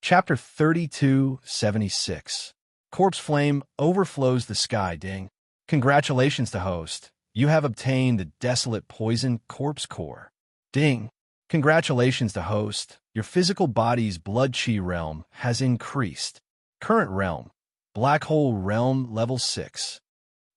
Chapter 3276. Corpse Flame overflows the sky, ding. Congratulations to host. You have obtained the Desolate Poison Corpse Core. Ding. Congratulations to host. Your physical body's blood chi realm has increased. Current realm. Black Hole Realm Level 6.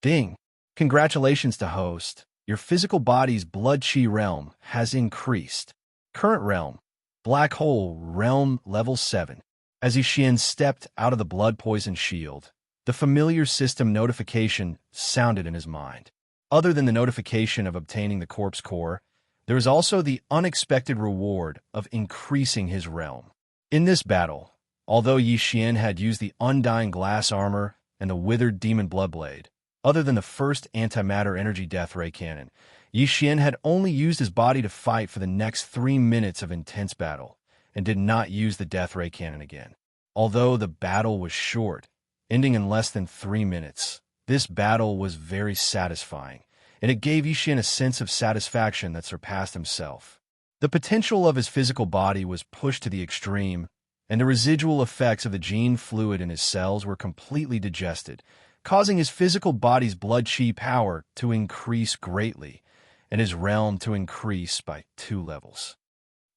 Ding. Congratulations to host. Your physical body's blood chi realm has increased. Current realm. Black Hole Realm Level 7. As Xian stepped out of the blood poison shield, the familiar system notification sounded in his mind. Other than the notification of obtaining the corpse core, there was also the unexpected reward of increasing his realm. In this battle, although Xian had used the undying glass armor and the withered demon bloodblade, other than the first antimatter energy death ray cannon, Xian had only used his body to fight for the next 3 minutes of intense battle, and did not use the death ray cannon again. Although the battle was short, ending in less than 3 minutes, this battle was very satisfying, and it gave Xian a sense of satisfaction that surpassed himself. The potential of his physical body was pushed to the extreme, and the residual effects of the gene fluid in his cells were completely digested, causing his physical body's blood chi power to increase greatly, and his realm to increase by 2 levels.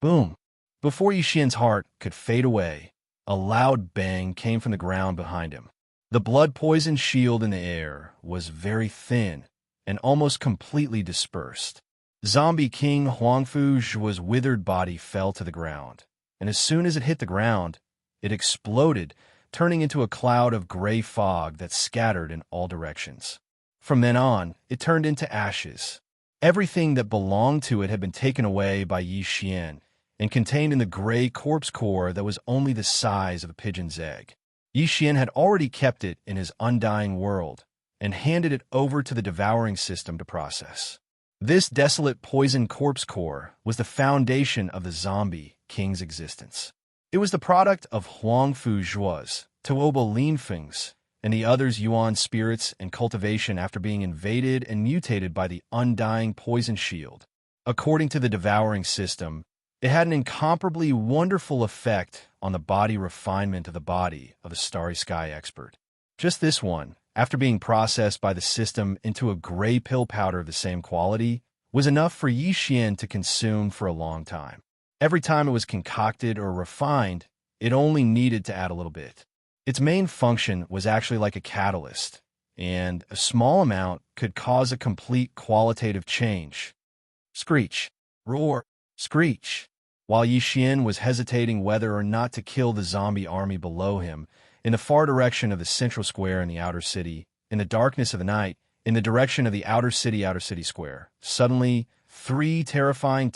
Boom! Before Xian's heart could fade away, a loud bang came from the ground behind him. The blood-poisoned shield in the air was very thin and almost completely dispersed. Zombie King Huangfu's withered body fell to the ground, and as soon as it hit the ground, it exploded, turning into a cloud of gray fog that scattered in all directions. From then on, it turned into ashes. Everything that belonged to it had been taken away by Xian and contained in the gray corpse core that was only the size of a pigeon's egg. Xian had already kept it in his undying world and handed it over to the devouring system to process. This desolate poison corpse core was the foundation of the zombie king's existence. It was the product of Huangfu Zhuo's, Tuoba Linfeng's, and the others Yuan spirits and cultivation after being invaded and mutated by the undying poison shield. According to the devouring system, it had an incomparably wonderful effect on the body refinement of the body of the Starry Sky expert. Just this one, after being processed by the system into a gray pill powder of the same quality, was enough for Xian to consume for a long time. Every time it was concocted or refined, it only needed to add a little bit. Its main function was actually like a catalyst, and a small amount could cause a complete qualitative change. Screech, roar, screech. While Xian was hesitating whether or not to kill the zombie army below him, in the far direction of the central square in the outer city, in the darkness of the night, in the direction of the outer city square, suddenly 3 terrifying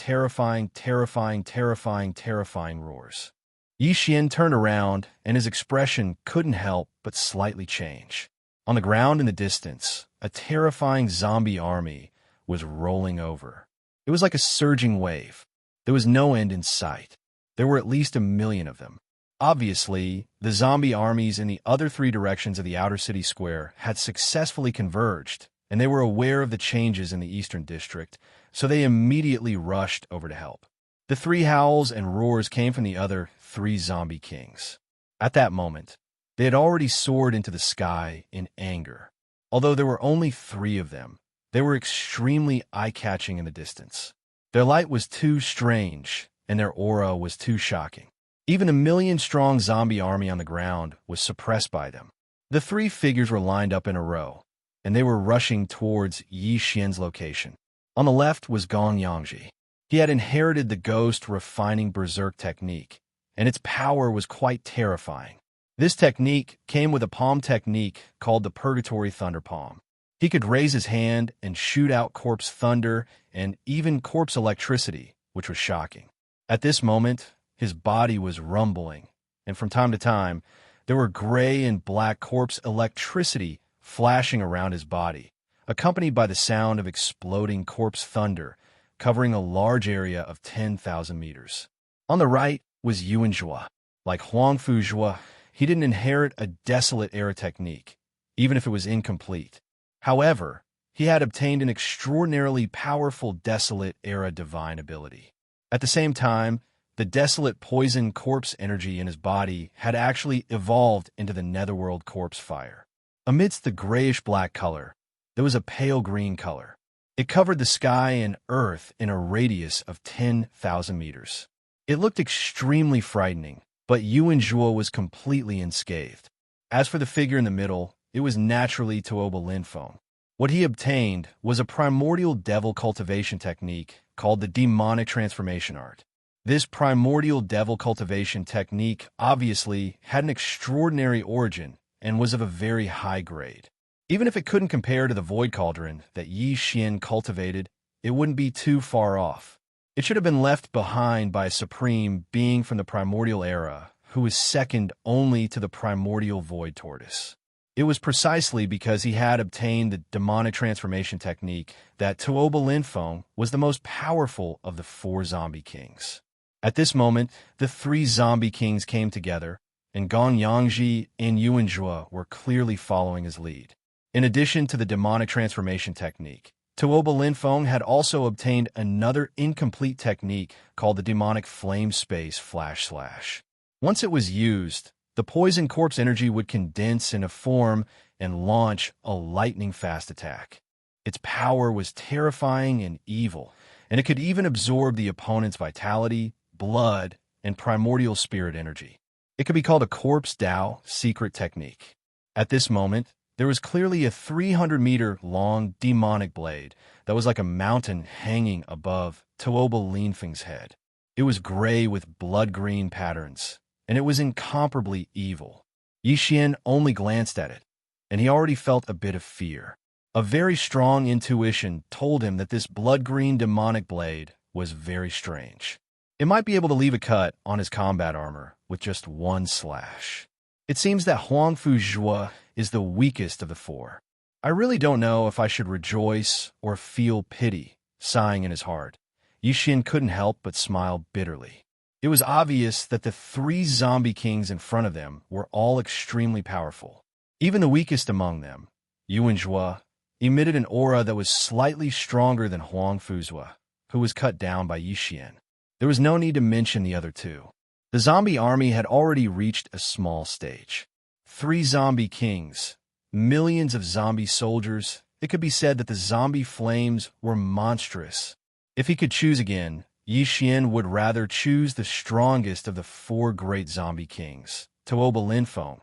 roars. Xian turned around, and his expression couldn't help but slightly change. On the ground in the distance, a terrifying zombie army was rolling over. It was like a surging wave. There was no end in sight. There were at least 1 million of them. Obviously, the zombie armies in the other 3 directions of the outer city square had successfully converged, and they were aware of the changes in the eastern district, so they immediately rushed over to help. The 3 howls and roars came from the other 3 zombie kings. At that moment, they had already soared into the sky in anger. Although there were only 3 of them, they were extremely eye-catching in the distance. Their light was too strange, and their aura was too shocking. Even 1 million-strong zombie army on the ground was suppressed by them. The 3 figures were lined up in a row, and they were rushing towards Xian's location. On the left was Gong Yangji. He had inherited the ghost refining berserk technique, and its power was quite terrifying. This technique came with a palm technique called the Purgatory Thunder Palm. He could raise his hand and shoot out corpse thunder and even corpse electricity, which was shocking. At this moment, his body was rumbling, and from time to time, there were gray and black corpse electricity flashing around his body, accompanied by the sound of exploding corpse thunder, covering a large area of 10,000 meters. On the right was Yuanzhua. Like Huangfu Zhuo, he didn't inherit a desolate era technique, even if it was incomplete. However, he had obtained an extraordinarily powerful desolate era divine ability. At the same time, The desolate poison corpse energy in his body had actually evolved into the netherworld corpse fire. Amidst the grayish-black color, there was a pale green color. It covered the sky and earth in a radius of 10,000 meters. It looked extremely frightening, but Yuanzhua was completely unscathed. As for the figure in the middle, it was naturally Tuoba Linfeng. What he obtained was a primordial devil cultivation technique called the demonic transformation art. This primordial devil cultivation technique obviously had an extraordinary origin and was of a very high grade. Even if it couldn't compare to the void cauldron that Yi Xian cultivated, it wouldn't be too far off. It should have been left behind by a supreme being from the primordial era who was second only to the primordial void tortoise. It was precisely because he had obtained the demonic transformation technique that Tuoba Linfeng was the most powerful of the 4 zombie kings. At this moment, the 3 zombie kings came together, and Gong Yangji and Yuanzhua were clearly following his lead. In addition to the demonic transformation technique, Tuoba Linfeng had also obtained another incomplete technique called the demonic flame space flash slash. Once it was used, the poison corpse energy would condense in a form and launch a lightning-fast attack. Its power was terrifying and evil, and it could even absorb the opponent's vitality, blood, and primordial spirit energy. It could be called a Corpse Dao secret technique. At this moment, there was clearly a 300-meter-long demonic blade that was like a mountain hanging above Tuoba Linfeng's head. It was gray with blood-green patterns, and it was incomparably evil. Yi Xian only glanced at it, and he already felt a bit of fear. A very strong intuition told him that this blood-green demonic blade was very strange. It might be able to leave a cut on his combat armor with just 1 slash. It seems that Huangfu Zhua is the weakest of the 4. I really don't know if I should rejoice or feel pity, sighing in his heart. Yi Xian couldn't help but smile bitterly. It was obvious that the 3 zombie kings in front of them were all extremely powerful. Even the weakest among them, Yuanzhua, emitted an aura that was slightly stronger than Huangfu Zhua, who was cut down by Yi Xian. There was no need to mention the other 2. The zombie army had already reached a small stage. 3 zombie kings, millions of zombie soldiers. It could be said that the zombie flames were monstrous. If he could choose again, Yi Xian would rather choose the strongest of the 4 great zombie kings, Tuoba Linfeng,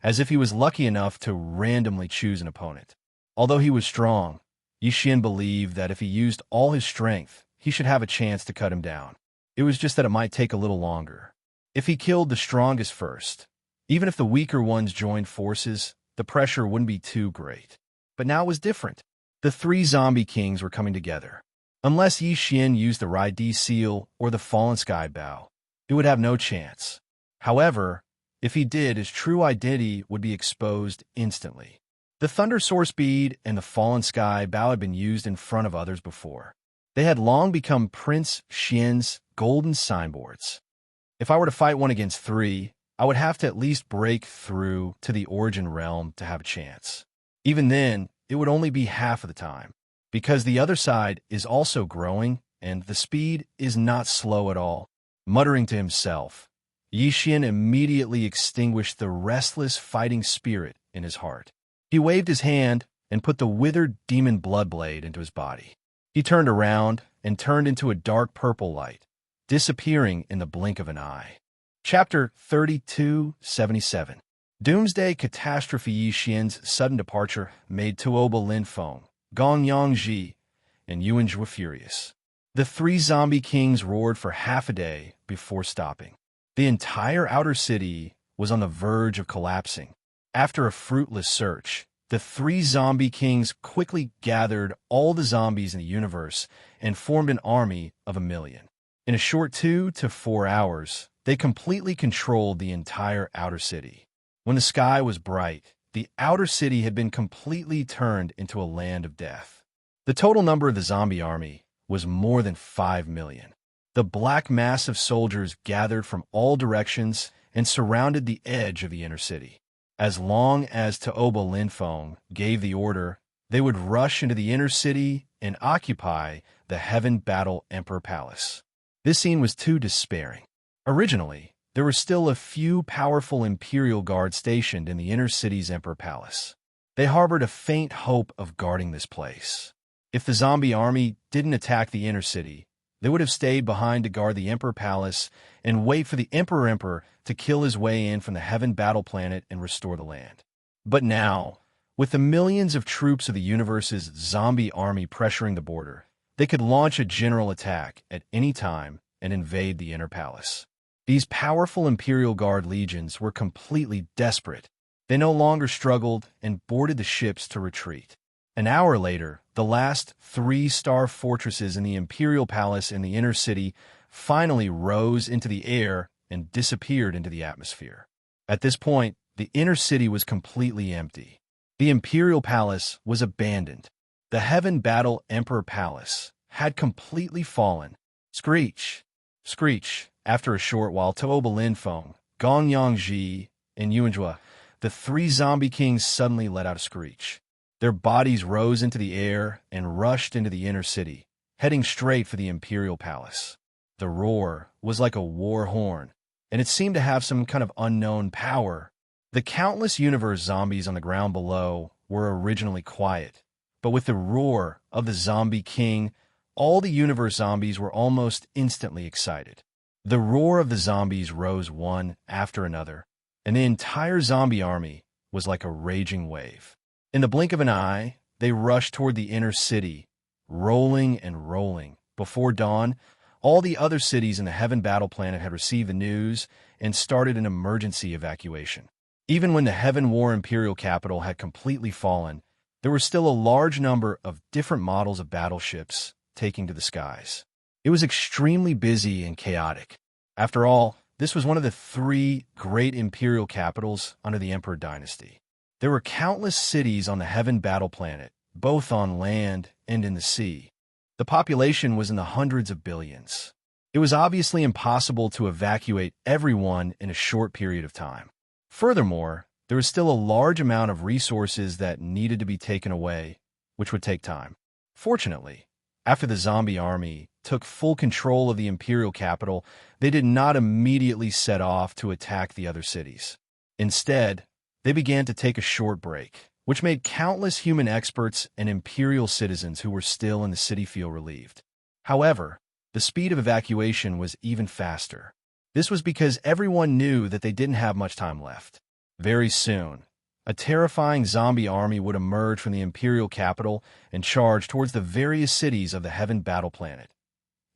as if he was lucky enough to randomly choose an opponent. Although he was strong, Yi Xian believed that if he used all his strength, he should have a chance to cut him down. It was just that it might take a little longer. If he killed the strongest first, even if the weaker ones joined forces, the pressure wouldn't be too great. But now it was different. The 3 zombie kings were coming together. Unless Yi Xian used the Rai-D seal or the Fallen Sky Bow, it would have no chance. However, if he did, his true identity would be exposed instantly. The Thunder Source Bead and the Fallen Sky Bow had been used in front of others before. They had long become Prince Xian's golden signboards. If I were to fight one against 3, I would have to at least break through to the Origin Realm to have a chance. Even then, it would only be half of the time, because the other side is also growing, and the speed is not slow at all. Muttering to himself, Yi Xian immediately extinguished the restless fighting spirit in his heart. He waved his hand and put the withered demon blood blade into his body. He turned around and turned into a dark purple light, disappearing in the blink of an eye. Chapter 3277. Doomsday Catastrophe. Yi Xian's sudden departure made Tuoba Linfeng, Gong Yangji, and Yuanzhua furious. The 3 zombie kings roared for half a day before stopping. The entire outer city was on the verge of collapsing. After a fruitless search, the 3 zombie kings quickly gathered all the zombies in the universe and formed an army of 1,000,000. In a short 2 to 4 hours, they completely controlled the entire outer city. When the sky was bright, the outer city had been completely turned into a land of death. The total number of the zombie army was more than 5,000,000. The black mass of soldiers gathered from all directions and surrounded the edge of the inner city. As long as Tuoba Linfeng gave the order, they would rush into the inner city and occupy the Heaven Battle Emperor Palace. This scene was too despairing. Originally, there were still a few powerful Imperial guards stationed in the inner city's Emperor Palace. They harbored a faint hope of guarding this place. If the zombie army didn't attack the inner city, they would have stayed behind to guard the Emperor Palace and wait for the Emperor to kill his way in from the Heaven Battle Planet and restore the land. But now, with the millions of troops of the universe's zombie army pressuring the border, they could launch a general attack at any time and invade the inner palace. These powerful Imperial Guard legions were completely desperate. They no longer struggled and boarded the ships to retreat. An hour later, the last 3-star fortresses in the Imperial Palace in the inner city finally rose into the air and disappeared into the atmosphere. At this point, the inner city was completely empty. The Imperial Palace was abandoned. The Heaven Battle Emperor Palace had completely fallen. Screech! Screech! After a short while, Tuoba Linfeng, Gongyangji, and Yuanjua, the 3 zombie kings suddenly let out a screech. Their bodies rose into the air and rushed into the inner city, heading straight for the Imperial Palace. The roar was like a war horn, and it seemed to have some kind of unknown power. The countless universe zombies on the ground below were originally quiet, but with the roar of the zombie king, all the universe zombies were almost instantly excited. The roar of the zombies rose one after another, and the entire zombie army was like a raging wave. In the blink of an eye, they rushed toward the inner city, rolling and rolling. Before dawn, all the other cities in the Heaven Battle Planet had received the news and started an emergency evacuation. Even when the Heaven War Imperial capital had completely fallen, there were still a large number of different models of battleships taking to the skies. It was extremely busy and chaotic. After all, this was one of the 3 great imperial capitals under the Emperor dynasty. There were countless cities on the Heaven Battle Planet, both on land and in the sea. The population was in the hundreds of billions. It was obviously impossible to evacuate everyone in a short period of time. Furthermore, there was still a large amount of resources that needed to be taken away, which would take time. Fortunately, after the zombie army took full control of the imperial capital, they did not immediately set off to attack the other cities. Instead, they began to take a short break, which made countless human experts and imperial citizens who were still in the city feel relieved. However, the speed of evacuation was even faster. This was because everyone knew that they didn't have much time left. Very soon, a terrifying zombie army would emerge from the imperial capital and charge towards the various cities of the Heaven Battle Planet.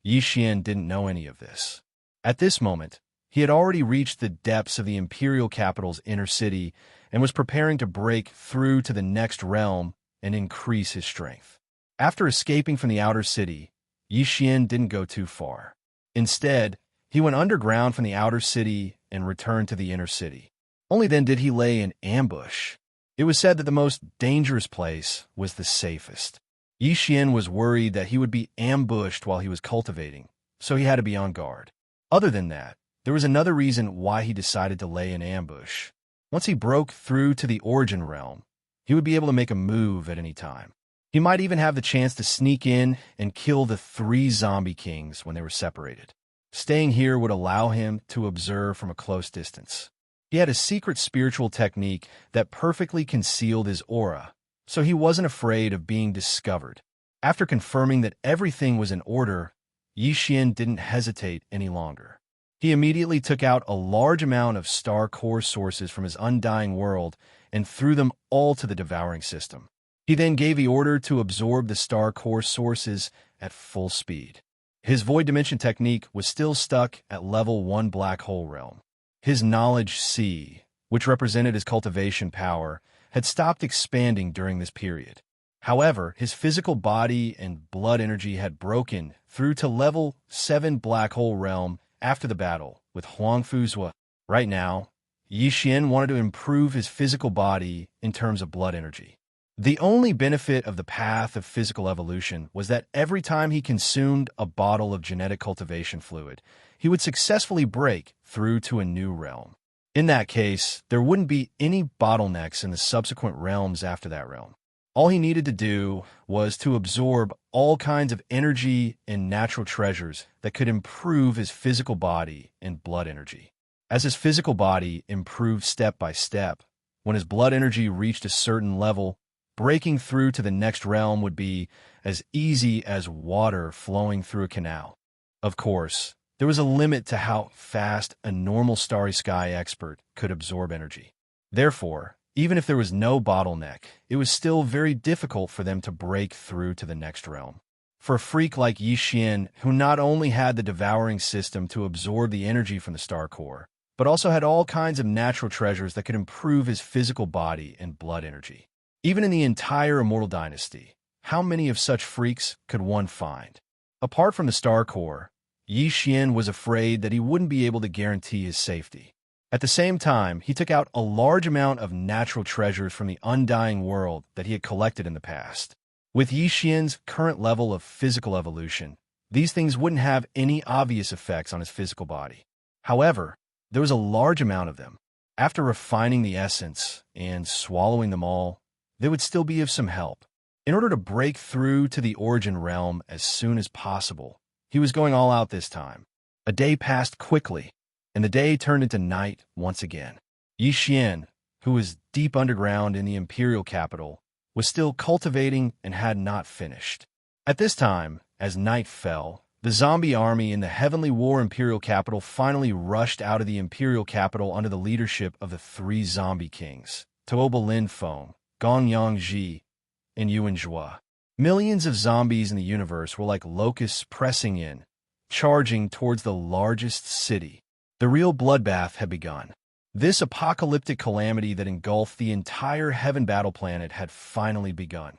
Yixian didn't know any of this. At this moment, he had already reached the depths of the imperial capital's inner city and was preparing to break through to the next realm and increase his strength. After escaping from the outer city, Yixian didn't go too far. Instead, he went underground from the outer city and returned to the inner city. Only then did he lay in ambush. It was said that the most dangerous place was the safest. Yixian was worried that he would be ambushed while he was cultivating, so he had to be on guard. Other than that, there was another reason why he decided to lay in ambush. Once he broke through to the origin realm, he would be able to make a move at any time. He might even have the chance to sneak in and kill the 3 zombie kings when they were separated. Staying here would allow him to observe from a close distance. He had a secret spiritual technique that perfectly concealed his aura, so he wasn't afraid of being discovered. After confirming that everything was in order, Yixian didn't hesitate any longer. He immediately took out a large amount of star core sources from his undying world and threw them all to the devouring system. He then gave the order to absorb the star core sources at full speed. His void dimension technique was still stuck at level 1 black hole realm. His knowledge C, which represented his cultivation power, had stopped expanding during this period. However, his physical body and blood energy had broken through to level 7 black hole realm after the battle with Huangfuzhua. Right now, Yixian wanted to improve his physical body in terms of blood energy. The only benefit of the path of physical evolution was that every time he consumed a bottle of genetic cultivation fluid, he would successfully break through to a new realm. In that case, there wouldn't be any bottlenecks in the subsequent realms after that realm. All he needed to do was to absorb all kinds of energy and natural treasures that could improve his physical body and blood energy. As his physical body improved step by step, when his blood energy reached a certain level, breaking through to the next realm would be as easy as water flowing through a canal. Of course, there was a limit to how fast a normal starry sky expert could absorb energy. Therefore, even if there was no bottleneck, it was still very difficult for them to break through to the next realm. For a freak like Xianxia, who not only had the devouring system to absorb the energy from the star core, but also had all kinds of natural treasures that could improve his physical body and blood energy. Even in the entire Immortal Dynasty, how many of such freaks could one find? Apart from the star core, Xianxia was afraid that he wouldn't be able to guarantee his safety. At the same time, he took out a large amount of natural treasures from the undying world that he had collected in the past. With Xianxia's current level of physical evolution, these things wouldn't have any obvious effects on his physical body. However, there was a large amount of them. After refining the essence and swallowing them all, they would still be of some help. In order to break through to the origin realm as soon as possible, he was going all out this time. A day passed quickly, and the day turned into night once again. Xianxia, who was deep underground in the imperial capital, was still cultivating and had not finished. At this time, as night fell, the zombie army in the Heavenly War imperial capital finally rushed out of the imperial capital under the leadership of the three zombie kings, Tuoba Lin Feng, Gongyang Ji, and Yuan Zhua. Millions of zombies in the universe were like locusts pressing in, charging towards the largest city. The real bloodbath had begun. This apocalyptic calamity that engulfed the entire Heaven Battle planet had finally begun.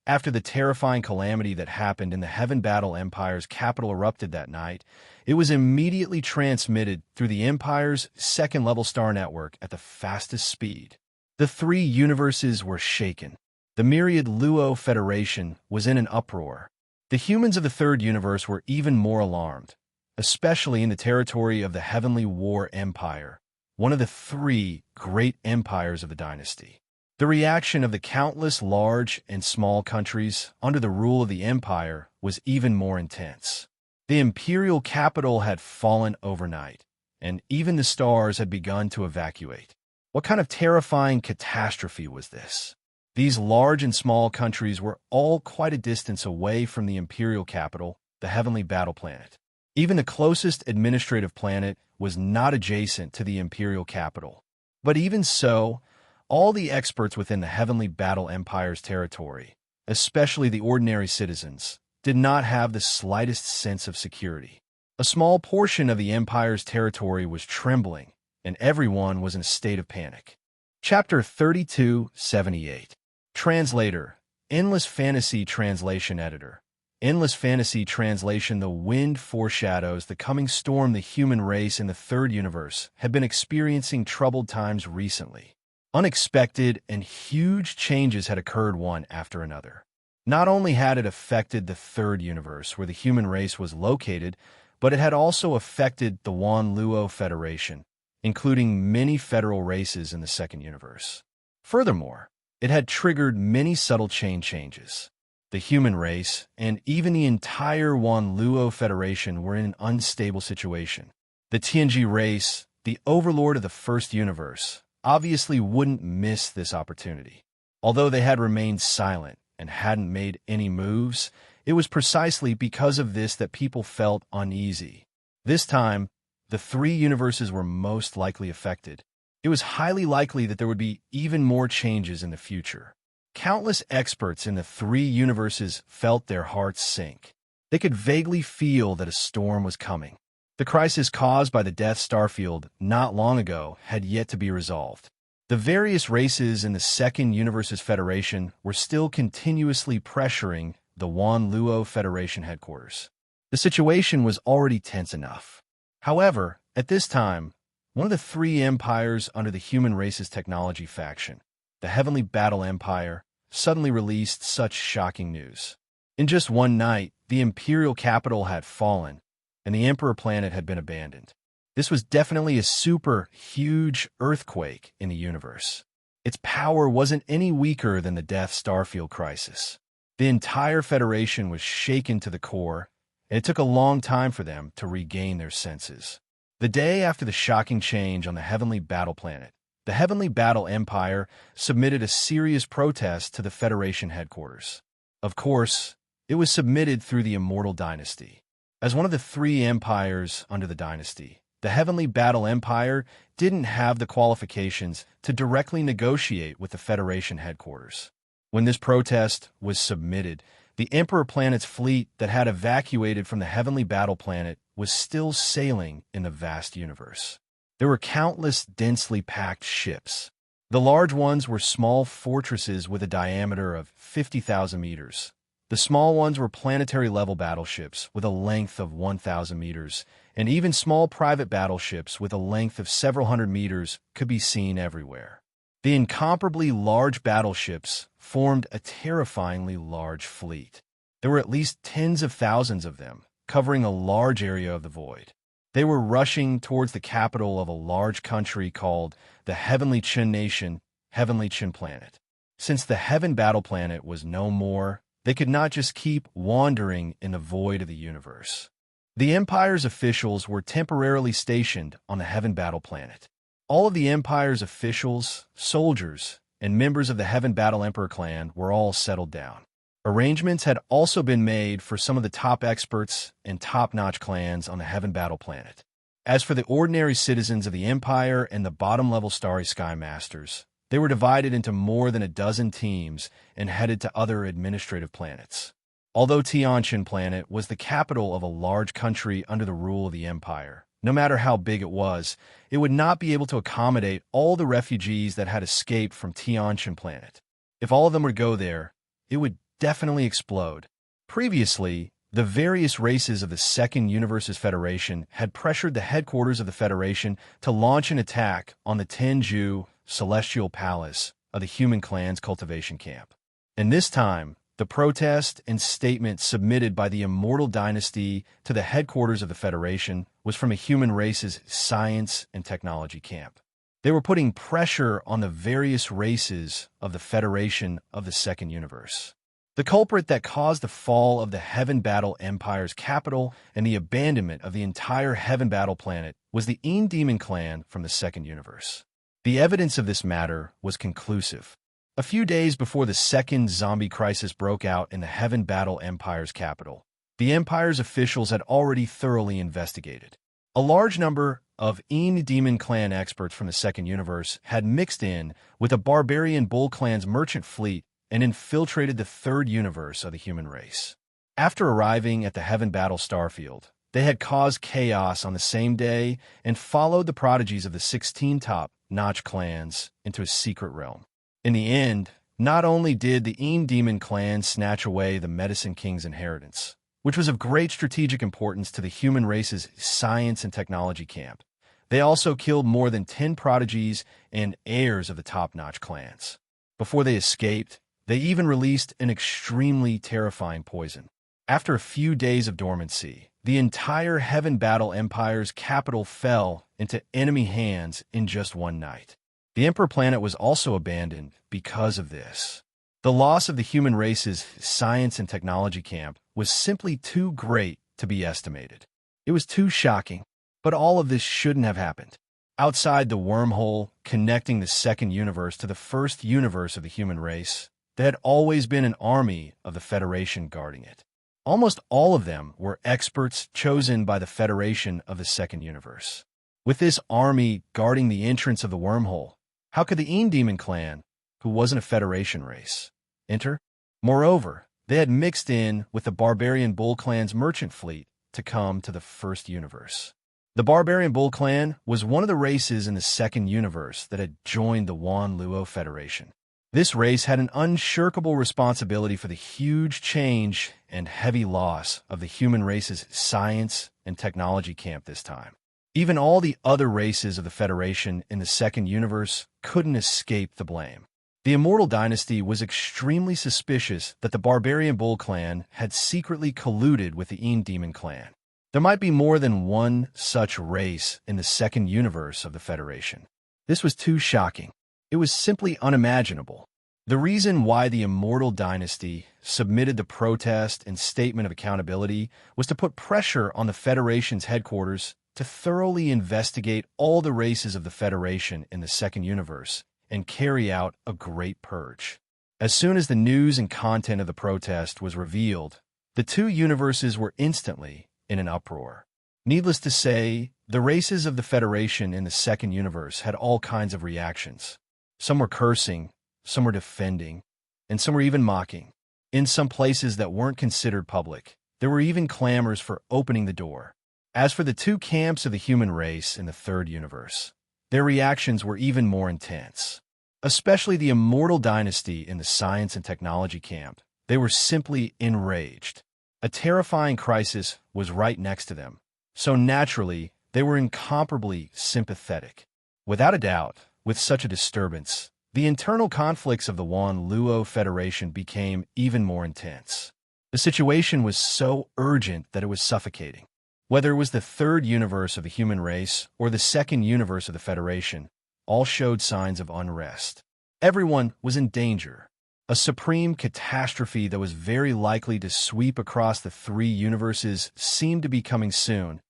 After the terrifying calamity that happened in the Heaven Battle Empire's capital erupted that night, it was immediately transmitted through the Empire's second-level star network at the fastest speed. The three universes were shaken. The myriad Luo Federation was in an uproar. The humans of the third universe were even more alarmed, especially in the territory of the Heavenly War Empire, one of the three great empires of the dynasty. The reaction of the countless large and small countries under the rule of the empire was even more intense. The imperial capital had fallen overnight, and even the stars had begun to evacuate. What kind of terrifying catastrophe was this? These large and small countries were all quite a distance away from the imperial capital, the Heavenly Battle Planet. Even the closest administrative planet was not adjacent to the imperial capital. But even so, all the experts within the Heavenly Battle Empire's territory, especially the ordinary citizens, did not have the slightest sense of security. A small portion of the Empire's territory was trembling, and everyone was in a state of panic. Chapter 3278. Translator, Endless Fantasy Translation Editor. Endless Fantasy Translation. The wind foreshadows the coming storm. The human race in the third universe had been experiencing troubled times recently. Unexpected and huge changes had occurred one after another. Not only had it affected the third universe where the human race was located, but it had also affected the Wan Luo Federation, including many federal races in the second universe. Furthermore, it had triggered many subtle chain changes. The human race and even the entire Wan Luo Federation were in an unstable situation. The Tianji race, the overlord of the first universe, obviously wouldn't miss this opportunity. Although they had remained silent and hadn't made any moves, it was precisely because of this that people felt uneasy. This time, the three universes were most likely affected. It was highly likely that there would be even more changes in the future. Countless experts in the three universes felt their hearts sink. They could vaguely feel that a storm was coming. The crisis caused by the Death Starfield not long ago had yet to be resolved. The various races in the second universe's federation were still continuously pressuring the Wan Luo Federation headquarters. The situation was already tense enough. However, at this time, one of the three empires under the human race's technology faction, the Heavenly Battle Empire, suddenly released such shocking news. In just one night, the imperial capital had fallen, and the Emperor planet had been abandoned. This was definitely a super huge earthquake in the universe. Its power wasn't any weaker than the Death Starfield crisis. The entire Federation was shaken to the core, and it took a long time for them to regain their senses. The day after the shocking change on the Heavenly Battle Planet, the Heavenly Battle Empire submitted a serious protest to the Federation headquarters. Of course, it was submitted through the Immortal Dynasty. As one of the three empires under the dynasty, the Heavenly Battle Empire didn't have the qualifications to directly negotiate with the Federation headquarters. When this protest was submitted, the Emperor Planet's fleet that had evacuated from the Heavenly Battle Planet was still sailing in the vast universe. There were countless densely packed ships. The large ones were small fortresses with a diameter of 50,000 meters. The small ones were planetary-level battleships with a length of 1,000 meters, and even small private battleships with a length of several hundred meters could be seen everywhere. The incomparably large battleships formed a terrifyingly large fleet. There were at least tens of thousands of them, covering a large area of the void. They were rushing towards the capital of a large country called the Heavenly Qin Nation, Heavenly Qin Planet. Since the Heaven Battle Planet was no more, they could not just keep wandering in the void of the universe. The Empire's officials were temporarily stationed on the Heaven Battle Planet. All of the Empire's officials, soldiers, and members of the Heaven Battle Emperor clan were all settled down. Arrangements had also been made for some of the top experts and top-notch clans on the Heaven Battle Planet. As for the ordinary citizens of the Empire and the bottom-level Starry Sky Masters, they were divided into more than a dozen teams and headed to other administrative planets. Although Xianxia Planet was the capital of a large country under the rule of the Empire, no matter how big it would not be able to accommodate all the refugees that had escaped from Xianxia Planet. If all of them would go there, it would definitely explode. Previously, the various races of the Second Universe's Federation had pressured the headquarters of the Federation to launch an attack on the Tenju Celestial Palace of the human clan's cultivation camp. And this time, the protest and statement submitted by the Immortal Dynasty to the headquarters of the Federation was from a human race's science and technology camp. They were putting pressure on the various races of the Federation of the Second Universe. The culprit that caused the fall of the Heaven Battle Empire's capital and the abandonment of the entire Heaven Battle Planet was the Demon clan from the Second Universe. The evidence of this matter was conclusive. A few days before the second zombie crisis broke out in the Heaven Battle Empire's capital, the Empire's officials had already thoroughly investigated. A large number of Demon clan experts from the Second Universe had mixed in with the Barbarian Bull clan's merchant fleet and infiltrated the third universe of the human race. After arriving at the Heaven Battle Starfield, they had caused chaos on the same day and followed the prodigies of the 16 top-notch clans into a secret realm. In the end, not only did the Demon clan snatch away the Medicine King's inheritance, which was of great strategic importance to the human race's science and technology camp, they also killed more than 10 prodigies and heirs of the top-notch clans. Before they escaped, they even released an extremely terrifying poison. After a few days of dormancy, the entire Heaven Battle Empire's capital fell into enemy hands in just one night. The Emperor Planet was also abandoned because of this. The loss of the human race's science and technology camp was simply too great to be estimated. It was too shocking, but all of this shouldn't have happened. Outside the wormhole connecting the second universe to the first universe of the human race, there had always been an army of the Federation guarding it. Almost all of them were experts chosen by the Federation of the second universe. With this army guarding the entrance of the wormhole, how could the Demon clan, who wasn't a Federation race, enter? Moreover, they had mixed in with the Barbarian Bull clan's merchant fleet to come to the first universe. The Barbarian Bull clan was one of the races in the second universe that had joined the Wan Luo Federation. This race had an unshirkable responsibility for the huge change and heavy loss of the human race's science and technology camp this time. Even all the other races of the Federation in the second universe couldn't escape the blame. The Immortal Dynasty was extremely suspicious that the Barbarian Bull clan had secretly colluded with the Demon clan. There might be more than one such race in the second universe of the Federation. This was too shocking. It was simply unimaginable. The reason why the Immortal Dynasty submitted the protest and statement of accountability was to put pressure on the Federation's headquarters to thoroughly investigate all the races of the Federation in the Second Universe and carry out a great purge. As soon as the news and content of the protest was revealed, the two universes were instantly in an uproar. Needless to say, the races of the Federation in the Second Universe had all kinds of reactions. Some were cursing, some were defending, and some were even mocking. In some places that weren't considered public, there were even clamors for opening the door. As for the two camps of the human race in the Third Universe, their reactions were even more intense. Especially the Immortal Dynasty in the Science and Technology camp, they were simply enraged. A terrifying crisis was right next to them, so naturally, they were incomparably sympathetic. Without a doubt, with such a disturbance, the internal conflicts of the Wan Luo Federation became even more intense. The situation was so urgent that it was suffocating. Whether it was the third universe of the human race or the second universe of the Federation, all showed signs of unrest. Everyone was in danger. A supreme catastrophe that was very likely to sweep across the three universes seemed to be coming soon.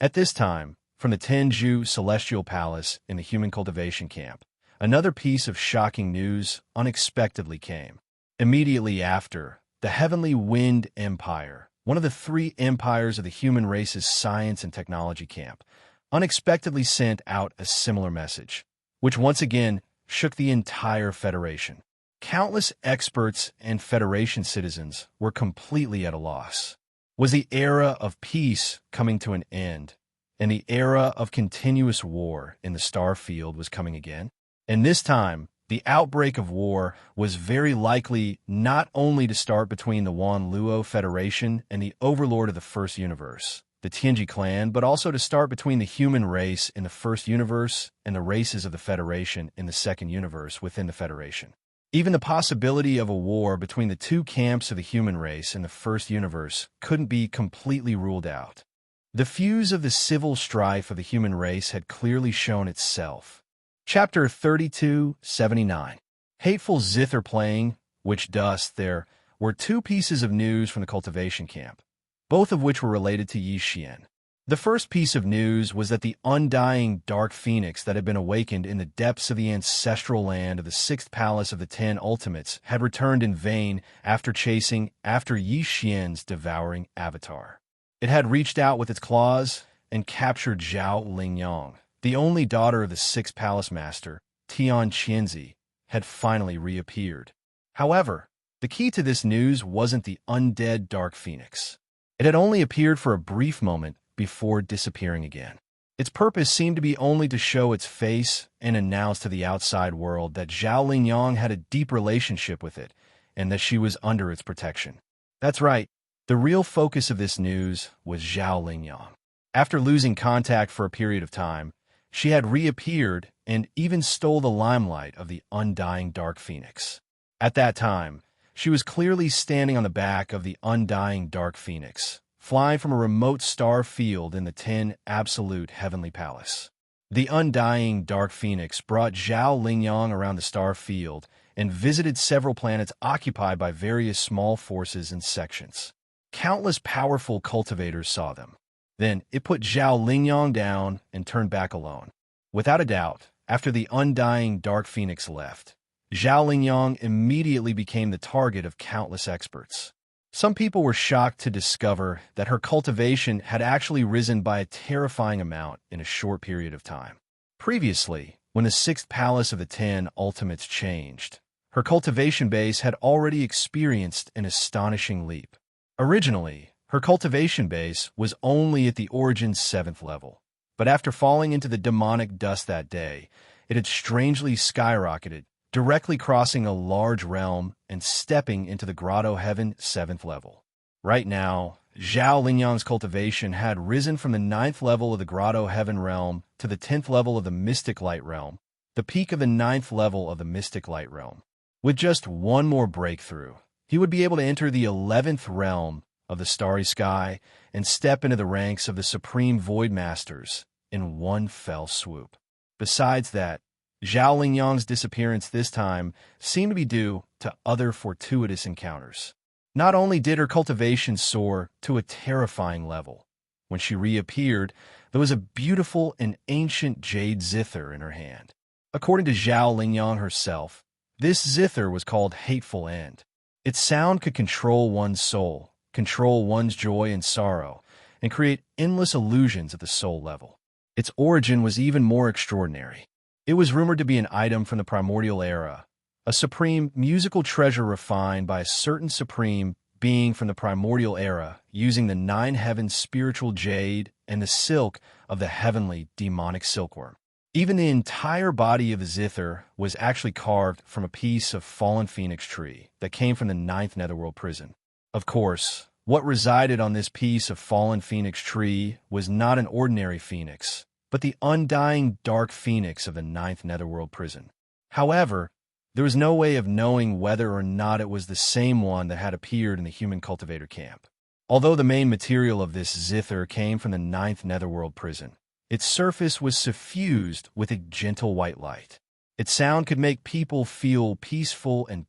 At this time, from the Tenju Celestial Palace in the human cultivation camp, another piece of shocking news unexpectedly came. Immediately after, the Heavenly Wind Empire, one of the three empires of the human race's science and technology camp, unexpectedly sent out a similar message, which once again shook the entire Federation. Countless experts and Federation citizens were completely at a loss. Was the era of peace coming to an end, and the era of continuous war in the star field was coming again? And this time, the outbreak of war was very likely not only to start between the Wan Luo Federation and the overlord of the First Universe, the Tianji clan, but also to start between the human race in the First Universe and the races of the Federation in the Second Universe within the Federation. Even the possibility of a war between the two camps of the human race in the First Universe couldn't be completely ruled out. The fuse of the civil strife of the human race had clearly shown itself. Chapter 3279. Hateful Zither Playing, Which Dust. There were two pieces of news from the cultivation camp, both of which were related to Yixian. The first piece of news was that the undying dark phoenix that had been awakened in the depths of the ancestral land of the sixth palace of the 10 ultimates had returned in vain after chasing after Yixian's devouring avatar. It had reached out with its claws and captured Zhao Lingyang. The only daughter of the sixth palace master, Tian Qianzi, had finally reappeared. However, the key to this news wasn't the undead dark phoenix. It had only appeared for a brief moment before disappearing again. Its purpose seemed to be only to show its face and announce to the outside world that Zhao Lingyang had a deep relationship with it and that she was under its protection. That's right, the real focus of this news was Zhao Lingyang. After losing contact for a period of time, she had reappeared and even stole the limelight of the undying dark phoenix. At that time, she was clearly standing on the back of the undying dark phoenix, flying from a remote star field in the 10 absolute heavenly palace. The undying dark phoenix brought Zhao Lingyang around the star field and visited several planets occupied by various small forces and sections. Countless powerful cultivators saw them. Then it put Zhao Lingyang down and turned back alone. Without a doubt, after the undying dark phoenix left, Zhao Lingyang immediately became the target of countless experts. Some people were shocked to discover that her cultivation had actually risen by a terrifying amount in a short period of time. Previously, when the sixth palace of the 10 ultimates changed, her cultivation base had already experienced an astonishing leap. Originally, her cultivation base was only at the Origin's 7th level, but after falling into the demonic dust that day, it had strangely skyrocketed, directly crossing a large realm and stepping into the Grotto Heaven 7th level. Right now, Zhao Lingyang's cultivation had risen from the 9th level of the Grotto Heaven realm to the 10th level of the Mystic Light realm, the peak of the 9th level of the Mystic Light realm. With just one more breakthrough, he would be able to enter the 11th realm of the Starry Sky and step into the ranks of the Supreme Void Masters in one fell swoop. Besides that, Zhao Lingyang's disappearance this time seemed to be due to other fortuitous encounters. Not only did her cultivation soar to a terrifying level, when she reappeared, there was a beautiful and ancient jade zither in her hand. According to Zhao Lingyang herself, this zither was called Hateful End. Its sound could control one's soul, control one's joy and sorrow, and create endless illusions at the soul level. Its origin was even more extraordinary. It was rumored to be an item from the primordial era, a supreme musical treasure refined by a certain supreme being from the primordial era using the 9 heavens spiritual jade and the silk of the heavenly demonic silkworm. Even the entire body of the zither was actually carved from a piece of fallen phoenix tree that came from the 9th netherworld prison. Of course, what resided on this piece of fallen phoenix tree was not an ordinary phoenix, but the undying dark phoenix of the 9th netherworld prison. However, there was no way of knowing whether or not it was the same one that had appeared in the human cultivator camp. Although the main material of this zither came from the 9th netherworld prison, its surface was suffused with a gentle white light. Its sound could make people feel peaceful, and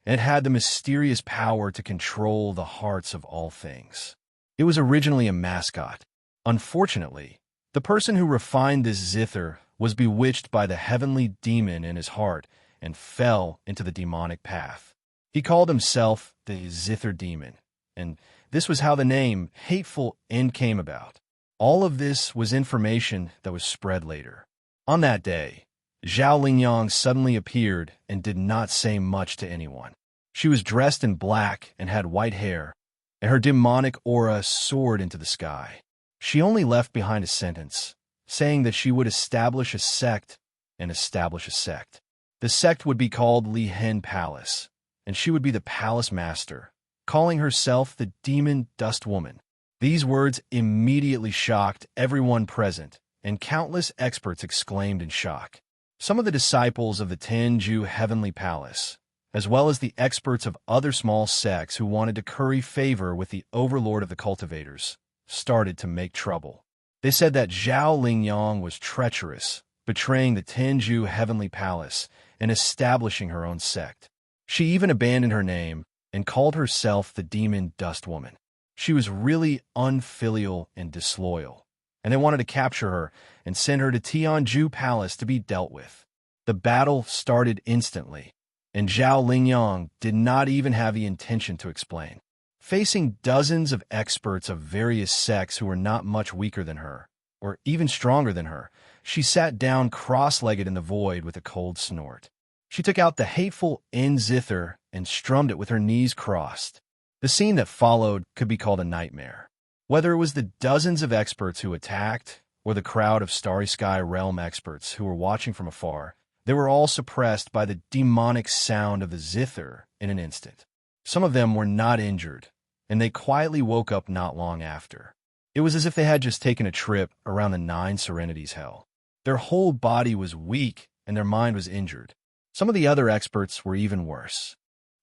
it had the mysterious power to control the hearts of all things. It was originally a mascot. Unfortunately, the person who refined this zither was bewitched by the heavenly demon in his heart and fell into the demonic path. He called himself the Zither Demon, and this was how the name Hateful End came about. All of this was information that was spread later. On that day, Zhao Lingyang suddenly appeared and did not say much to anyone. She was dressed in black and had white hair, and her demonic aura soared into the sky. She only left behind a sentence, saying that she would establish a sect and establish a sect. The sect would be called Li Hen Palace, and she would be the palace master, calling herself the Demon Dust Woman. These words immediately shocked everyone present, and countless experts exclaimed in shock. Some of the disciples of the Tenju Heavenly Palace, as well as the experts of other small sects who wanted to curry favor with the overlord of the cultivators, started to make trouble. They said that Zhao Lingyang was treacherous, betraying the Tenju Heavenly Palace and establishing her own sect. She even abandoned her name and called herself the Demon Dust Woman. She was really unfilial and disloyal, and they wanted to capture her and send her to Tianju Palace to be dealt with. The battle started instantly, and Zhao Lingyang did not even have the intention to explain. Facing dozens of experts of various sects who were not much weaker than her, or even stronger than her, she sat down cross-legged in the void with a cold snort. She took out the Hateful End zither and strummed it with her knees crossed. The scene that followed could be called a nightmare. Whether it was the dozens of experts who attacked, or the crowd of Starry Sky Realm experts who were watching from afar, they were all suppressed by the demonic sound of the zither in an instant. Some of them were not injured, and they quietly woke up not long after. It was as if they had just taken a trip around the 9 Serenities Hell. Their whole body was weak, and their mind was injured. Some of the other experts were even worse.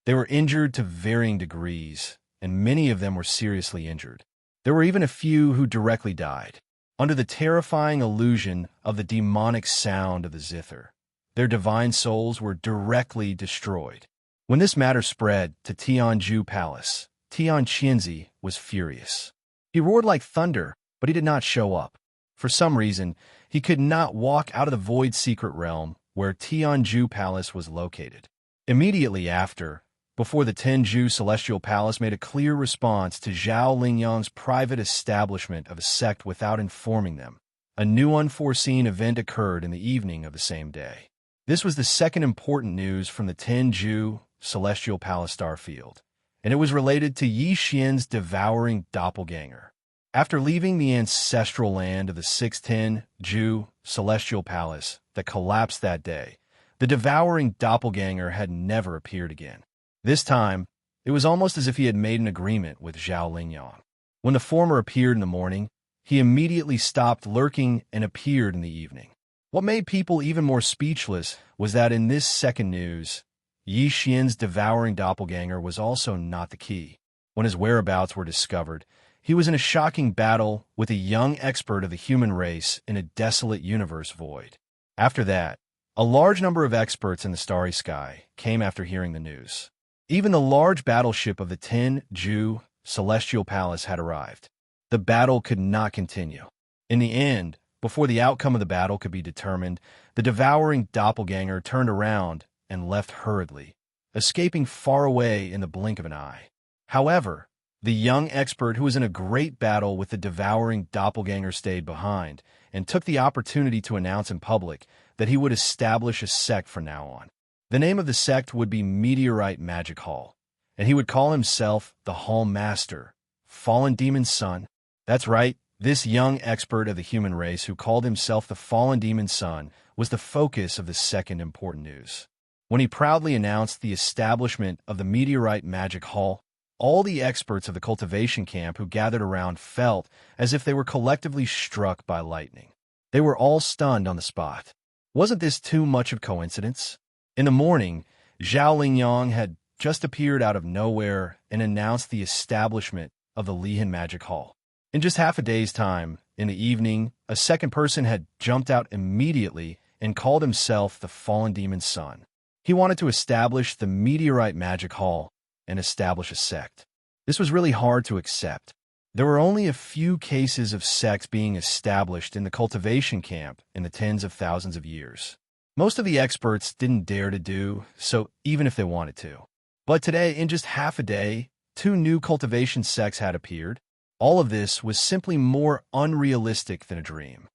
They were injured to varying degrees, and many of them were seriously injured. There were even a few who directly died, under the terrifying illusion of the demonic sound of the zither. Their divine souls were directly destroyed. When this matter spread to Tianju Palace, Xianxia was furious. He roared like thunder, but he did not show up. For some reason, he could not walk out of the void secret realm where Tianju Palace was located. Immediately after, before the Tenju Celestial Palace made a clear response to Zhao Lingyang's private establishment of a sect without informing them, a new unforeseen event occurred in the evening of the same day. This was the second important news from the Tenju Celestial Palace Starfield, and it was related to Yi Xian's devouring doppelganger. After leaving the ancestral land of the 610 Celestial Palace that collapsed that day, the devouring doppelganger had never appeared again. This time, it was almost as if he had made an agreement with Zhao Lingyang. When the former appeared in the morning, he immediately stopped lurking and appeared in the evening. What made people even more speechless was that in this second news, Yi Xian's devouring doppelganger was also not the key. When his whereabouts were discovered, he was in a shocking battle with a young expert of the human race in a desolate universe void. After that, A large number of experts in the starry sky came after hearing the news. Even the large battleship of the Ten-Ju Celestial Palace had arrived. The battle could not continue. In the end, before the outcome of the battle could be determined, the devouring doppelganger turned around and left hurriedly, escaping far away in the blink of an eye. However, the young expert who was in a great battle with the devouring doppelganger stayed behind and took the opportunity to announce in public that he would establish a sect from now on. The name of the sect would be Meteorite Magic Hall, and he would call himself the Hall Master, Fallen Demon's Son. That's right, this young expert of the human race who called himself the Fallen Demon's Son was the focus of the second important news. When he proudly announced the establishment of the Meteorite Magic Hall, all the experts of the cultivation camp who gathered around felt as if they were collectively struck by lightning. They were all stunned on the spot. Wasn't this too much of coincidence? In the morning, Zhao Lingyang had just appeared out of nowhere and announced the establishment of the Lihan Magic Hall. In just half a day's time, in the evening, a second person had jumped out immediately and called himself the Fallen Demon's Son. He wanted to establish the Meteorite Magic Hall and establish a sect. This was really hard to accept. There were only a few cases of sects being established in the cultivation camp in the tens of thousands of years. Most of the experts didn't dare to do so even if they wanted to. But today, in just half a day, 2 new cultivation sects had appeared. All of this was simply more unrealistic than a dream.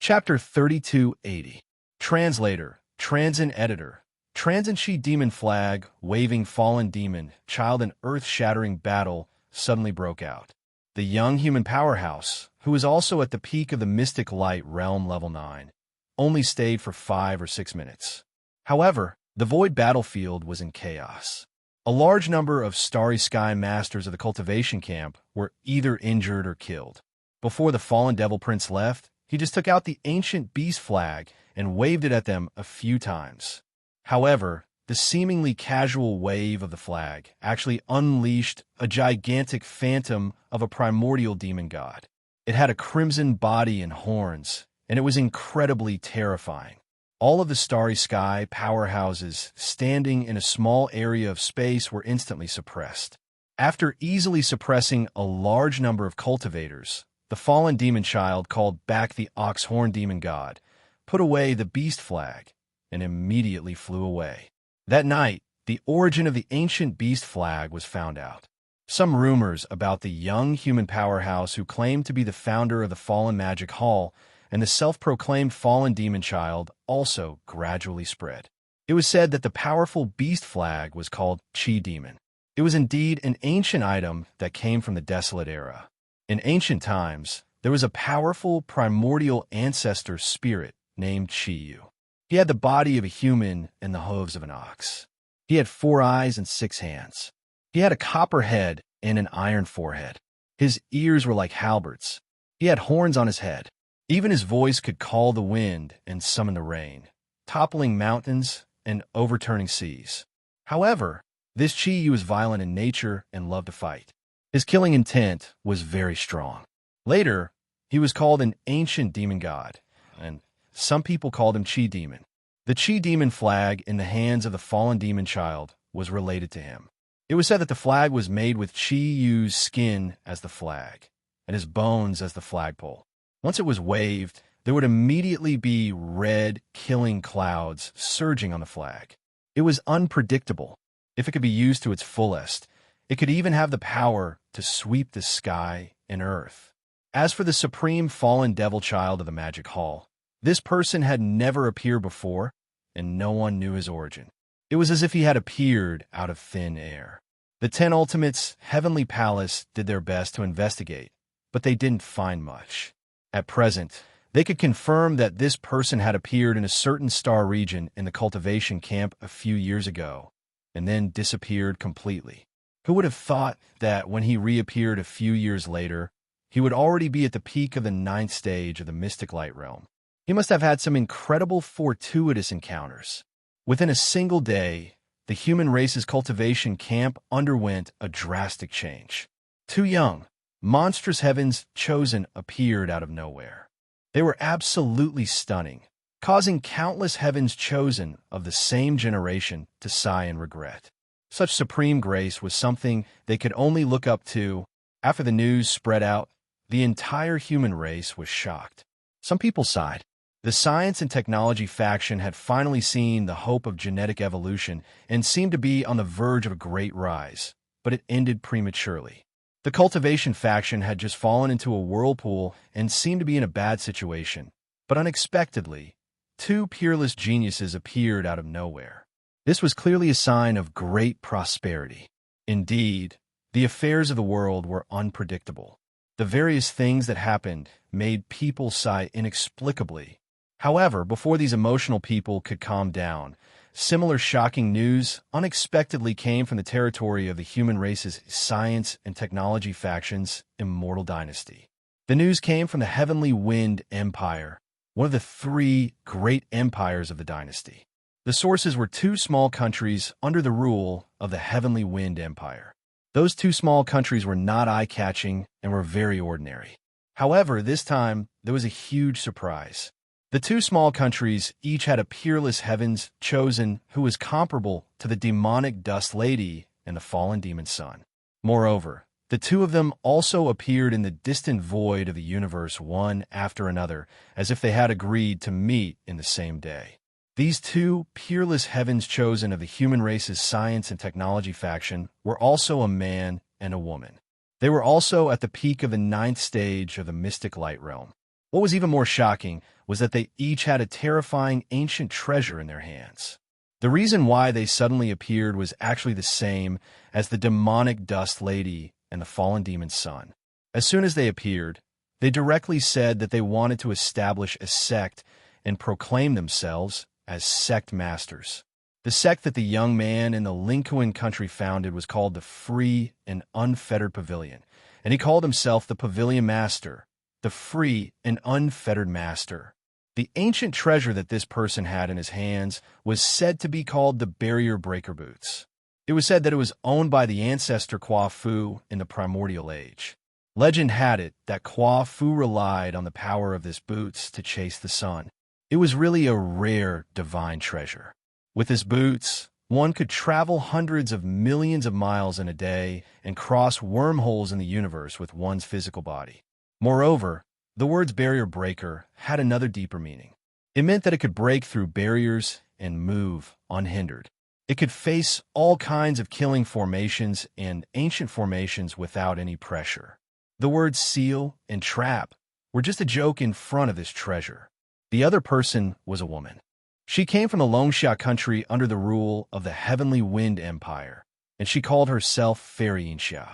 Chapter 3280. Translator, Transin Editor. Transin Shi Demon Flag, waving fallen demon, child and earth-shattering battle suddenly broke out. The young human powerhouse, who was also at the peak of the Mystic Light Realm Level 9, only stayed for 5 or 6 minutes. However, the void battlefield was in chaos. A large number of Starry Sky Masters of the cultivation camp were either injured or killed. Before the fallen Devil Prince left, he just took out the ancient beast flag and waved it at them a few times. However, the seemingly casual wave of the flag actually unleashed a gigantic phantom of a primordial demon god. It had a crimson body and horns, and it was incredibly terrifying. All of the Starry Sky powerhouses standing in a small area of space were instantly suppressed. After easily suppressing a large number of cultivators, the fallen demon child called back the ox-horn demon god, put away the beast flag, and immediately flew away. That night, the origin of the ancient beast flag was found out. Some rumors about the young human powerhouse who claimed to be the founder of the Fallen Magic Hall and the self-proclaimed fallen demon child also gradually spread. It was said that the powerful beast flag was called Qi Demon. It was indeed an ancient item that came from the Desolate Era. In ancient times, there was a powerful primordial ancestor spirit named Qiyu. He had the body of a human and the hooves of an ox. He had 4 eyes and 6 hands. He had a copper head and an iron forehead. His ears were like halberds. He had horns on his head. Even his voice could call the wind and summon the rain, toppling mountains and overturning seas. However, this Qiyu was violent in nature and loved to fight. His killing intent was very strong. Later, he was called an ancient demon god, and some people called him Qi Demon. The Qi Demon flag in the hands of the fallen demon child was related to him. It was said that the flag was made with Qiyu's skin as the flag, and his bones as the flagpole. Once it was waved, there would immediately be red, killing clouds surging on the flag. It was unpredictable. If it could be used to its fullest, it could even have the power to sweep the sky and earth. As for the supreme fallen devil child of the Magic Hall, this person had never appeared before, and no one knew his origin. It was as if he had appeared out of thin air. The 10 Ultimates' Heavenly Palace did their best to investigate, but they didn't find much. At present, they could confirm that this person had appeared in a certain star region in the cultivation camp a few years ago, and then disappeared completely. Who would have thought that when he reappeared a few years later, he would already be at the peak of the 9th stage of the Mystic Light Realm? He must have had some incredible fortuitous encounters. Within a single day, the human race's cultivation camp underwent a drastic change. 2 young, monstrous heavens chosen appeared out of nowhere. They were absolutely stunning, causing countless heavens chosen of the same generation to sigh in regret. Such supreme grace was something they could only look up to. After the news spread out, the entire human race was shocked. Some people sighed. The science and technology faction had finally seen the hope of genetic evolution and seemed to be on the verge of a great rise, but it ended prematurely. The Cultivation faction had just fallen into a whirlpool and seemed to be in a bad situation, but unexpectedly, two peerless geniuses appeared out of nowhere. This was clearly a sign of great prosperity. Indeed, the affairs of the world were unpredictable. The various things that happened made people sigh inexplicably. However, before these emotional people could calm down, similar shocking news unexpectedly came from the territory of the human race's science and technology faction's Immortal Dynasty. The news came from the Heavenly Wind Empire, one of the three great empires of the dynasty. The sources were two small countries under the rule of the Heavenly Wind Empire. Those two small countries were not eye-catching and were very ordinary. However, this time, there was a huge surprise. The two small countries each had a peerless heavens chosen who was comparable to the demonic Dust Lady and the fallen demon sun. Moreover, the two of them also appeared in the distant void of the universe one after another, as if they had agreed to meet in the same day. These two peerless heavens chosen of the human race's science and technology faction were also a man and a woman. They were also at the peak of the 9th stage of the mystic light realm. What was even more shocking was that they each had a terrifying ancient treasure in their hands. The reason why they suddenly appeared was actually the same as the demonic Dust Lady and the fallen demon sun. As soon as they appeared, they directly said that they wanted to establish a sect and proclaim themselves as sect masters. The sect that the young man in the Linkuan country founded was called the Free and Unfettered Pavilion, and he called himself the Pavilion Master, the Free and Unfettered Master. The ancient treasure that this person had in his hands was said to be called the Barrier Breaker Boots. It was said that it was owned by the ancestor Kwa Fu in the primordial age. Legend had it that Kwa Fu relied on the power of this boots to chase the sun. It was really a rare divine treasure. With his boots, one could travel hundreds of millions of miles in a day and cross wormholes in the universe with one's physical body. Moreover, the words barrier breaker had another deeper meaning. It meant that it could break through barriers and move unhindered. It could face all kinds of killing formations and ancient formations without any pressure. The words seal and trap were just a joke in front of this treasure. The other person was a woman. She came from the Xianxia country under the rule of the Heavenly Wind Empire, and she called herself Xianxia.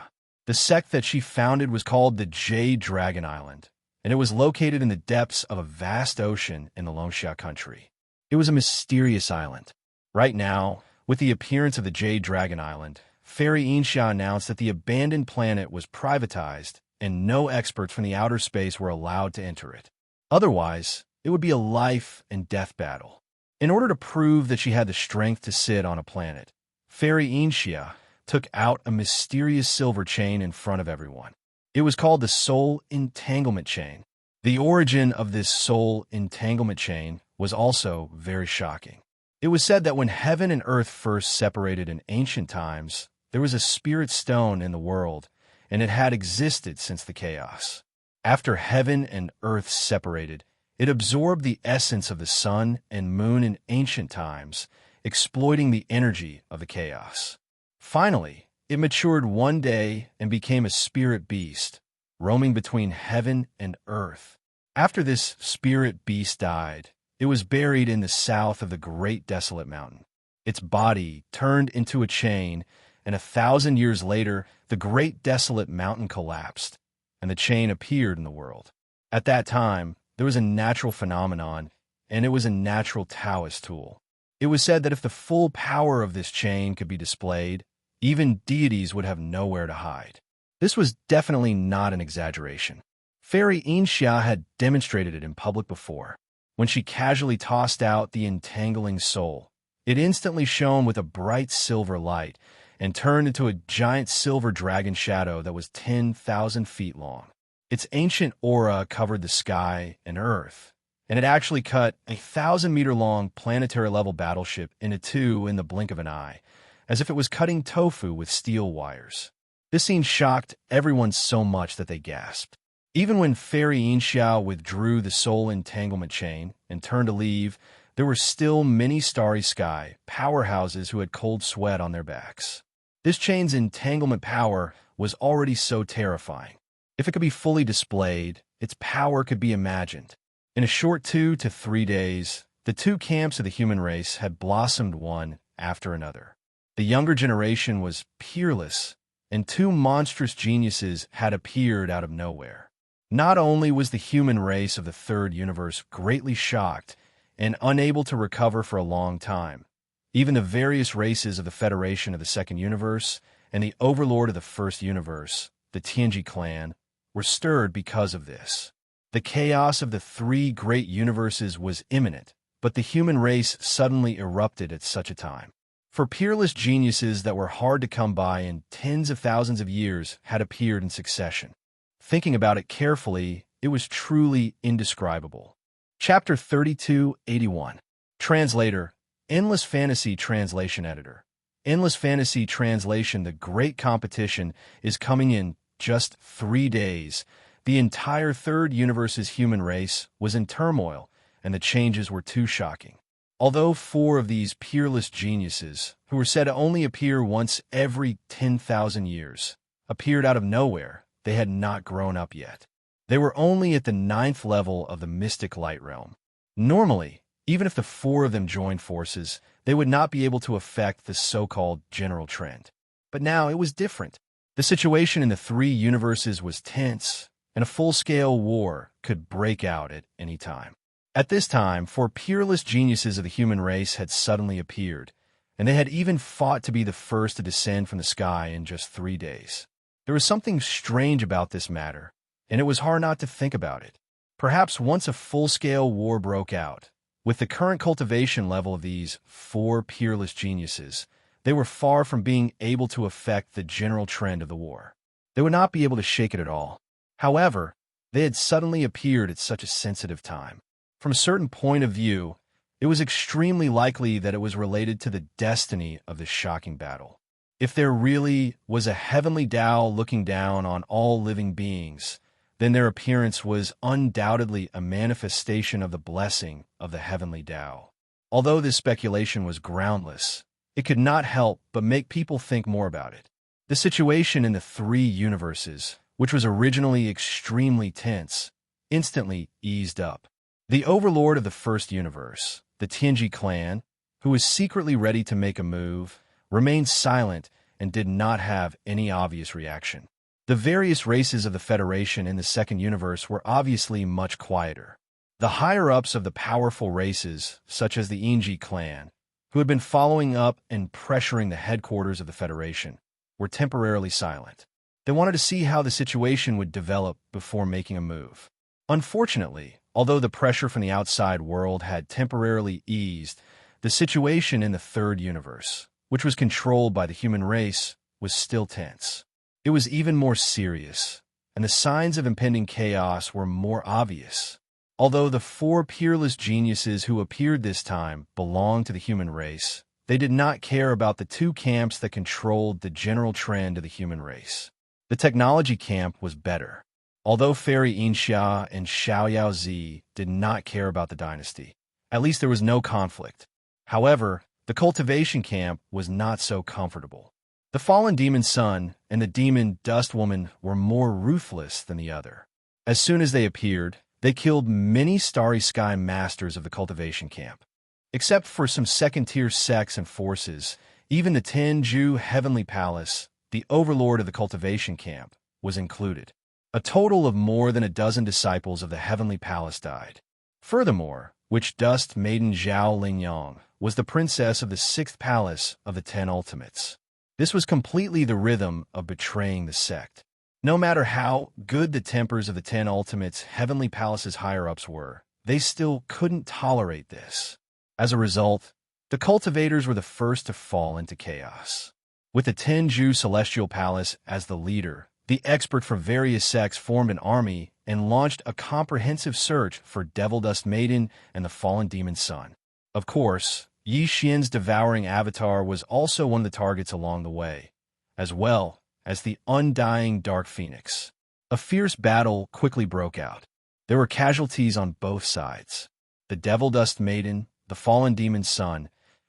The sect that she founded was called the Jade Dragon Island, and it was located in the depths of a vast ocean in the Xianxia country. It was a mysterious island. Right now, with the appearance of the Jade Dragon Island, Xianxia announced that the abandoned planet was privatized and no experts from the outer space were allowed to enter it. Otherwise, it would be a life and death battle. In order to prove that she had the strength to sit on a planet, Xianxia took out a mysterious silver chain in front of everyone. It was called the Soul Entanglement Chain. The origin of this Soul Entanglement Chain was also very shocking. It was said that when heaven and earth first separated in ancient times, there was a spirit stone in the world, and it had existed since the chaos. After heaven and earth separated, it absorbed the essence of the sun and moon in ancient times, exploiting the energy of the chaos. Finally, it matured one day and became a spirit beast, roaming between heaven and earth. After this spirit beast died, it was buried in the south of the Great Desolate Mountain. Its body turned into a chain, and 1,000 years later, the Great Desolate Mountain collapsed, and the chain appeared in the world. At that time, there was a natural phenomenon, and it was a natural Taoist tool. It was said that if the full power of this chain could be displayed, even deities would have nowhere to hide. This was definitely not an exaggeration. Xianxia had demonstrated it in public before. When she casually tossed out the entangling soul, it instantly shone with a bright silver light and turned into a giant silver dragon shadow that was 10,000 feet long. Its ancient aura covered the sky and earth, and it actually cut a 1,000-meter-long planetary-level battleship into two in the blink of an eye, as if it was cutting tofu with steel wires. This scene shocked everyone so much that they gasped. Even when Fairy Xianxia withdrew the soul entanglement chain and turned to leave, there were still many starry sky powerhouses who had cold sweat on their backs. This chain's entanglement power was already so terrifying. If it could be fully displayed, its power could be imagined. In a short 2 to 3 days, the two camps of the human race had blossomed one after another. The younger generation was peerless, and two monstrous geniuses had appeared out of nowhere. Not only was the human race of the third universe greatly shocked and unable to recover for a long time, even the various races of the Federation of the second universe and the overlord of the first universe, the Tianji clan, were stirred because of this. The chaos of the three great universes was imminent, but the human race suddenly erupted at such a time. For peerless geniuses that were hard to come by in tens of thousands of years had appeared in succession. Thinking about it carefully, it was truly indescribable. Chapter 3281. Translator, Endless Fantasy Translation Editor. Endless Fantasy Translation. The great competition is coming in just 3 days. The entire third universe's human race was in turmoil, and the changes were too shocking. Although 4 of these peerless geniuses, who were said to only appear once every 10,000 years, appeared out of nowhere, they had not grown up yet. They were only at the 9th level of the mystic light realm. Normally, even if the 4 of them joined forces, they would not be able to affect the so-called general trend. But now it was different. The situation in the 3 universes was tense, and a full-scale war could break out at any time. At this time, 4 peerless geniuses of the human race had suddenly appeared, and they had even fought to be the first to descend from the sky in just 3 days. There was something strange about this matter, and it was hard not to think about it. Perhaps once a full-scale war broke out, with the current cultivation level of these 4 peerless geniuses, they were far from being able to affect the general trend of the war. They would not be able to shake it at all. However, they had suddenly appeared at such a sensitive time. From a certain point of view, it was extremely likely that it was related to the destiny of this shocking battle. If there really was a heavenly Tao looking down on all living beings, then their appearance was undoubtedly a manifestation of the blessing of the heavenly Tao. Although this speculation was groundless, it could not help but make people think more about it. The situation in the 3 universes, which was originally extremely tense, instantly eased up. The overlord of the first universe, the Tianji clan, who was secretly ready to make a move, remained silent and did not have any obvious reaction. The various races of the Federation in the second universe were obviously much quieter. The higher-ups of the powerful races, such as the Tianji clan, who had been following up and pressuring the headquarters of the Federation, were temporarily silent. They wanted to see how the situation would develop before making a move. Unfortunately, although the pressure from the outside world had temporarily eased, the situation in the third universe, which was controlled by the human race, was still tense. It was even more serious, and the signs of impending chaos were more obvious. Although the 4 peerless geniuses who appeared this time belonged to the human race, they did not care about the 2 camps that controlled the general trend of the human race. The technology camp was better. Although Fairy Xianxia and Xiaoyaozi did not care about the dynasty, at least there was no conflict. However, the cultivation camp was not so comfortable. The fallen demon sun and the demon dust woman were more ruthless than the other. As soon as they appeared, they killed many starry sky masters of the cultivation camp. Except for some second-tier sects and forces, even the Tenju Heavenly Palace, the overlord of the cultivation camp, was included. A total of more than a dozen disciples of the Heavenly Palace died. Furthermore, Witch Dust Maiden Zhao Lingyang was the princess of the 6th palace of the 10 Ultimates. This was completely the rhythm of betraying the sect. No matter how good the tempers of the 10 Ultimates' Heavenly Palace's higher-ups were, they still couldn't tolerate this. As a result, the cultivators were the first to fall into chaos. With the Tenju Celestial Palace as the leader, the expert from various sects formed an army and launched a comprehensive search for Devil Dust Maiden and the fallen demon son. Of course, Yi Xian's devouring avatar was also one of the targets along the way, as well as the undying Dark Phoenix. A fierce battle quickly broke out. There were casualties on both sides. The Devil Dust Maiden, the fallen demon son,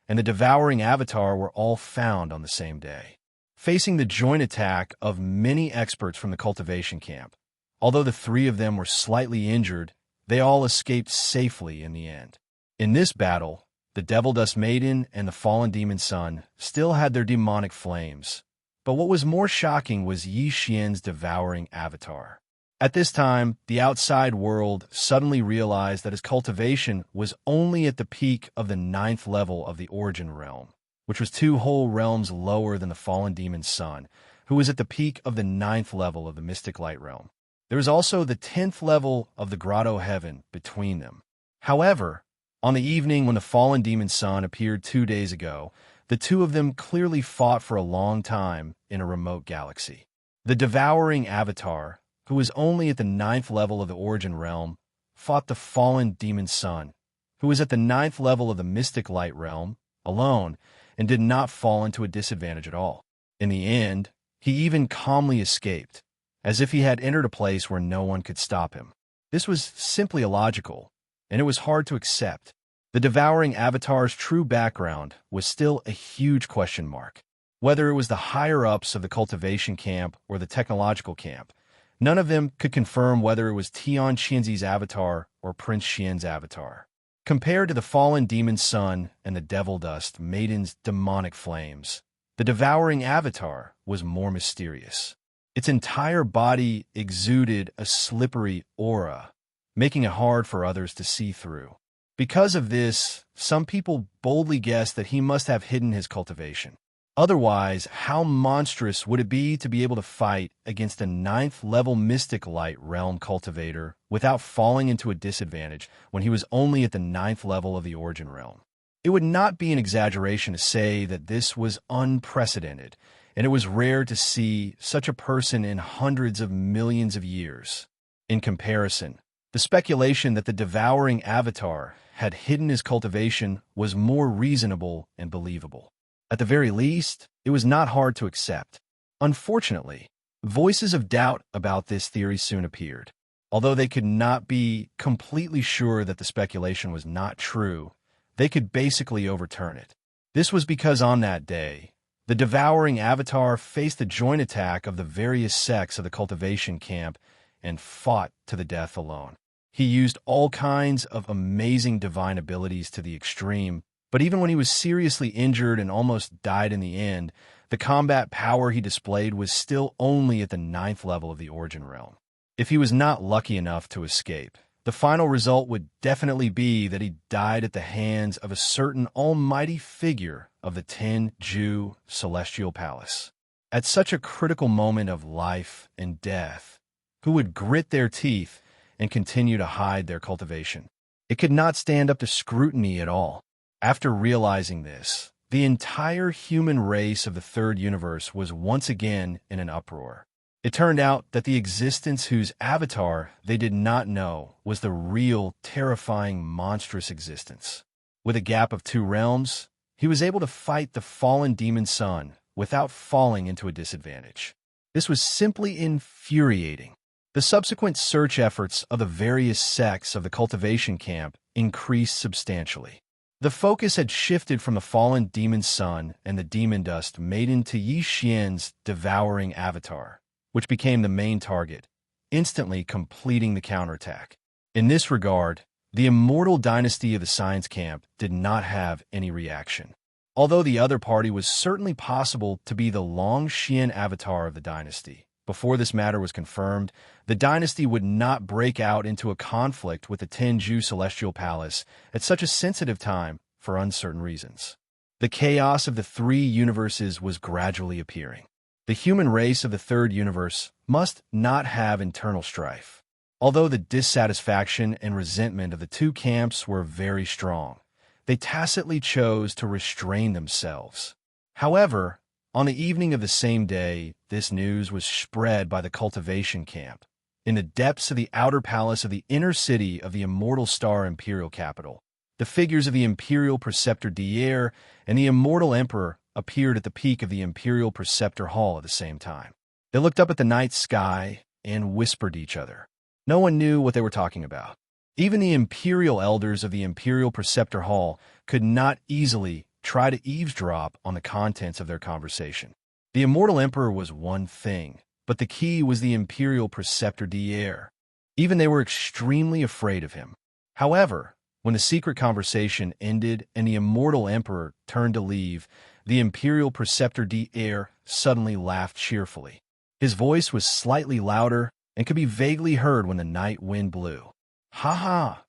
and the devouring avatar were all found on the same day, facing the joint attack of many experts from the cultivation camp. Although the three of them were slightly injured, they all escaped safely in the end. In this battle, the Devil Dust Maiden and the fallen demon son still had their demonic flames, but what was more shocking was Yi Xian's devouring avatar. At this time, the outside world suddenly realized that his cultivation was only at the peak of the 9th level of the Origin Realm, which was 2 whole realms lower than the fallen demon son, who was at the peak of the 9th level of the Mystic Light Realm. There was also the 10th level of the Grotto Heaven between them. However, on the evening when the fallen demon son appeared 2 days ago, the two of them clearly fought for a long time in a remote galaxy. The devouring avatar, who was only at the 9th level of the Origin Realm, fought the fallen demon son, who was at the 9th level of the Mystic Light Realm, alone, and did not fall into a disadvantage at all. In the end, he even calmly escaped, as if he had entered a place where no one could stop him. This was simply illogical, and it was hard to accept. The devouring avatar's true background was still a huge question mark. Whether it was the higher-ups of the cultivation camp or the technological camp, none of them could confirm whether it was Tian Xianzi's avatar or Prince Xian's avatar. Compared to the fallen demon son and the Devil Dust Maiden's demonic flames, the devouring avatar was more mysterious. Its entire body exuded a slippery aura, making it hard for others to see through. Because of this, some people boldly guessed that he must have hidden his cultivation. Otherwise, how monstrous would it be to be able to fight against a 9th-level Mystic Light Realm cultivator without falling into a disadvantage when he was only at the 9th level of the Origin Realm? It would not be an exaggeration to say that this was unprecedented, and it was rare to see such a person in hundreds of millions of years. In comparison, the speculation that the devouring avatar had hidden his cultivation was more reasonable and believable. At the very least, it was not hard to accept. Unfortunately, voices of doubt about this theory soon appeared. Although they could not be completely sure that the speculation was not true, they could basically overturn it. This was because on that day, the devouring avatar faced the joint attack of the various sects of the cultivation camp and fought to the death alone. He used all kinds of amazing divine abilities to the extreme, but even when he was seriously injured and almost died in the end, the combat power he displayed was still only at the 9th level of the Origin Realm. If he was not lucky enough to escape, the final result would definitely be that he died at the hands of a certain almighty figure of the Tenju Celestial Palace. At such a critical moment of life and death, who would grit their teeth and continue to hide their cultivation? It could not stand up to scrutiny at all. After realizing this, the entire human race of the Third Universe was once again in an uproar. It turned out that the existence whose avatar they did not know was the real, terrifying, monstrous existence. With a gap of 2 realms, he was able to fight the fallen demon son without falling into a disadvantage. This was simply infuriating. The subsequent search efforts of the various sects of the cultivation camp increased substantially. The focus had shifted from the fallen demon son and the demon dust maiden to Yi Xian's devouring avatar, which became the main target, instantly completing the counterattack. In this regard, the immortal dynasty of the science camp did not have any reaction. Although the other party was certainly possible to be the Long Xian avatar of the dynasty, before this matter was confirmed, the dynasty would not break out into a conflict with the Tenju Celestial Palace at such a sensitive time for uncertain reasons. The chaos of the 3 universes was gradually appearing. The human race of the Third Universe must not have internal strife. Although the dissatisfaction and resentment of the 2 camps were very strong, they tacitly chose to restrain themselves. However, on the evening of the same day, this news was spread by the cultivation camp, in the depths of the outer palace of the inner city of the Immortal Star Imperial capital. The figures of the Imperial Preceptor Devourer and the Immortal Emperor appeared at the peak of the Imperial Preceptor Hall at the same time. They looked up at the night sky and whispered to each other. No one knew what they were talking about. Even the Imperial Elders of the Imperial Preceptor Hall could not easily try to eavesdrop on the contents of their conversation. The Immortal Emperor was one thing, but the key was the Imperial Preceptor Devourer. Even they were extremely afraid of him. However, when the secret conversation ended and the Immortal Emperor turned to leave, the Imperial Preceptor Devourer suddenly laughed cheerfully. His voice was slightly louder and could be vaguely heard when the night wind blew. Ha ha!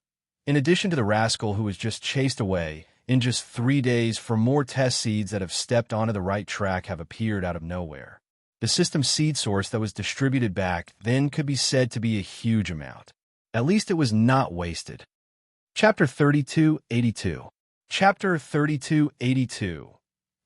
In addition to the rascal who was just chased away, in just 3 days, 4 more test seeds that have stepped onto the right track have appeared out of nowhere. The system seed source that was distributed back then could be said to be a huge amount. At least it was not wasted. Chapter 3282. Chapter 3282.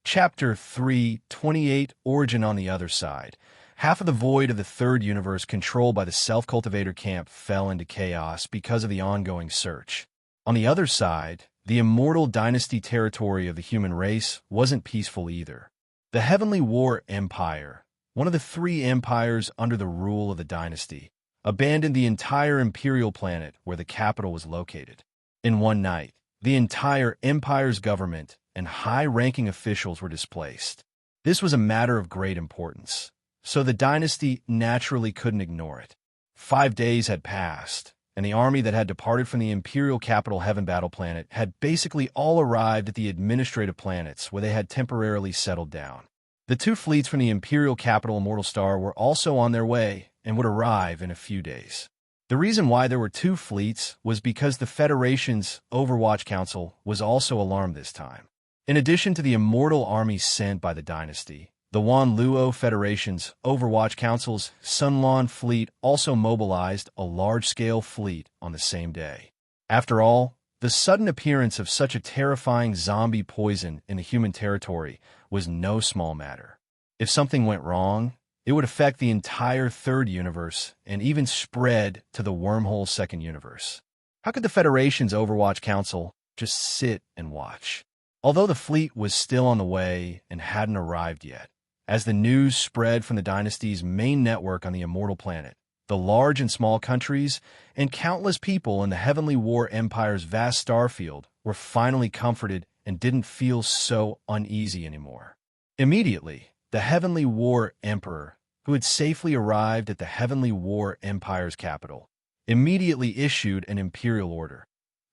Chapter 328. Origin on the other side. Half of the void of the third universe controlled by the self-cultivator camp fell into chaos because of the ongoing search. On the other side, the immortal dynasty territory of the human race wasn't peaceful either. The Heavenly War Empire, one of the 3 empires under the rule of the dynasty, abandoned the entire imperial planet where the capital was located. In one night, the entire empire's government and high-ranking officials were displaced. This was a matter of great importance, so the dynasty naturally couldn't ignore it. 5 days had passed, and the army that had departed from the imperial capital Heaven Battle Planet had basically all arrived at the administrative planets where they had temporarily settled down. The 2 fleets from the imperial capital Immortal Star were also on their way and would arrive in a few days. The reason why there were 2 fleets was because the Federation's Overwatch Council was also alarmed this time. In addition to the immortal armies sent by the dynasty, the Wan Luo Federation's Overwatch Council's Sunlan fleet also mobilized a large-scale fleet on the same day. After all, the sudden appearance of such a terrifying zombie poison in the human territory was no small matter. If something went wrong, it would affect the entire third universe and even spread to the wormhole second universe. How could the Federation's Overwatch Council just sit and watch? Although the fleet was still on the way and hadn't arrived yet, as the news spread from the dynasty's main network on the immortal planet, the large and small countries and countless people in the Heavenly War Empire's vast starfield were finally comforted and didn't feel so uneasy anymore. Immediately, the Heavenly War Emperor, who had safely arrived at the Heavenly War Empire's capital, immediately issued an imperial order.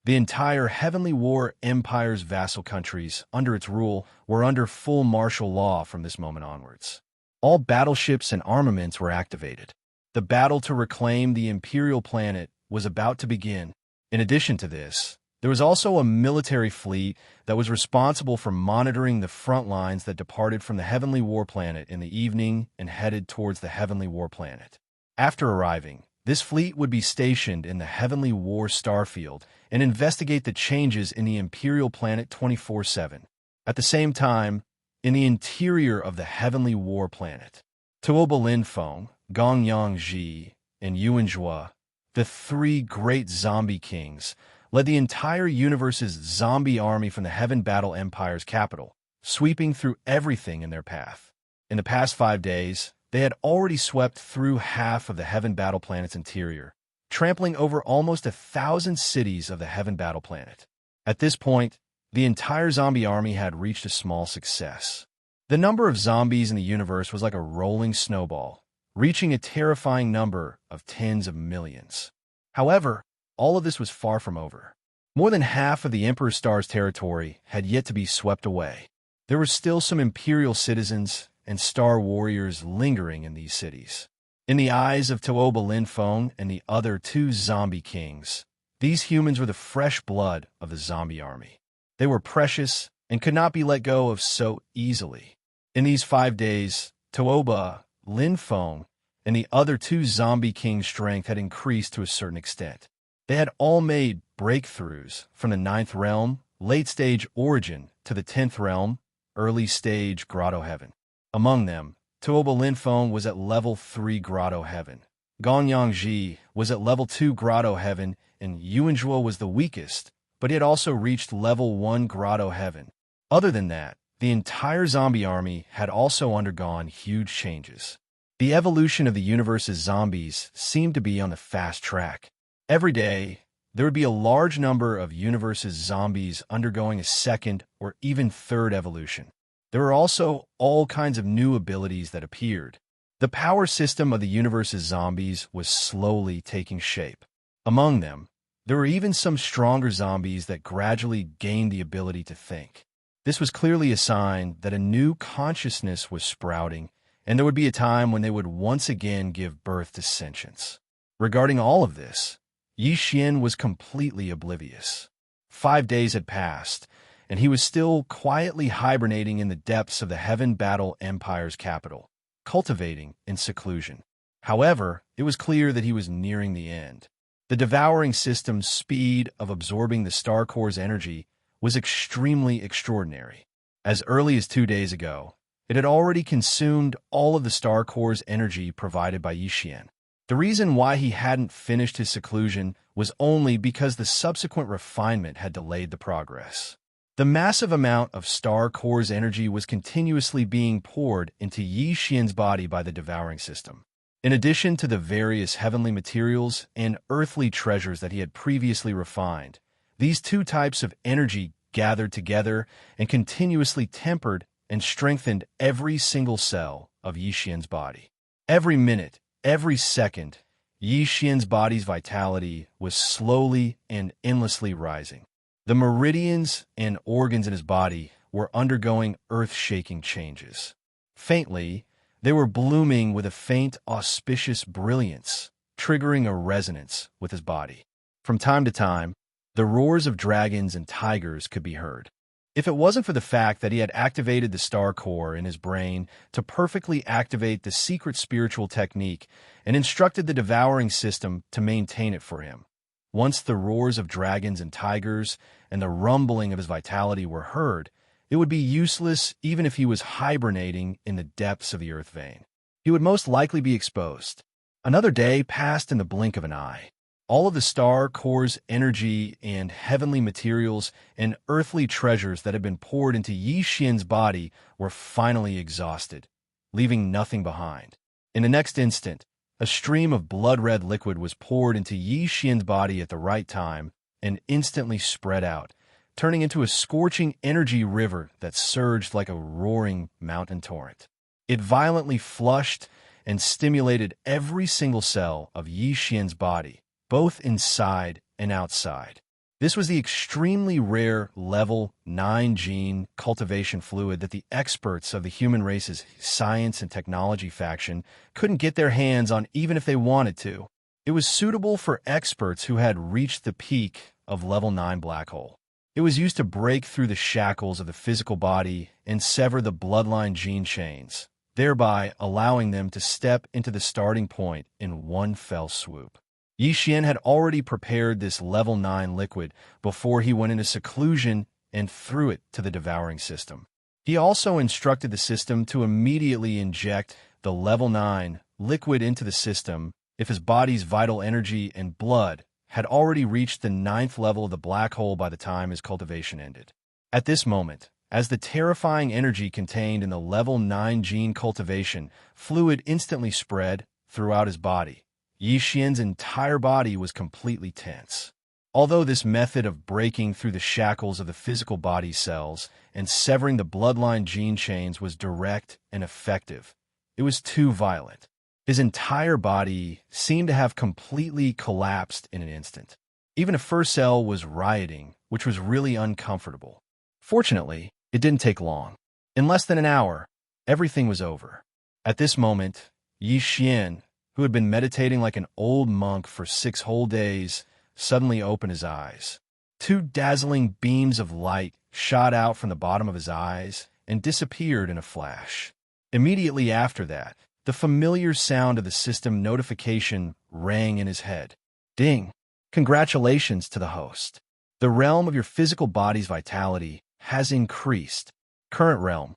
The entire Heavenly War Empire's vassal countries, under its rule, were under full martial law from this moment onwards. All battleships and armaments were activated. The battle to reclaim the imperial planet was about to begin. In addition to this, there was also a military fleet that was responsible for monitoring the front lines that departed from the Heavenly War Planet in the evening and headed towards the Heavenly War Planet. After arriving, this fleet would be stationed in the Heavenly War Starfield and investigate the changes in the Imperial Planet 24/7. At the same time, in the interior of the Heavenly War Planet, Tuoba Linfeng, Gongyang Ji, and Yuanjua, the 3 great zombie kings, led the entire universe's zombie army from the Heaven Battle Empire's capital, sweeping through everything in their path. In the past 5 days, they had already swept through half of the Heaven Battle Planet's interior, trampling over almost 1,000 cities of the Heaven Battle Planet. At this point, the entire zombie army had reached a small success. The number of zombies in the universe was like a rolling snowball, reaching a terrifying number of tens of millions. However, all of this was far from over. More than half of the Emperor Star's territory had yet to be swept away. There were still some Imperial citizens and Star warriors lingering in these cities. In the eyes of Tuoba Linfeng and the other 2 zombie kings, these humans were the fresh blood of the zombie army. They were precious and could not be let go of so easily. In these 5 days, Tuoba Linfeng and the other 2 zombie kings' strength had increased to a certain extent. They had all made breakthroughs from the 9th realm, late-stage origin, to the 10th realm, early-stage grotto heaven. Among them, Tuoba Linfeng was at level 3 grotto heaven, Xianxia was at level 2 Grotto Heaven, and Yuanzhua was the weakest, but he had also reached level 1 Grotto Heaven. Other than that, the entire zombie army had also undergone huge changes. The evolution of the universe's zombies seemed to be on the fast track. Every day, there would be a large number of universe's zombies undergoing a second or even third evolution. There were also all kinds of new abilities that appeared. The power system of the universe's zombies was slowly taking shape. Among them, there were even some stronger zombies that gradually gained the ability to think. This was clearly a sign that a new consciousness was sprouting, and there would be a time when they would once again give birth to sentience. Regarding all of this, Xian was completely oblivious. 5 days had passed, and he was still quietly hibernating in the depths of the Heaven Battle Empire's capital, cultivating in seclusion. However, it was clear that he was nearing the end. The devouring system's speed of absorbing the Star Core's energy was extremely extraordinary. As early as 2 days ago, it had already consumed all of the Star Core's energy provided by Xian. The reason why he hadn't finished his seclusion was only because the subsequent refinement had delayed the progress. The massive amount of Star Core's energy was continuously being poured into Xian's body by the devouring system. In addition to the various heavenly materials and earthly treasures that he had previously refined, these two types of energy gathered together and continuously tempered and strengthened every single cell of Xian's body. Every minute, every second, Xian's body's vitality was slowly and endlessly rising. The meridians and organs in his body were undergoing earth-shaking changes. Faintly, they were blooming with a faint, auspicious brilliance, triggering a resonance with his body. From time to time, the roars of dragons and tigers could be heard. If it wasn't for the fact that he had activated the Star Core in his brain to perfectly activate the secret spiritual technique and instructed the devouring system to maintain it for him, once the roars of dragons and tigers and the rumbling of his vitality were heard, it would be useless even if he was hibernating in the depths of the earth vein. He would most likely be exposed. Another day passed in the blink of an eye. All of the Star Core's energy and heavenly materials and earthly treasures that had been poured into Xian's body were finally exhausted, leaving nothing behind. In the next instant, a stream of blood-red liquid was poured into Xian's body at the right time and instantly spread out, turning into a scorching energy river that surged like a roaring mountain torrent. It violently flushed and stimulated every single cell of Xian's body, both inside and outside. This was the extremely rare level 9 gene cultivation fluid that the experts of the human race's science and technology faction couldn't get their hands on even if they wanted to. It was suitable for experts who had reached the peak of level 9 black hole. It was used to break through the shackles of the physical body and sever the bloodline gene chains, thereby allowing them to step into the starting point in one fell swoop. Xian had already prepared this level 9 liquid before he went into seclusion and threw it to the devouring system. He also instructed the system to immediately inject the level 9 liquid into the system if his body's vital energy and blood had already reached the 9th level of the black hole by the time his cultivation ended. At this moment, as the terrifying energy contained in the level 9 gene cultivation fluid instantly spread throughout his body, Xian's entire body was completely tense. Although this method of breaking through the shackles of the physical body cells and severing the bloodline gene chains was direct and effective, it was too violent. His entire body seemed to have completely collapsed in an instant. Even a first cell was rioting, which was really uncomfortable. Fortunately, it didn't take long. In less than an hour, everything was over. At this moment, Xian, who had been meditating like an old monk for 6 whole days, suddenly opened his eyes. 2 dazzling beams of light shot out from the bottom of his eyes and disappeared in a flash. Immediately after that, the familiar sound of the system notification rang in his head. Ding! Congratulations to the host. The realm of your physical body's vitality has increased. Current realm,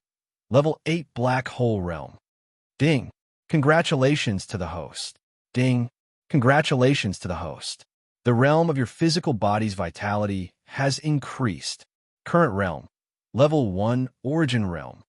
level 8 black hole realm. Ding! Congratulations to the host. Ding! Congratulations to the host. The realm of your physical body's vitality has increased. Current realm. Level 1 Origin Realm.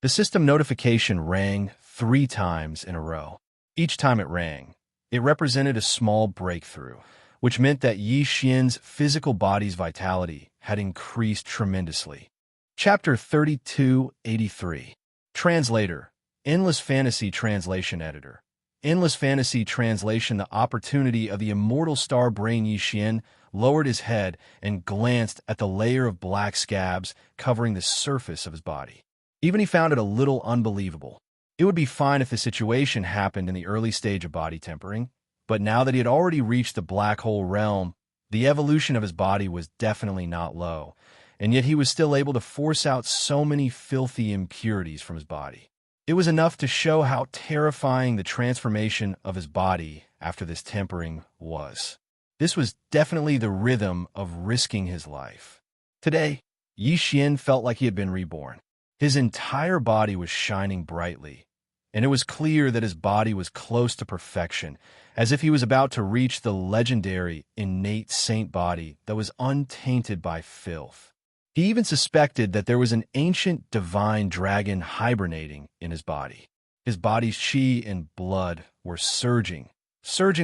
The system notification rang 3 times in a row. Each time it rang, it represented a small breakthrough, which meant that Yi Xian's physical body's vitality had increased tremendously. Chapter 3283. Translator. Endless Fantasy Translation Editor. Endless Fantasy Translation. The opportunity of the immortal star brain Yi Xian lowered his head and glanced at the layer of black scabs covering the surface of his body. Even he found it a little unbelievable. It would be fine if the situation happened in the early stage of body tempering, but now that he had already reached the black hole realm, the evolution of his body was definitely not low, and yet he was still able to force out so many filthy impurities from his body. It was enough to show how terrifying the transformation of his body after this tempering was. This was definitely the rhythm of risking his life. Today, Yi Xian felt like he had been reborn. His entire body was shining brightly, and it was clear that his body was close to perfection, as if he was about to reach the legendary innate saint body that was untainted by filth. He even suspected that there was an ancient divine dragon hibernating in his body. His body's qi and blood were surging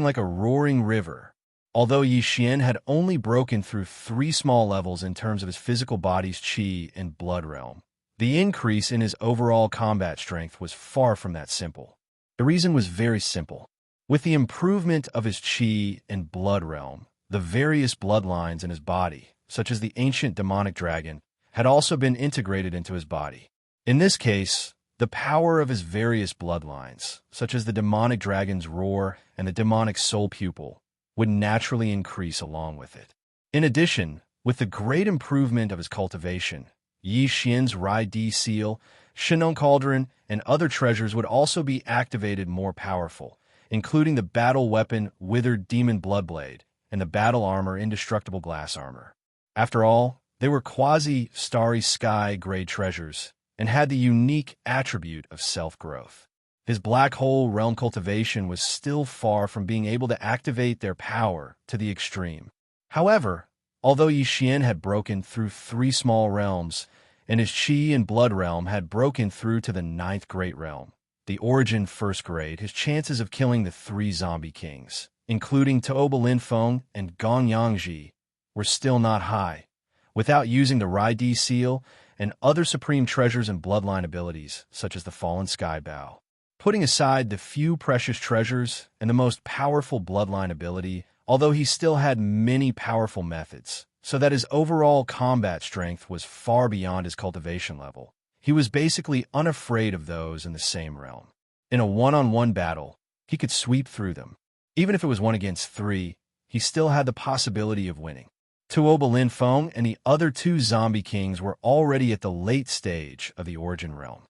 like a roaring river. Although Yi Xian had only broken through 3 small levels in terms of his physical body's qi and blood realm, the increase in his overall combat strength was far from that simple. The reason was very simple. With the improvement of his qi and blood realm, the various bloodlines in his body, such as the ancient demonic dragon, had also been integrated into his body. In this case, the power of his various bloodlines, such as the demonic dragon's roar and the demonic soul pupil, would naturally increase along with it. In addition, with the great improvement of his cultivation, Yi Xian's Rai Di seal, Shenong Cauldron, and other treasures would also be activated more powerful, including the battle weapon Withered Demon Bloodblade and the battle armor Indestructible Glass Armor. After all, they were quasi-starry sky-grade treasures and had the unique attribute of self-growth. His black hole realm cultivation was still far from being able to activate their power to the extreme. However, although Yi Xian had broken through 3 small realms, and his qi and blood realm had broken through to the 9th great realm, the origin 1st grade, his chances of killing the 3 zombie kings, including Tuoba Linfeng and Gong Yangji, were still not high. Without using the Rai Di seal and other supreme treasures and bloodline abilities, such as the Fallen Sky Bow. Putting aside the few precious treasures and the most powerful bloodline ability, although he still had many powerful methods, so that his overall combat strength was far beyond his cultivation level, he was basically unafraid of those in the same realm. In a one-on-one battle, he could sweep through them. Even if it was 1 against 3, he still had the possibility of winning. Tuoba Linfeng and the other 2 zombie kings were already at the late stage of the origin realm.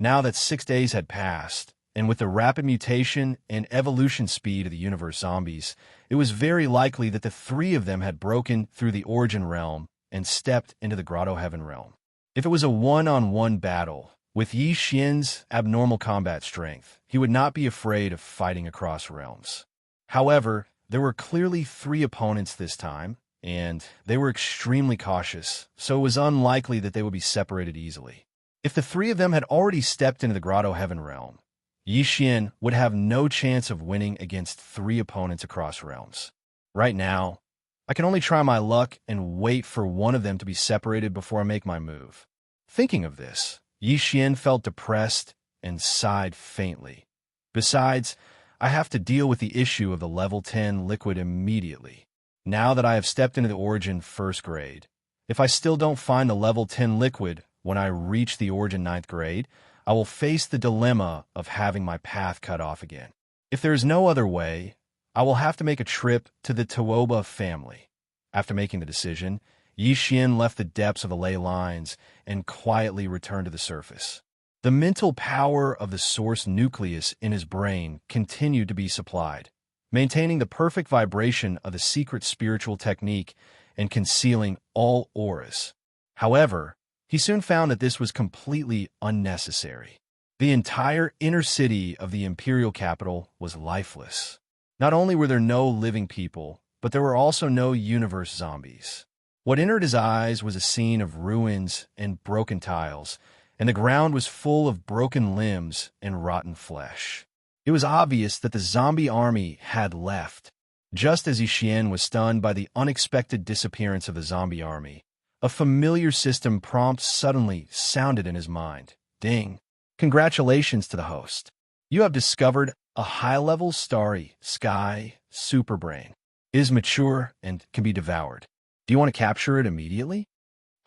Now that 6 days had passed, and with the rapid mutation and evolution speed of the universe zombies, it was very likely that the 3 of them had broken through the origin realm and stepped into the Grotto Heaven realm. If it was a one-on-one battle, with Yi Xian's abnormal combat strength, he would not be afraid of fighting across realms. However, there were clearly 3 opponents this time, and they were extremely cautious, so it was unlikely that they would be separated easily. If the 3 of them had already stepped into the Grotto Heaven realm, Yi Xian would have no chance of winning against 3 opponents across realms. Right now, I can only try my luck and wait for one of them to be separated before I make my move. Thinking of this, Yi Xian felt depressed and sighed faintly. Besides, I have to deal with the issue of the level 10 liquid immediately. Now that I have stepped into the origin 1st grade, if I still don't find the level 10 liquid when I reach the origin 9th grade, I will face the dilemma of having my path cut off again. If there is no other way, I will have to make a trip to the Tuoba family. After making the decision, Yi Xian left the depths of the ley lines and quietly returned to the surface. The mental power of the source nucleus in his brain continued to be supplied, maintaining the perfect vibration of the secret spiritual technique and concealing all auras. However, he soon found that this was completely unnecessary. The entire inner city of the imperial capital was lifeless. Not only were there no living people, but there were also no universe zombies. What entered his eyes was a scene of ruins and broken tiles, and the ground was full of broken limbs and rotten flesh. It was obvious that the zombie army had left. Just as Xian was stunned by the unexpected disappearance of the zombie army, a familiar system prompt suddenly sounded in his mind. Ding! Congratulations to the host. You have discovered a high-level starry sky superbrain. It is mature and can be devoured. Do you want to capture it immediately?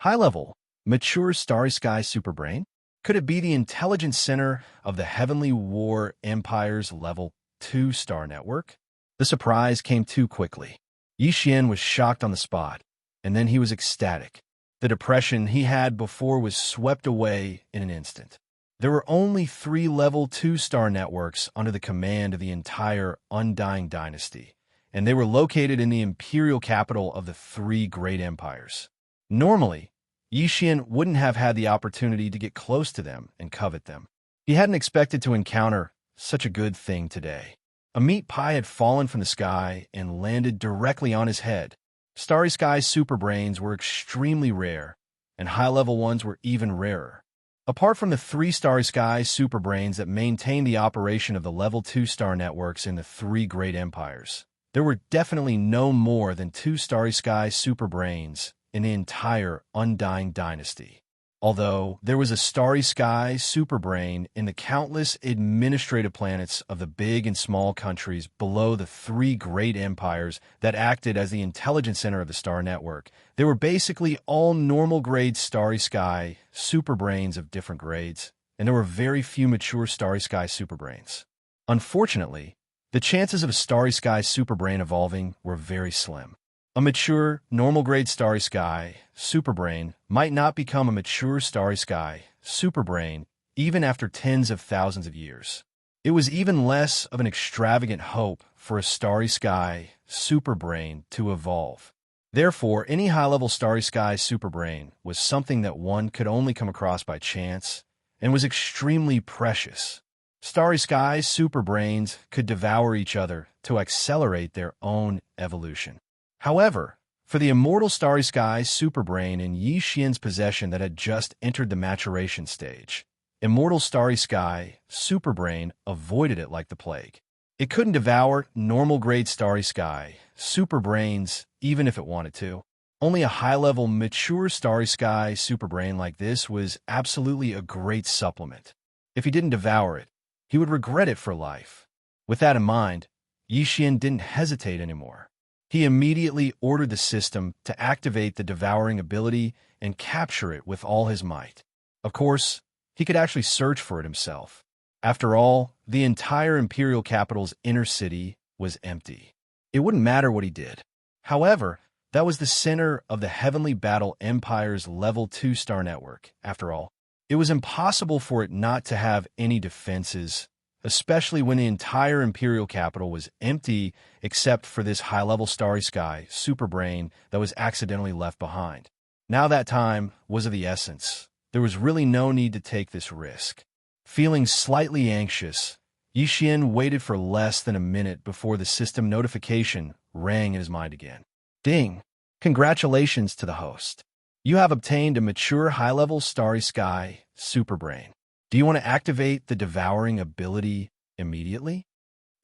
High-level, mature starry sky superbrain? Could it be the intelligent center of the Heavenly War Empire's Level 2 star network? The surprise came too quickly. Xian was shocked on the spot, and then he was ecstatic. The depression he had before was swept away in an instant. There were only 3 Level 2 star networks under the command of the entire Undying Dynasty, and they were located in the imperial capital of the 3 great empires. Normally, Xian wouldn't have had the opportunity to get close to them and covet them. He hadn't expected to encounter such a good thing today. A meat pie had fallen from the sky and landed directly on his head. Starry Sky superbrains were extremely rare, and high-level ones were even rarer. Apart from the 3 Starry Sky superbrains that maintained the operation of the Level 2 star networks in the 3 great empires, there were definitely no more than 2 Starry Sky superbrains in the entire Undying Dynasty. Although there was a Starry Sky superbrain in the countless administrative planets of the big and small countries below the 3 great empires that acted as the intelligence center of the star network, they were basically all normal-grade Starry Sky superbrains of different grades, and there were very few mature Starry Sky superbrains. Unfortunately, the chances of a Starry Sky superbrain evolving were very slim. A mature, normal-grade Starry Sky superbrain might not become a mature Starry Sky superbrain even after tens of thousands of years. It was even less of an extravagant hope for a Starry Sky superbrain to evolve. Therefore, any high-level Starry Sky superbrain was something that one could only come across by chance and was extremely precious. Starry Sky superbrains could devour each other to accelerate their own evolution. However, for the immortal Starry Sky superbrain in Xian's possession that had just entered the maturation stage, Immortal Starry Sky superbrain avoided it like the plague. It couldn't devour normal-grade Starry Sky superbrains even if it wanted to. Only a high-level, mature Starry Sky superbrain like this was absolutely a great supplement. If he didn't devour it, he would regret it for life. With that in mind, Xian didn't hesitate anymore. He immediately ordered the system to activate the devouring ability and capture it with all his might. Of course, he could actually search for it himself. After all, the entire imperial capital's inner city was empty. It wouldn't matter what he did. However, that was the center of the Heavenly Battle Empire's Level 2 star network, after all. It was impossible for it not to have any defenses, especially when the entire imperial capital was empty except for this high-level Starry Sky superbrain that was accidentally left behind. Now that time was of the essence. There was really no need to take this risk. Feeling slightly anxious, Xian waited for less than a minute before the system notification rang in his mind again. Ding! Congratulations to the host. You have obtained a mature high-level Starry Sky superbrain. Do you want to activate the devouring ability immediately?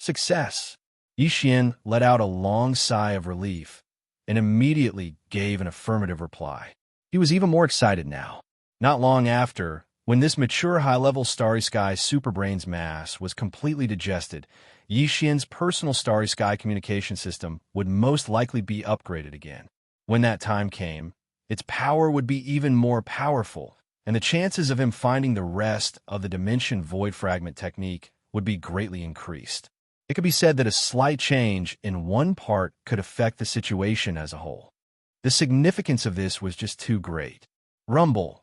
Success! Xian let out a long sigh of relief and immediately gave an affirmative reply. He was even more excited now. Not long after, when this mature high-level Starry Sky superbrain's mass was completely digested, Xian's personal Starry Sky communication system would most likely be upgraded again. When that time came, its power would be even more powerful, and the chances of him finding the rest of the Dimension Void Fragment technique would be greatly increased. It could be said that a slight change in one part could affect the situation as a whole. The significance of this was just too great. Rumble!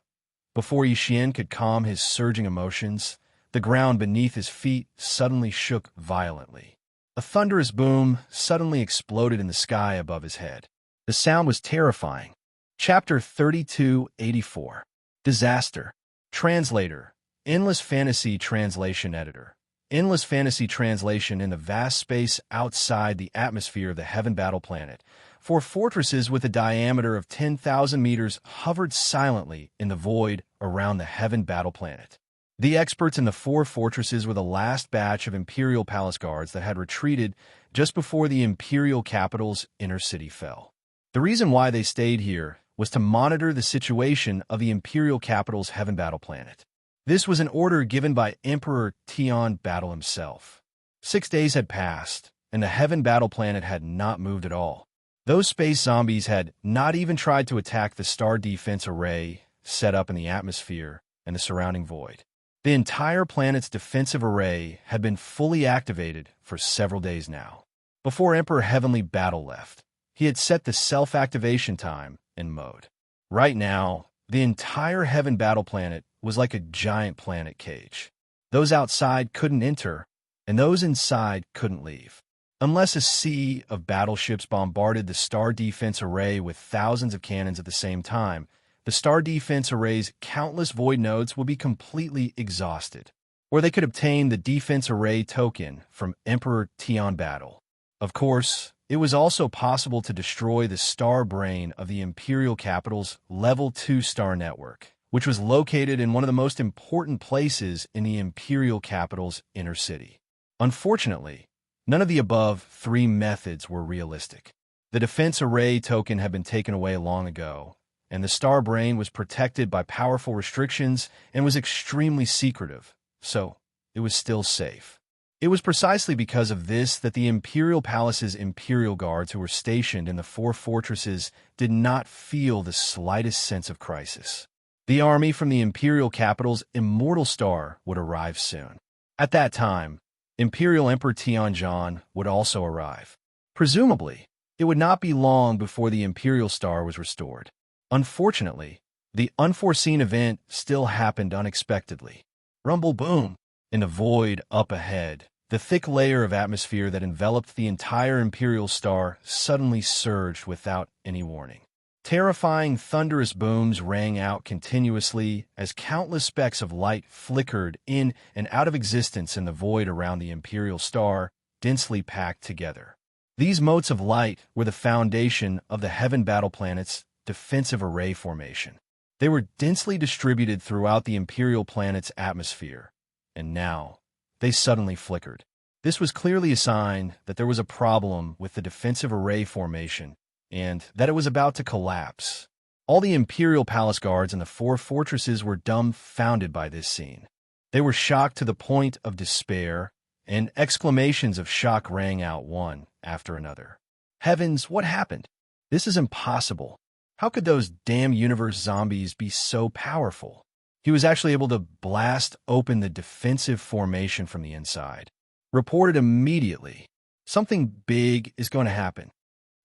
Before Xian could calm his surging emotions, the ground beneath his feet suddenly shook violently. A thunderous boom suddenly exploded in the sky above his head. The sound was terrifying. Chapter 3284. Disaster. Translator. Endless Fantasy Translation Editor. endless fantasy translation in the vast space outside the atmosphere of the Heaven Battle Planet. 4 fortresses with a diameter of 10,000 meters hovered silently in the void around the Heaven Battle Planet. The experts in the 4 fortresses were the last batch of Imperial Palace Guards that had retreated just before the Imperial capital's inner city fell. The reason why they stayed here was to monitor the situation of the Imperial capital's Heaven Battle Planet. This was an order given by Emperor Tian Battle himself. 6 days had passed, and the Heaven Battle Planet had not moved at all. Those space zombies had not even tried to attack the star defense array set up in the atmosphere and the surrounding void. The entire planet's defensive array had been fully activated for several days now. Before Emperor Heavenly Battle left, he had set the self-activation time in mode. Right now, the entire Heaven Battle Planet was like a giant planet cage. Those outside couldn't enter, and those inside couldn't leave. Unless a sea of battleships bombarded the star defense array with thousands of cannons at the same time, the star defense array's countless void nodes would be completely exhausted. Or they could obtain the defense array token from Emperor Tian Battle. Of course, it was also possible to destroy the star brain of the Imperial capital's Level 2 star network, which was located in one of the most important places in the Imperial capital's inner city. Unfortunately, none of the above 3 methods were realistic. The defense array token had been taken away long ago, and the star brain was protected by powerful restrictions and was extremely secretive, so it was still safe. It was precisely because of this that the Imperial Palace's Imperial Guards who were stationed in the 4 fortresses did not feel the slightest sense of crisis. The army from the Imperial capital's Immortal Star would arrive soon. At that time, Imperial Emperor Tianzhan would also arrive. Presumably, it would not be long before the Imperial Star was restored. Unfortunately, the unforeseen event still happened unexpectedly. Rumble boom! In the void up ahead, the thick layer of atmosphere that enveloped the entire Imperial Star suddenly surged without any warning. Terrifying, thunderous booms rang out continuously as countless specks of light flickered in and out of existence in the void around the Imperial Star, densely packed together. These motes of light were the foundation of the Heaven Battle Planet's defensive array formation. They were densely distributed throughout the Imperial planet's atmosphere, and now they suddenly flickered. This was clearly a sign that there was a problem with the defensive array formation and that it was about to collapse. All the Imperial Palace Guards in the 4 fortresses were dumbfounded by this scene. They were shocked to the point of despair, and exclamations of shock rang out one after another. Heavens, what happened? This is impossible. How could those damn universe zombies be so powerful? He was actually able to blast open the defensive formation from the inside. Reported immediately. Something big is going to happen.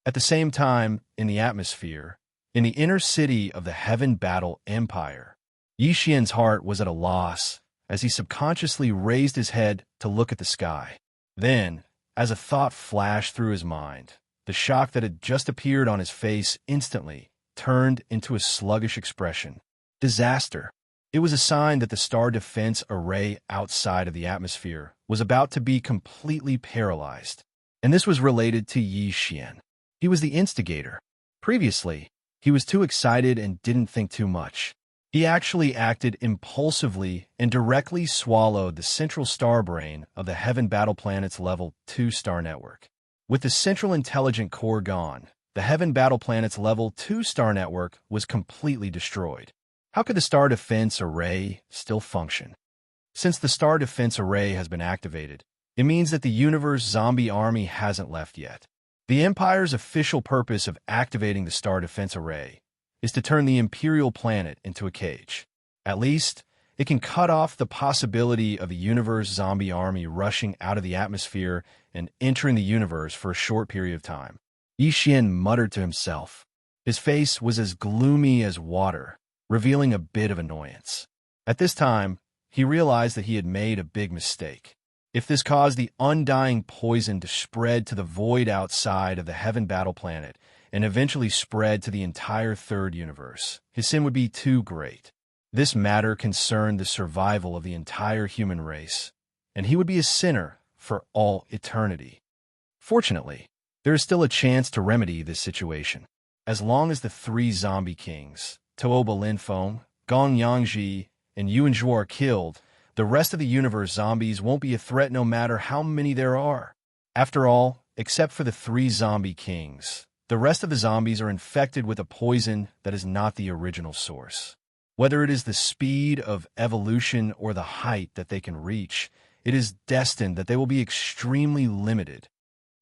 At the same time, in the atmosphere, in the inner city of the Heaven Battle Empire, Yixian's heart was at a loss as he subconsciously raised his head to look at the sky. Then, as a thought flashed through his mind, the shock that had just appeared on his face instantly turned into a sluggish expression. Disaster. It was a sign that the star defense array outside of the atmosphere was about to be completely paralyzed, and this was related to Yixian. He was the instigator. Previously, he was too excited and didn't think too much. He actually acted impulsively and directly swallowed the central star brain of the Heaven Battle Planet's Level 2 star network. With the central intelligent core gone, the Heaven Battle Planet's Level 2 star network was completely destroyed. How could the star defense array still function? Since the star defense array has been activated, it means that the universe zombie army hasn't left yet. The Empire's official purpose of activating the star defense array is to turn the Imperial planet into a cage. At least, it can cut off the possibility of the universe zombie army rushing out of the atmosphere and entering the universe for a short period of time. Yixian muttered to himself. His face was as gloomy as water, revealing a bit of annoyance. At this time, he realized that he had made a big mistake. If this caused the undying poison to spread to the void outside of the Heaven Battle Planet and eventually spread to the entire third universe, his sin would be too great. This matter concerned the survival of the entire human race, and he would be a sinner for all eternity. Fortunately, there is still a chance to remedy this situation. As long as the three zombie kings, Tuoba Linfeng, Gong Yangji, and Yuan Zhuo are killed, the rest of the universe zombies won't be a threat no matter how many there are. After all, except for the three zombie kings, the rest of the zombies are infected with a poison that is not the original source. Whether it is the speed of evolution or the height that they can reach, it is destined that they will be extremely limited.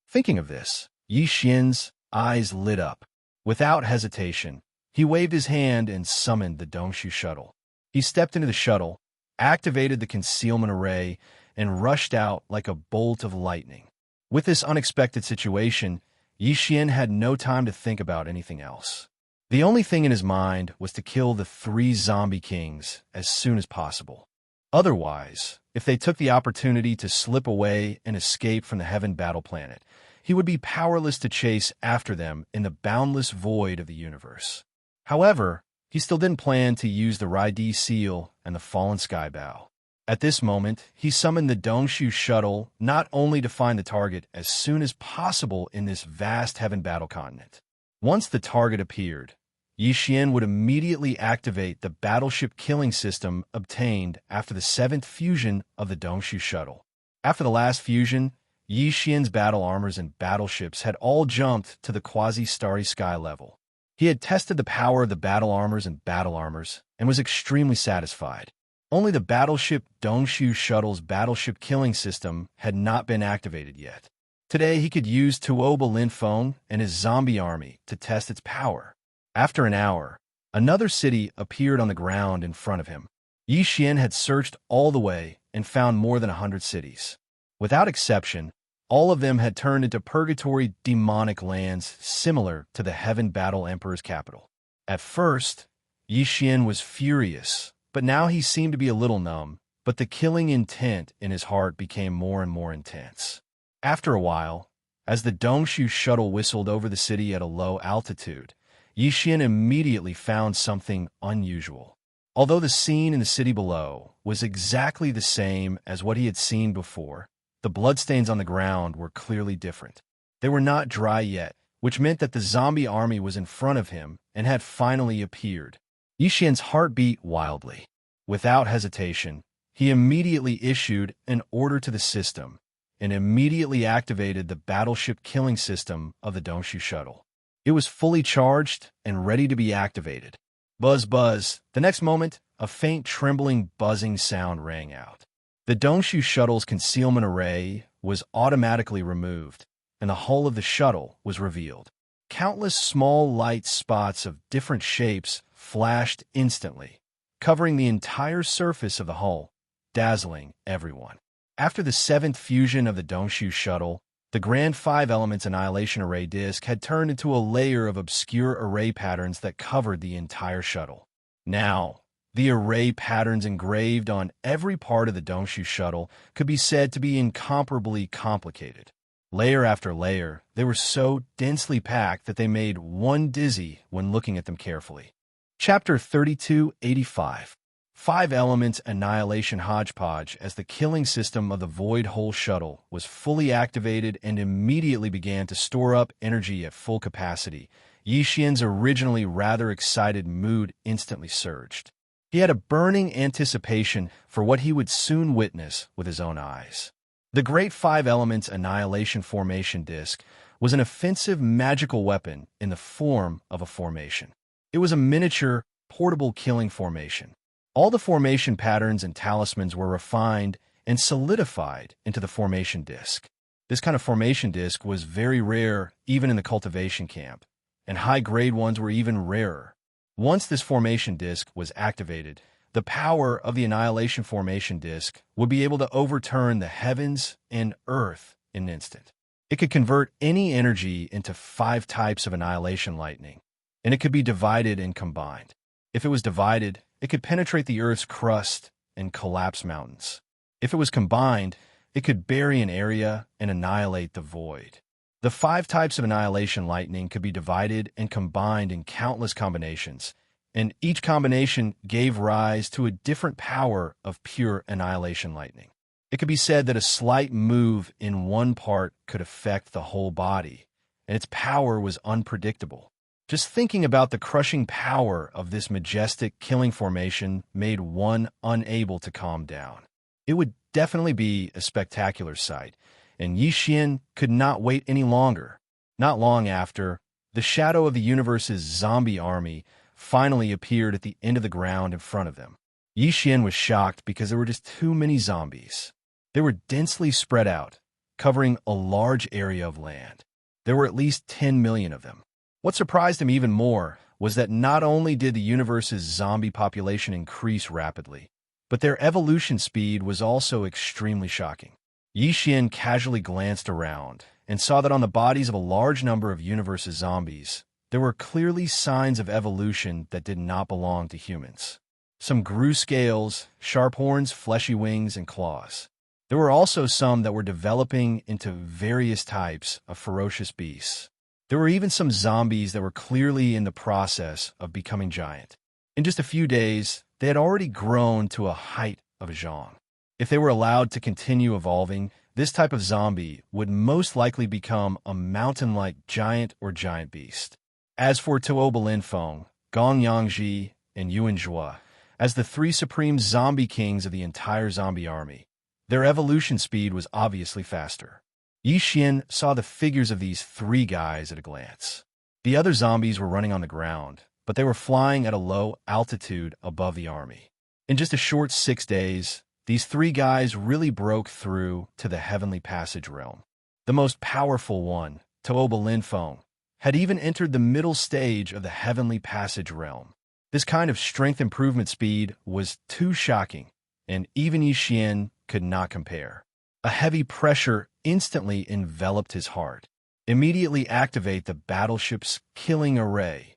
Thinking of this, Yi Xian's eyes lit up. Without hesitation, he waved his hand and summoned the Dongshu shuttle. He stepped into the shuttle, activated the concealment array, and rushed out like a bolt of lightning. With this unexpected situation, Yi Xian had no time to think about anything else. The only thing in his mind was to kill the three zombie kings as soon as possible. Otherwise, if they took the opportunity to slip away and escape from the Heaven Battle Planet, he would be powerless to chase after them in the boundless void of the universe. However, he still didn't plan to use the Raidi Seal and the Fallen Skybow. At this moment, he summoned the Dongshu shuttle not only to find the target as soon as possible in this vast Heaven Battle continent. Once the target appeared, Yi Xian would immediately activate the battleship killing system obtained after the 7th fusion of the Dongshu shuttle. After the last fusion, Yi Xian's battle armors and battleships had all jumped to the quasi-starry sky level. He had tested the power of the battle armors and was extremely satisfied. Only the battleship Dongshu shuttle's battleship killing system had not been activated yet. Today he could use Tuoba Linfeng and his zombie army to test its power. After an hour, another city appeared on the ground in front of him. Yi Xian had searched all the way and found more than 100 cities. Without exception, all of them had turned into purgatory demonic lands similar to the Heaven Battle Emperor's capital. At first, Yi Xian was furious, but now he seemed to be a little numb, but the killing intent in his heart became more and more intense. After a while, as the Dongshu shuttle whistled over the city at a low altitude, Yi Xian immediately found something unusual. Although the scene in the city below was exactly the same as what he had seen before, the bloodstains on the ground were clearly different. They were not dry yet, which meant that the zombie army was in front of him and had finally appeared. Yi Xian's heart beat wildly. Without hesitation, he immediately issued an order to the system and immediately activated the battleship killing system of the Dongshu shuttle. It was fully charged and ready to be activated. Buzz, buzz. The next moment, a faint trembling buzzing sound rang out. The Dongshu shuttle's concealment array was automatically removed, and the hull of the shuttle was revealed. Countless small light spots of different shapes flashed instantly, covering the entire surface of the hull, dazzling everyone. After the 7th fusion of the Dongshu shuttle, the Grand 5 Elements Annihilation Array disk had turned into a layer of obscure array patterns that covered the entire shuttle. Now, the array patterns engraved on every part of the Dongshu shuttle could be said to be incomparably complicated. Layer after layer, they were so densely packed that they made one dizzy when looking at them carefully. Chapter 3285. 5 Elements Annihilation Hodgepodge. As the killing system of the Void Hole shuttle was fully activated and immediately began to store up energy at full capacity, Yi Xian's originally rather excited mood instantly surged. He had a burning anticipation for what he would soon witness with his own eyes. The Great 5 Elements Annihilation Formation Disc was an offensive magical weapon in the form of a formation. It was a miniature, portable killing formation. All the formation patterns and talismans were refined and solidified into the formation disc. This kind of formation disc was very rare even in the cultivation camp, and high-grade ones were even rarer. Once this formation disc was activated, the power of the Annihilation Formation Disc would be able to overturn the heavens and earth in an instant. It could convert any energy into 5 types of Annihilation Lightning, and it could be divided and combined. If it was divided, it could penetrate the Earth's crust and collapse mountains. If it was combined, it could bury an area and annihilate the void. The 5 types of Annihilation Lightning could be divided and combined in countless combinations, and each combination gave rise to a different power of pure Annihilation Lightning. It could be said that a slight move in one part could affect the whole body, and its power was unpredictable. Just thinking about the crushing power of this majestic killing formation made one unable to calm down. It would definitely be a spectacular sight, and Yixian could not wait any longer. Not long after, the shadow of the universe's zombie army finally appeared at the end of the ground in front of them. Yixian was shocked because there were just too many zombies. They were densely spread out, covering a large area of land. There were at least 10 million of them. What surprised him even more was that not only did the universe's zombie population increase rapidly, but their evolution speed was also extremely shocking. Yixian casually glanced around and saw that on the bodies of a large number of universe's zombies, there were clearly signs of evolution that did not belong to humans. Some grew scales, sharp horns, fleshy wings, and claws. There were also some that were developing into various types of ferocious beasts. There were even some zombies that were clearly in the process of becoming giant. In just a few days, they had already grown to a height of a zhang. If they were allowed to continue evolving, this type of zombie would most likely become a mountain-like giant or giant beast. As for Tuoba Linfeng, Gong Yangji, and Yuan Zhua, as the three supreme zombie kings of the entire zombie army, their evolution speed was obviously faster. Yixian saw the figures of these three guys at a glance. The other zombies were running on the ground, but they were flying at a low altitude above the army. In just a short 6 days, these three guys really broke through to the heavenly passage realm. The most powerful one, Tuoba Linfeng, had even entered the middle stage of the heavenly passage realm. This kind of strength improvement speed was too shocking, and even Yixian could not compare. A heavy pressure instantly enveloped his heart. Immediately activate the battleship's killing array.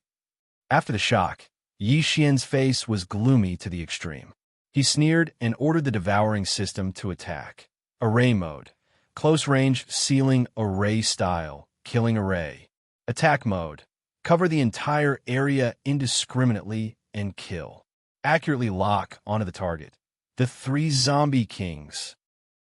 After the shock, Yixian's face was gloomy to the extreme. He sneered and ordered the devouring system to attack. Array mode. Close range ceiling array style. Killing array. Attack mode. Cover the entire area indiscriminately and kill. Accurately lock onto the target. The three zombie kings.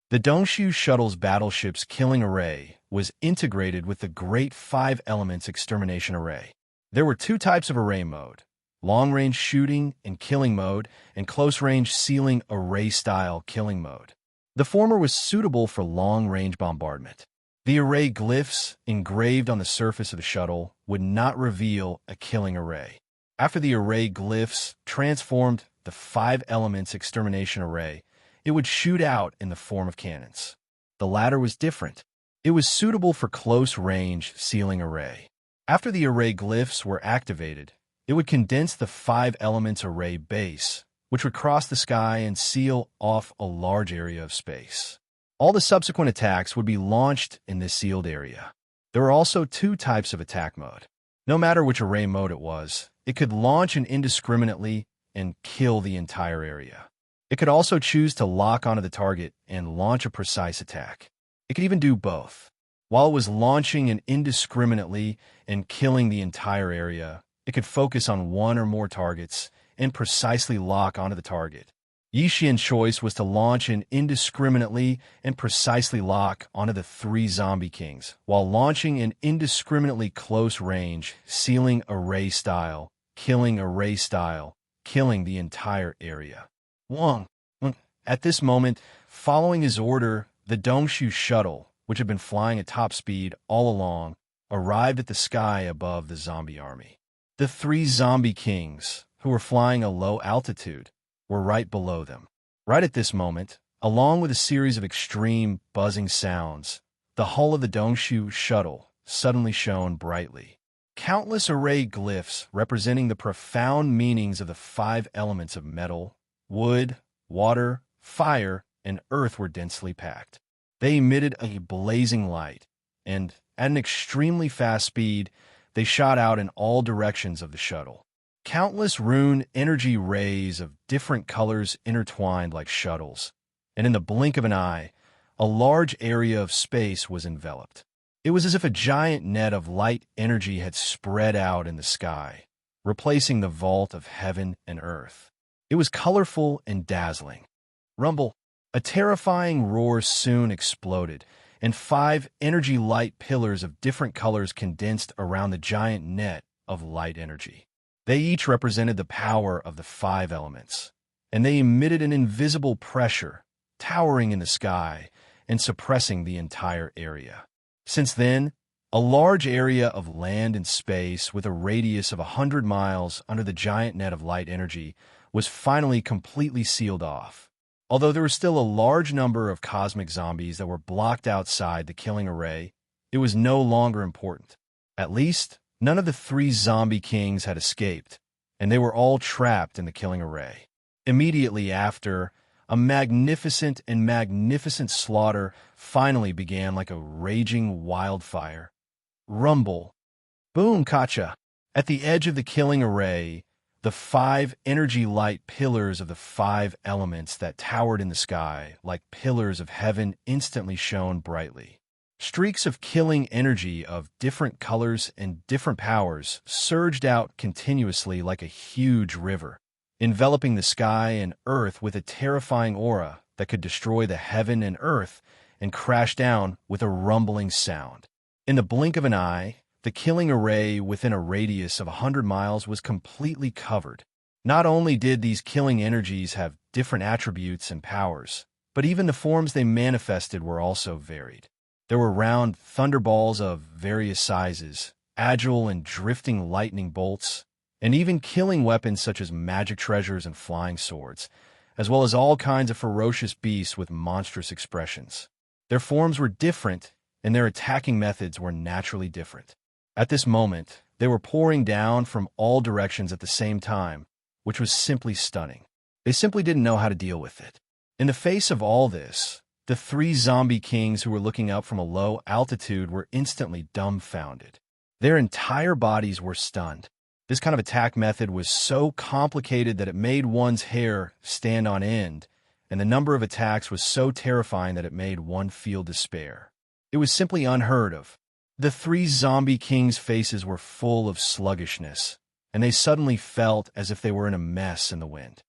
The Dongshu Shuttle's battleship's killing array was integrated with the Great Five Elements Extermination Array. There were two types of array mode, long-range shooting and killing mode, and close-range ceiling array-style killing mode. The former was suitable for long-range bombardment. The array glyphs engraved on the surface of the shuttle would not reveal a killing array. After the array glyphs transformed the Five Elements Extermination Array, it would shoot out in the form of cannons. The latter was different. It was suitable for close-range ceiling array. After the array glyphs were activated, it would condense the Five Elements Array base, which would cross the sky and seal off a large area of space. All the subsequent attacks would be launched in this sealed area. There were also two types of attack mode. No matter which array mode it was, it could launch indiscriminately and kill the entire area. It could also choose to lock onto the target and launch a precise attack. It could even do both. While it was launching indiscriminately and killing the entire area, it could focus on one or more targets and precisely lock onto the target. Yixian's choice was to launch indiscriminately and precisely lock onto the three zombie kings, while launching an indiscriminately close range, sealing array style, killing the entire area. Wang. At this moment, following his order, the Dongshu shuttle, which had been flying at top speed all along, arrived at the sky above the zombie army. The three zombie kings, who were flying a low altitude, were right below them. Right at this moment, along with a series of extreme buzzing sounds, the hull of the Dongshu shuttle suddenly shone brightly. Countless array glyphs representing the profound meanings of the five elements of metal, wood, water, fire, and earth were densely packed. They emitted a blazing light, and, at an extremely fast speed, they shot out in all directions of the shuttle. Countless rune energy rays of different colors intertwined like shuttles, and in the blink of an eye, a large area of space was enveloped. It was as if a giant net of light energy had spread out in the sky, replacing the vault of heaven and earth. It was colorful and dazzling. Rumble. A terrifying roar soon exploded, and 5 energy light pillars of different colors condensed around the giant net of light energy. They each represented the power of the 5 elements, and they emitted an invisible pressure, towering in the sky and suppressing the entire area. Since then, a large area of land and space with a radius of 100 miles under the giant net of light energy was finally completely sealed off. Although there was still a large number of cosmic zombies that were blocked outside the killing array, it was no longer important. At least, none of the 3 zombie kings had escaped, and they were all trapped in the killing array. Immediately after, a magnificent slaughter finally began like a raging wildfire. Rumble. Boom, kacha. At the edge of the killing array, the 5 energy light pillars of the 5 elements that towered in the sky, like pillars of heaven, instantly shone brightly. Streaks of killing energy of different colors and different powers surged out continuously like a huge river, enveloping the sky and earth with a terrifying aura that could destroy the heaven and earth and crash down with a rumbling sound. In the blink of an eye, the killing array within a radius of 100 miles was completely covered. Not only did these killing energies have different attributes and powers, but even the forms they manifested were also varied. There were round thunderballs of various sizes, agile and drifting lightning bolts, and even killing weapons such as magic treasures and flying swords, as well as all kinds of ferocious beasts with monstrous expressions. Their forms were different, and their attacking methods were naturally different. At this moment, they were pouring down from all directions at the same time, which was simply stunning. They simply didn't know how to deal with it. In the face of all this, the 3 zombie kings who were looking up from a low altitude were instantly dumbfounded. Their entire bodies were stunned. This kind of attack method was so complicated that it made one's hair stand on end, and the number of attacks was so terrifying that it made one feel despair. It was simply unheard of. The 3 zombie kings' faces were full of sluggishness, and they suddenly felt as if they were in a mess in the wind.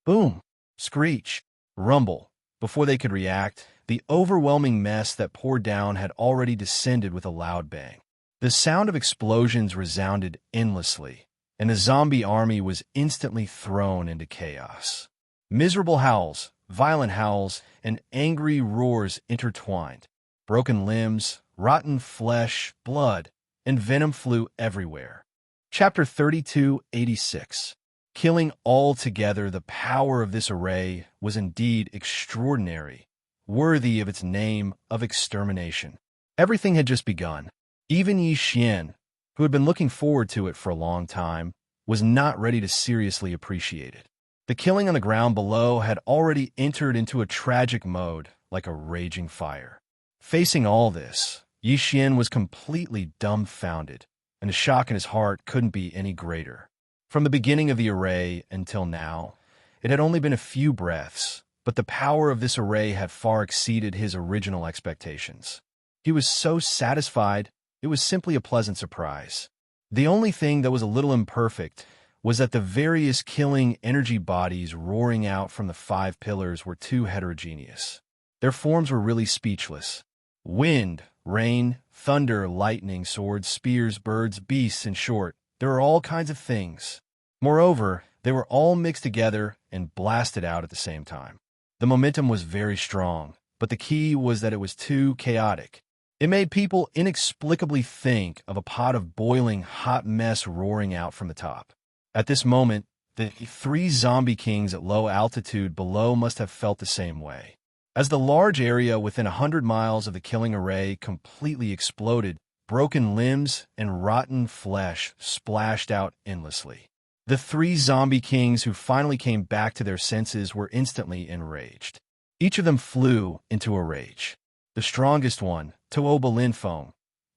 Boom! Screech! Rumble! Before they could react, the overwhelming mess that poured down had already descended with a loud bang. The sound of explosions resounded endlessly, and the zombie army was instantly thrown into chaos. Miserable howls, violent howls, and angry roars intertwined. Broken limbs, rotten flesh, blood, and venom flew everywhere. Chapter 3286. Killing all together, the power of this array was indeed extraordinary, worthy of its name of extermination. Everything had just begun. Even Xianxia, who had been looking forward to it for a long time, was not ready to seriously appreciate it. The killing on the ground below had already entered into a tragic mode, like a raging fire. Facing all this, Xianxia was completely dumbfounded, and the shock in his heart couldn't be any greater. From the beginning of the array until now, it had only been a few breaths, but the power of this array had far exceeded his original expectations. He was so satisfied, it was simply a pleasant surprise. The only thing that was a little imperfect was that the various killing energy bodies roaring out from the 5 pillars were too heterogeneous. Their forms were really speechless. Wind, rain, thunder, lightning, swords, spears, birds, beasts, in short, there were all kinds of things. Moreover, they were all mixed together and blasted out at the same time. The momentum was very strong, but the key was that it was too chaotic. It made people inexplicably think of a pot of boiling hot mess roaring out from the top. At this moment, the 3 zombie kings at low altitude below must have felt the same way. As the large area within 100 miles of the killing array completely exploded, broken limbs and rotten flesh splashed out endlessly. The 3 zombie kings who finally came back to their senses were instantly enraged. Each of them flew into a rage. The strongest one, Tuobalinfong,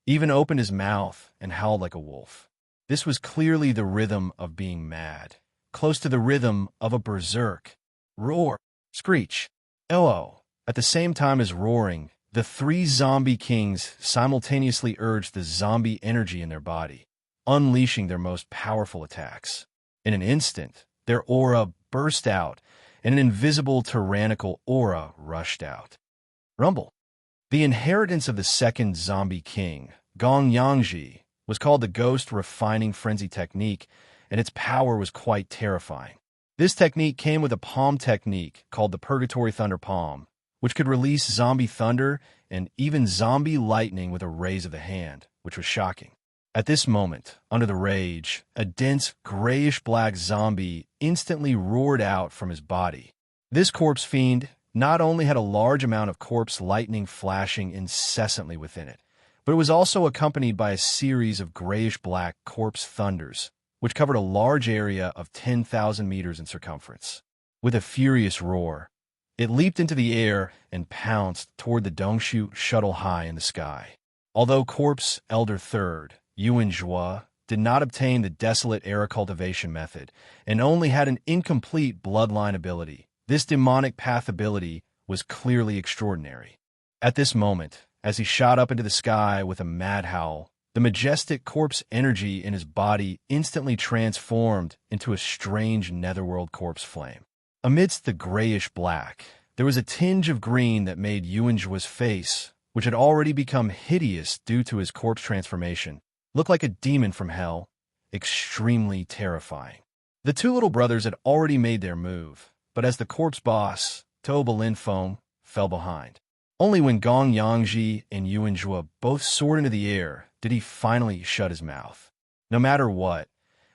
even opened his mouth and howled like a wolf. This was clearly the rhythm of being mad, close to the rhythm of a berserk. Roar, screech, LO. At the same time as roaring, the 3 zombie kings simultaneously urged the zombie energy in their body, unleashing their most powerful attacks. In an instant, their aura burst out, and an invisible tyrannical aura rushed out. Rumble. The inheritance of the second zombie king, Xianxia, was called the Ghost Refining Frenzy Technique, and its power was quite terrifying. This technique came with a palm technique called the Purgatory Thunder Palm, which could release zombie thunder and even zombie lightning with a raise of the hand, which was shocking. At this moment, under the rage, a dense grayish-black zombie instantly roared out from his body. This corpse fiend not only had a large amount of corpse lightning flashing incessantly within it, but it was also accompanied by a series of grayish-black corpse thunders, which covered a large area of 10,000 meters in circumference. With a furious roar, it leaped into the air and pounced toward the Dongshu shuttle high in the sky. Although Corpse Elder Third, Xianxia, did not obtain the Desolate Era cultivation method and only had an incomplete bloodline ability, this demonic path ability was clearly extraordinary. At this moment, as he shot up into the sky with a mad howl, the majestic corpse energy in his body instantly transformed into a strange netherworld corpse flame. Amidst the grayish black, there was a tinge of green that made Xianxia's face, which had already become hideous due to his corpse transformation, look like a demon from hell, extremely terrifying. The two little brothers had already made their move, but as the corpse boss, Toba Linfeng, fell behind. Only when Xianxia and Xianxia both soared into the air did he finally shut his mouth. No matter what,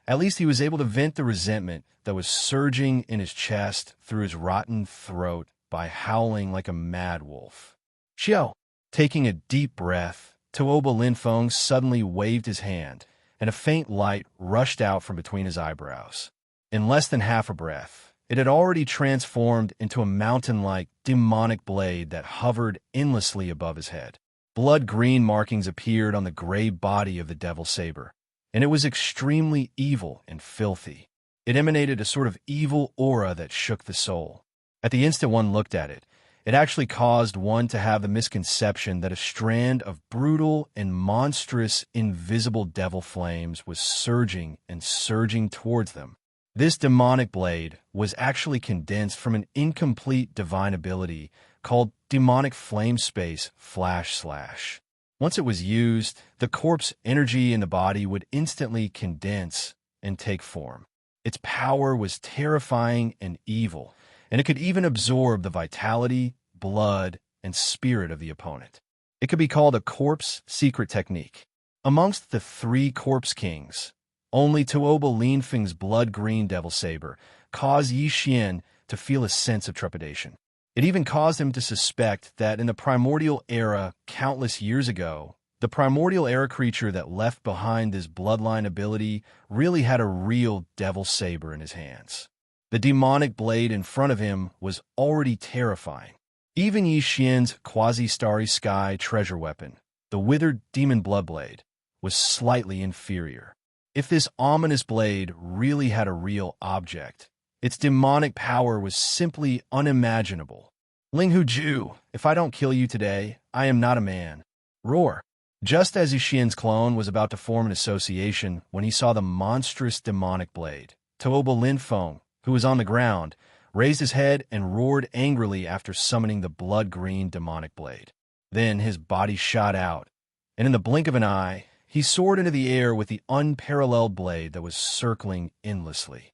at least he was able to vent the resentment that was surging in his chest through his rotten throat by howling like a mad wolf. Xiao! Taking a deep breath, Toba Linfeng suddenly waved his hand, and a faint light rushed out from between his eyebrows. In less than half a breath, it had already transformed into a mountain-like, demonic blade that hovered endlessly above his head. Blood-green markings appeared on the gray body of the devil saber, and it was extremely evil and filthy. It emanated a sort of evil aura that shook the soul. At the instant one looked at it, it actually caused one to have the misconception that a strand of brutal and monstrous invisible devil flames was surging and surging towards them. This demonic blade was actually condensed from an incomplete divine ability called Demonic Flame Space //. Once it was used, the corpse energy in the body would instantly condense and take form. Its power was terrifying and evil, and it could even absorb the vitality, blood, and spirit of the opponent. It could be called a corpse secret technique. Amongst the three corpse kings, only Toba Linfeng's blood-green devil saber caused Yi Xian to feel a sense of trepidation. It even caused him to suspect that in the primordial era countless years ago, the primordial era creature that left behind this bloodline ability really had a real devil saber in his hands. The demonic blade in front of him was already terrifying. Even Yi Xian's quasi-starry sky treasure weapon, the withered demon bloodblade, was slightly inferior. If this ominous blade really had a real object, its demonic power was simply unimaginable. Linghu Ju, if I don't kill you today, I am not a man. Roar. Just as Yi Xian's clone was about to form an association when he saw the monstrous demonic blade, Toba Linfeng, who was on the ground, raised his head and roared angrily after summoning the blood-green demonic blade. Then his body shot out, and in the blink of an eye, he soared into the air with the unparalleled blade that was circling endlessly.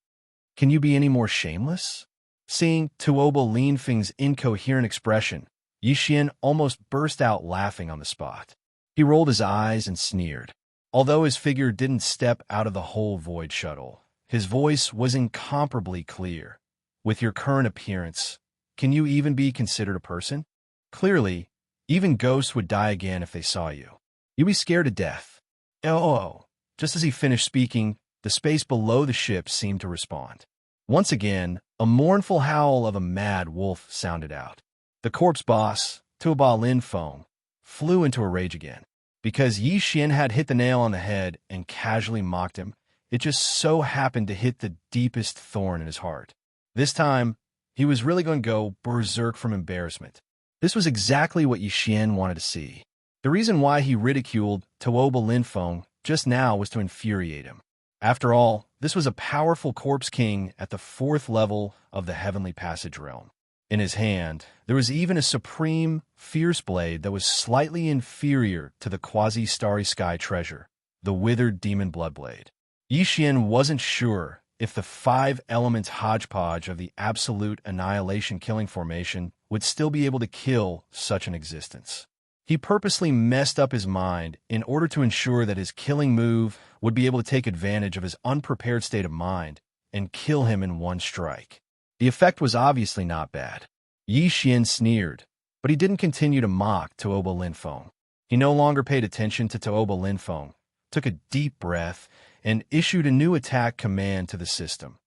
Can you be any more shameless? Seeing Toba Linfeng's incoherent expression, Yi Xian almost burst out laughing on the spot. He rolled his eyes and sneered. Although his figure didn't step out of the whole void shuttle, his voice was incomparably clear. With your current appearance, can you even be considered a person? Clearly, even ghosts would die again if they saw you. You'd be scared to death. Oh. Just as he finished speaking, the space below the ship seemed to respond. Once again, a mournful howl of a mad wolf sounded out. The corpse boss, Toba Linfeng, flew into a rage again. Because Yi Xian had hit the nail on the head and casually mocked him, it just so happened to hit the deepest thorn in his heart. This time, he was really going to go berserk from embarrassment. This was exactly what Yi Xian wanted to see. The reason why he ridiculed Toba Linfeng just now was to infuriate him. After all, this was a powerful Corpse King at the 4th level of the Heavenly Passage realm. In his hand, there was even a supreme, fierce blade that was slightly inferior to the quasi-starry sky treasure, the withered demon bloodblade. Xian wasn't sure if the 5 elements hodgepodge of the absolute annihilation killing formation would still be able to kill such an existence. He purposely messed up his mind in order to ensure that his killing move would be able to take advantage of his unprepared state of mind and kill him in one strike. The effect was obviously not bad. Xian sneered, but he didn't continue to mock Tuoba Linfeng. He no longer paid attention to Tuoba Linfeng, took a deep breath, and issued a new attack command to the system.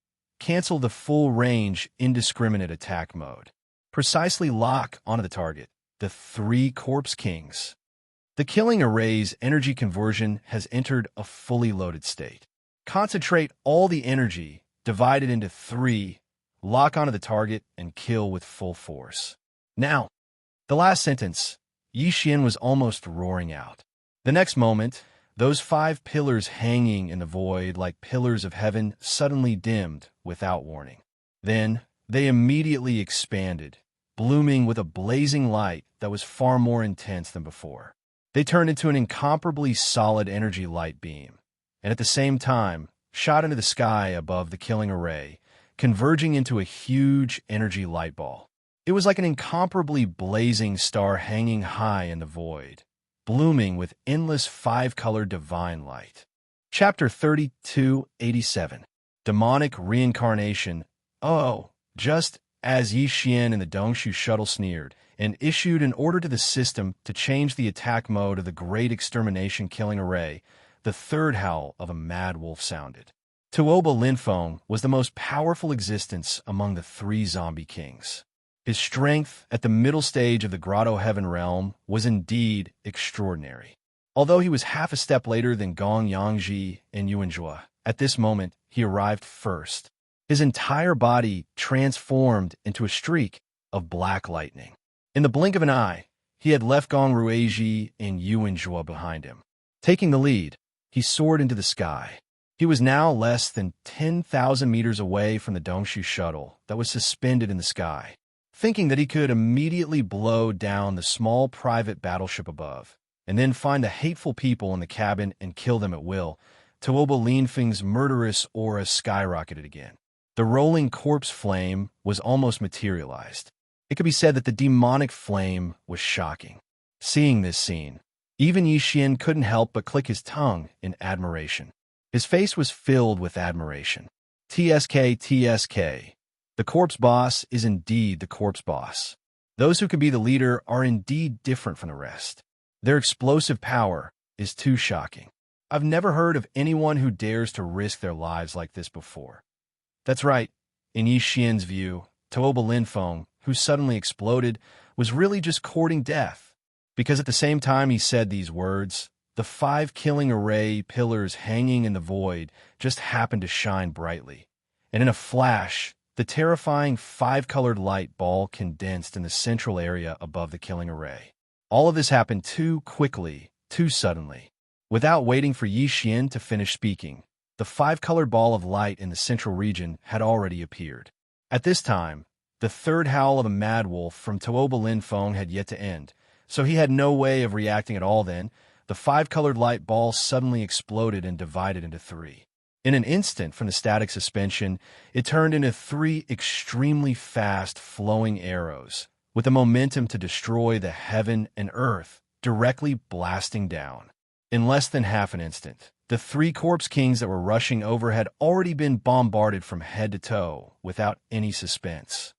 Cancel the full-range, indiscriminate attack mode. Precisely lock onto the target, the 3 Corpse Kings. The killing array's energy conversion has entered a fully loaded state. Concentrate all the energy, divide it into 3, lock onto the target, and kill with full force. Now, the last sentence, Xian was almost roaring out. The next moment, those 5 pillars hanging in the void like pillars of heaven suddenly dimmed without warning. Then, they immediately expanded, blooming with a blazing light that was far more intense than before. They turned into an incomparably solid energy light beam, and at the same time, shot into the sky above the killing array, converging into a huge energy light ball. It was like an incomparably blazing star hanging high in the void, blooming with endless 5-colored divine light. Chapter 3287. Demonic Reincarnation. Oh, just as Xian and the Dongshu shuttle sneered and issued an order to the system to change the attack mode of the Great Extermination Killing Array, the 3rd howl of a mad wolf sounded. Tuoba Linfeng was the most powerful existence among the 3 zombie kings. His strength at the middle stage of the Grotto Heaven realm was indeed extraordinary. Although he was half a step later than Gong Yangji and Yuanzhua, at this moment he arrived first. His entire body transformed into a streak of black lightning. In the blink of an eye, he had left Gong Ruizhi and Yuanzhua behind him. Taking the lead, he soared into the sky. He was now less than 10,000 meters away from the Dongshu shuttle that was suspended in the sky. Thinking that he could immediately blow down the small private battleship above, and then find the hateful people in the cabin and kill them at will, Tuoba Linfeng's murderous aura skyrocketed again. The rolling corpse flame was almost materialized. It could be said that the demonic flame was shocking. Seeing this scene, even Xian couldn't help but click his tongue in admiration. His face was filled with admiration. TSK. The corpse boss is indeed the corpse boss. Those who can be the leader are indeed different from the rest. Their explosive power is too shocking. I've never heard of anyone who dares to risk their lives like this before. That's right. In Xian's view, Tuoba Linfeng, who suddenly exploded, was really just courting death. Because at the same time he said these words, the 5 killing array pillars hanging in the void just happened to shine brightly. And in a flash, the terrifying 5-colored light ball condensed in the central area above the killing array. All of this happened too quickly, too suddenly. Without waiting for Xian to finish speaking, the 5-colored ball of light in the central region had already appeared. At this time, the 3rd howl of a mad wolf from Tuoba Linfeng had yet to end, so he had no way of reacting at all then. The 5-colored light ball suddenly exploded and divided into 3. In an instant from the static suspension, it turned into 3 extremely fast flowing arrows, with the momentum to destroy the heaven and earth, directly blasting down. In less than half an instant, the 3 corpse kings that were rushing over had already been bombarded from head to toe without any suspense.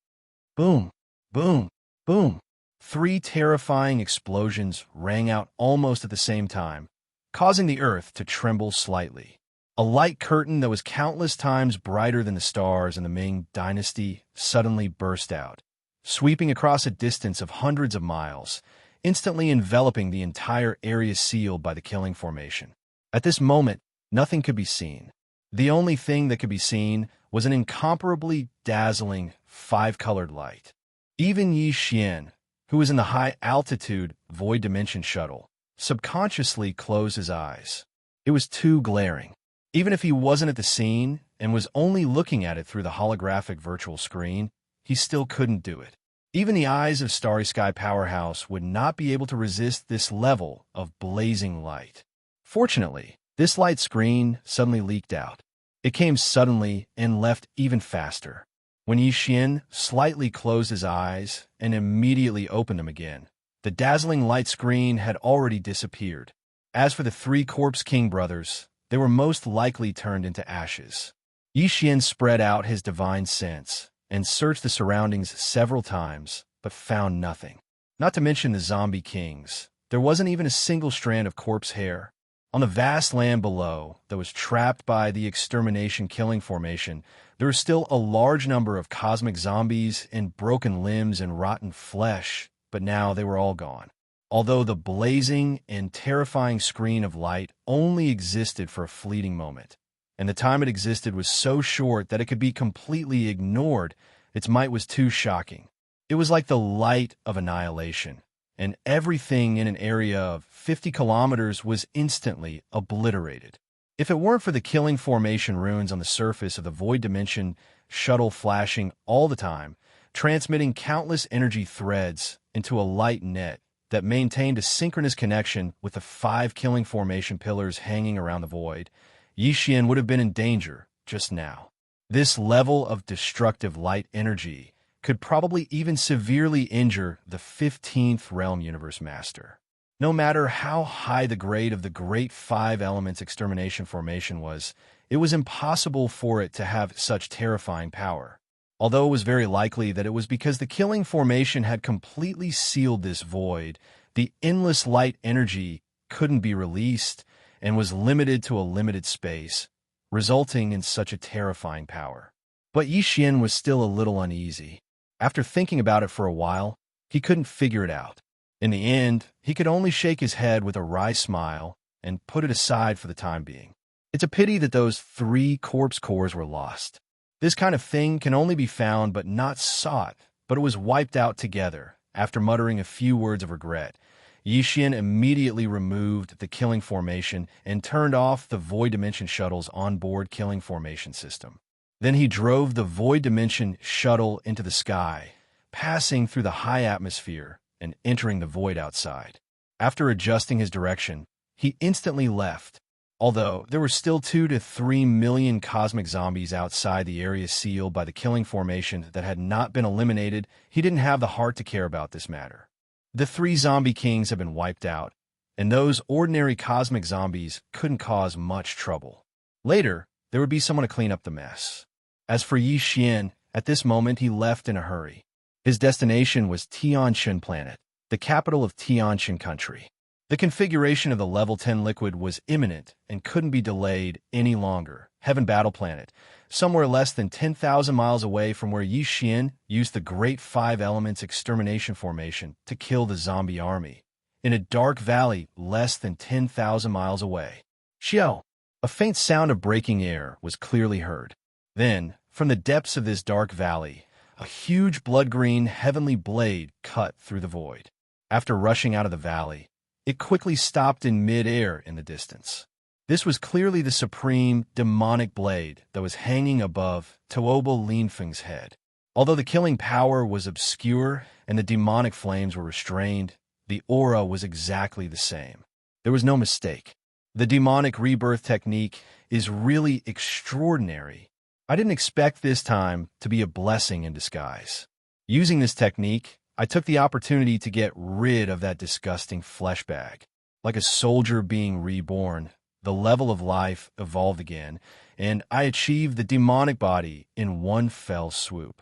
Boom, boom, boom. 3 terrifying explosions rang out almost at the same time, causing the earth to tremble slightly. A light curtain that was countless times brighter than the stars in the Ming dynasty suddenly burst out, sweeping across a distance of hundreds of miles, instantly enveloping the entire area sealed by the killing formation. At this moment, nothing could be seen. The only thing that could be seen was an incomparably dazzling 5-colored light. Even Xian, who was in the high-altitude void dimension shuttle, subconsciously closed his eyes. It was too glaring. Even if he wasn't at the scene and was only looking at it through the holographic virtual screen, he still couldn't do it. Even the eyes of Starry Sky Powerhouse would not be able to resist this level of blazing light. Fortunately, this light screen suddenly leaked out. It came suddenly and left even faster. When Yixian slightly closed his eyes and immediately opened them again, the dazzling light screen had already disappeared. As for the three Corpse King brothers, they were most likely turned into ashes. Yixian spread out his divine sense and searched the surroundings several times, but found nothing. Not to mention the zombie kings. There wasn't even a single strand of corpse hair. On the vast land below that was trapped by the extermination killing formation, there was still a large number of cosmic zombies in broken limbs and rotten flesh, but now they were all gone. Although the blazing and terrifying screen of light only existed for a fleeting moment, and the time it existed was so short that it could be completely ignored, its might was too shocking. It was like the light of annihilation, and everything in an area of 50 kilometers was instantly obliterated. If it weren't for the killing formation runes on the surface of the void dimension shuttle flashing all the time, transmitting countless energy threads into a light net that maintained a synchronous connection with the 5 killing formation pillars hanging around the void, Yixian would have been in danger just now. This level of destructive light energy could probably even severely injure the 15th Realm Universe Master. No matter how high the grade of the Great Five Elements Extermination Formation was, it was impossible for it to have such terrifying power. Although it was very likely that it was because the killing formation had completely sealed this void, the endless light energy couldn't be released and was limited to a limited space, resulting in such a terrifying power. But Yixian was still a little uneasy. After thinking about it for a while, he couldn't figure it out. In the end, he could only shake his head with a wry smile and put it aside for the time being. It's a pity that those 3 corpse cores were lost. This kind of thing can only be found but not sought, but it was wiped out together. After muttering a few words of regret, Yixian immediately removed the killing formation and turned off the Void Dimension Shuttle's onboard killing formation system. Then he drove the Void Dimension Shuttle into the sky, passing through the high atmosphere and entering the void outside. After adjusting his direction, he instantly left. Although there were still 2 to 3 million cosmic zombies outside the area sealed by the killing formation that had not been eliminated, he didn't have the heart to care about this matter. The 3 zombie kings had been wiped out, and those ordinary cosmic zombies couldn't cause much trouble. Later, there would be someone to clean up the mess. As for Yixian, at this moment he left in a hurry. His destination was Tianxin Planet, the capital of Tianxin Country. The configuration of the Level 10 liquid was imminent and couldn't be delayed any longer. Heaven Battle Planet, somewhere less than 10,000 miles away from where Yixian used the Great Five Elements Extermination Formation to kill the zombie army. In a dark valley less than 10,000 miles away. Xiao! A faint sound of breaking air was clearly heard. Then, from the depths of this dark valley, a huge blood-green heavenly blade cut through the void. After rushing out of the valley, it quickly stopped in mid-air in the distance. This was clearly the supreme demonic blade that was hanging above Tuoba Linfeng's head. Although the killing power was obscure and the demonic flames were restrained, the aura was exactly the same. There was no mistake. The demonic rebirth technique is really extraordinary. I didn't expect this time to be a blessing in disguise. Using this technique, I took the opportunity to get rid of that disgusting flesh bag. Like a soldier being reborn, the level of life evolved again, and I achieved the demonic body in one fell swoop.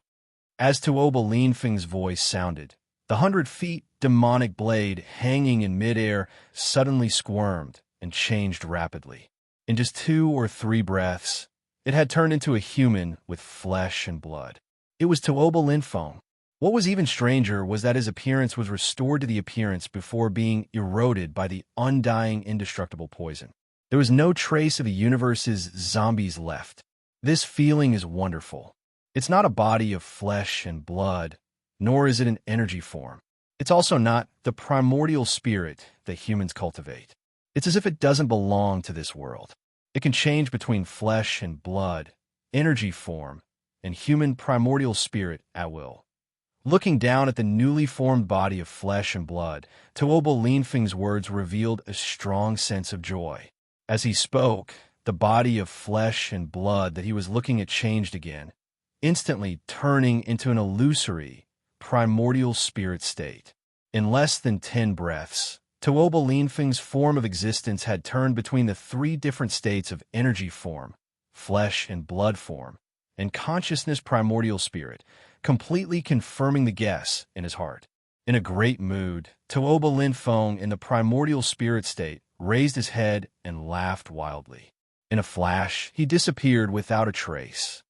As Tuoba Linfeng's voice sounded, the 100-feet demonic blade hanging in midair suddenly squirmed and changed rapidly. In just 2 or 3 breaths, it had turned into a human with flesh and blood. It was Tuoba Linfeng. What was even stranger was that his appearance was restored to the appearance before being eroded by the undying indestructible poison. There was no trace of the universe's zombies left. This feeling is wonderful. It's not a body of flesh and blood, nor is it an energy form. It's also not the primordial spirit that humans cultivate. It's as if it doesn't belong to this world. It can change between flesh and blood, energy form, and human primordial spirit at will. Looking down at the newly formed body of flesh and blood, Tuobo Linfeng's words revealed a strong sense of joy. As he spoke, the body of flesh and blood that he was looking at changed again, instantly turning into an illusory, primordial spirit state. In less than 10 breaths, Tuobo Linfeng's form of existence had turned between the 3 different states of energy form, flesh and blood form, and consciousness primordial spirit, completely confirming the guess in his heart. In a great mood, Tuobo Linfeng in the primordial spirit state raised his head and laughed wildly. In a flash, he disappeared without a trace.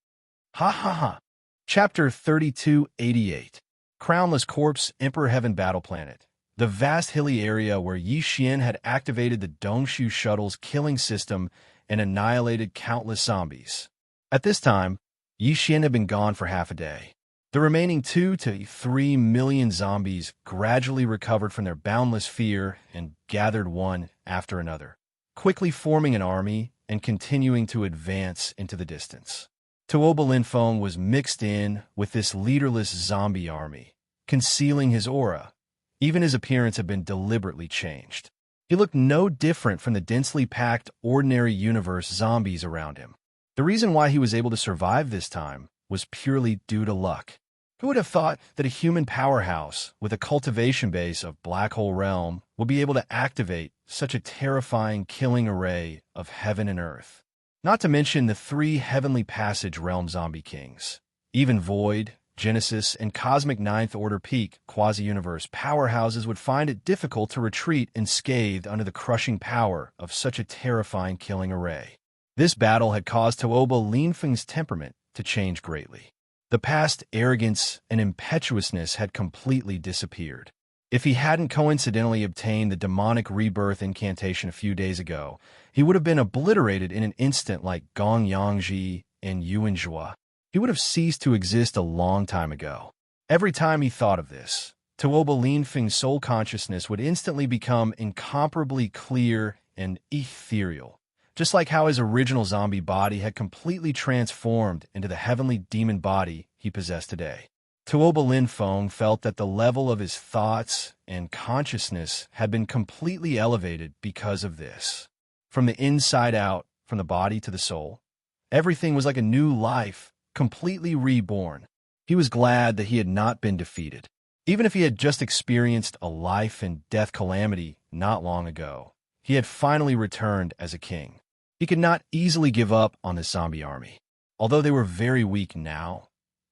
Ha ha ha! Chapter 3288. Crownless Corpse, Emperor Heaven Battle Planet. The vast hilly area where Yi Xian had activated the Dongshu shuttle's killing system and annihilated countless zombies. At this time, Yi Xian had been gone for half a day. The remaining 2 to 3 million zombies gradually recovered from their boundless fear and gathered one after another, quickly forming an army and continuing to advance into the distance. Tuobo Linfeng was mixed in with this leaderless zombie army, concealing his aura. Even his appearance had been deliberately changed. He looked no different from the densely packed ordinary universe zombies around him. The reason why he was able to survive this time was purely due to luck. Who would have thought that a human powerhouse with a cultivation base of Black Hole Realm would be able to activate such a terrifying killing array of heaven and earth? Not to mention the 3 Heavenly Passage Realm zombie kings. Even Void, Genesis, and Cosmic Ninth Order Peak quasi-universe powerhouses would find it difficult to retreat unscathed under the crushing power of such a terrifying killing array. This battle had caused Tuobo Linfeng's temperament to change greatly. The past arrogance and impetuousness had completely disappeared. If he hadn't coincidentally obtained the demonic rebirth incantation a few days ago, he would have been obliterated in an instant like Gong Yangji and Yuanzhua. He would have ceased to exist a long time ago. Every time he thought of this, Tuobo Linfeng's soul consciousness would instantly become incomparably clear and ethereal, just like how his original zombie body had completely transformed into the heavenly demon body he possessed today. Tuobo Linfeng felt that the level of his thoughts and consciousness had been completely elevated because of this. From the inside out, from the body to the soul, everything was like a new life, completely reborn. He was glad that he had not been defeated. Even if he had just experienced a life and death calamity not long ago, he had finally returned as a king. He could not easily give up on the zombie army. Although they were very weak now,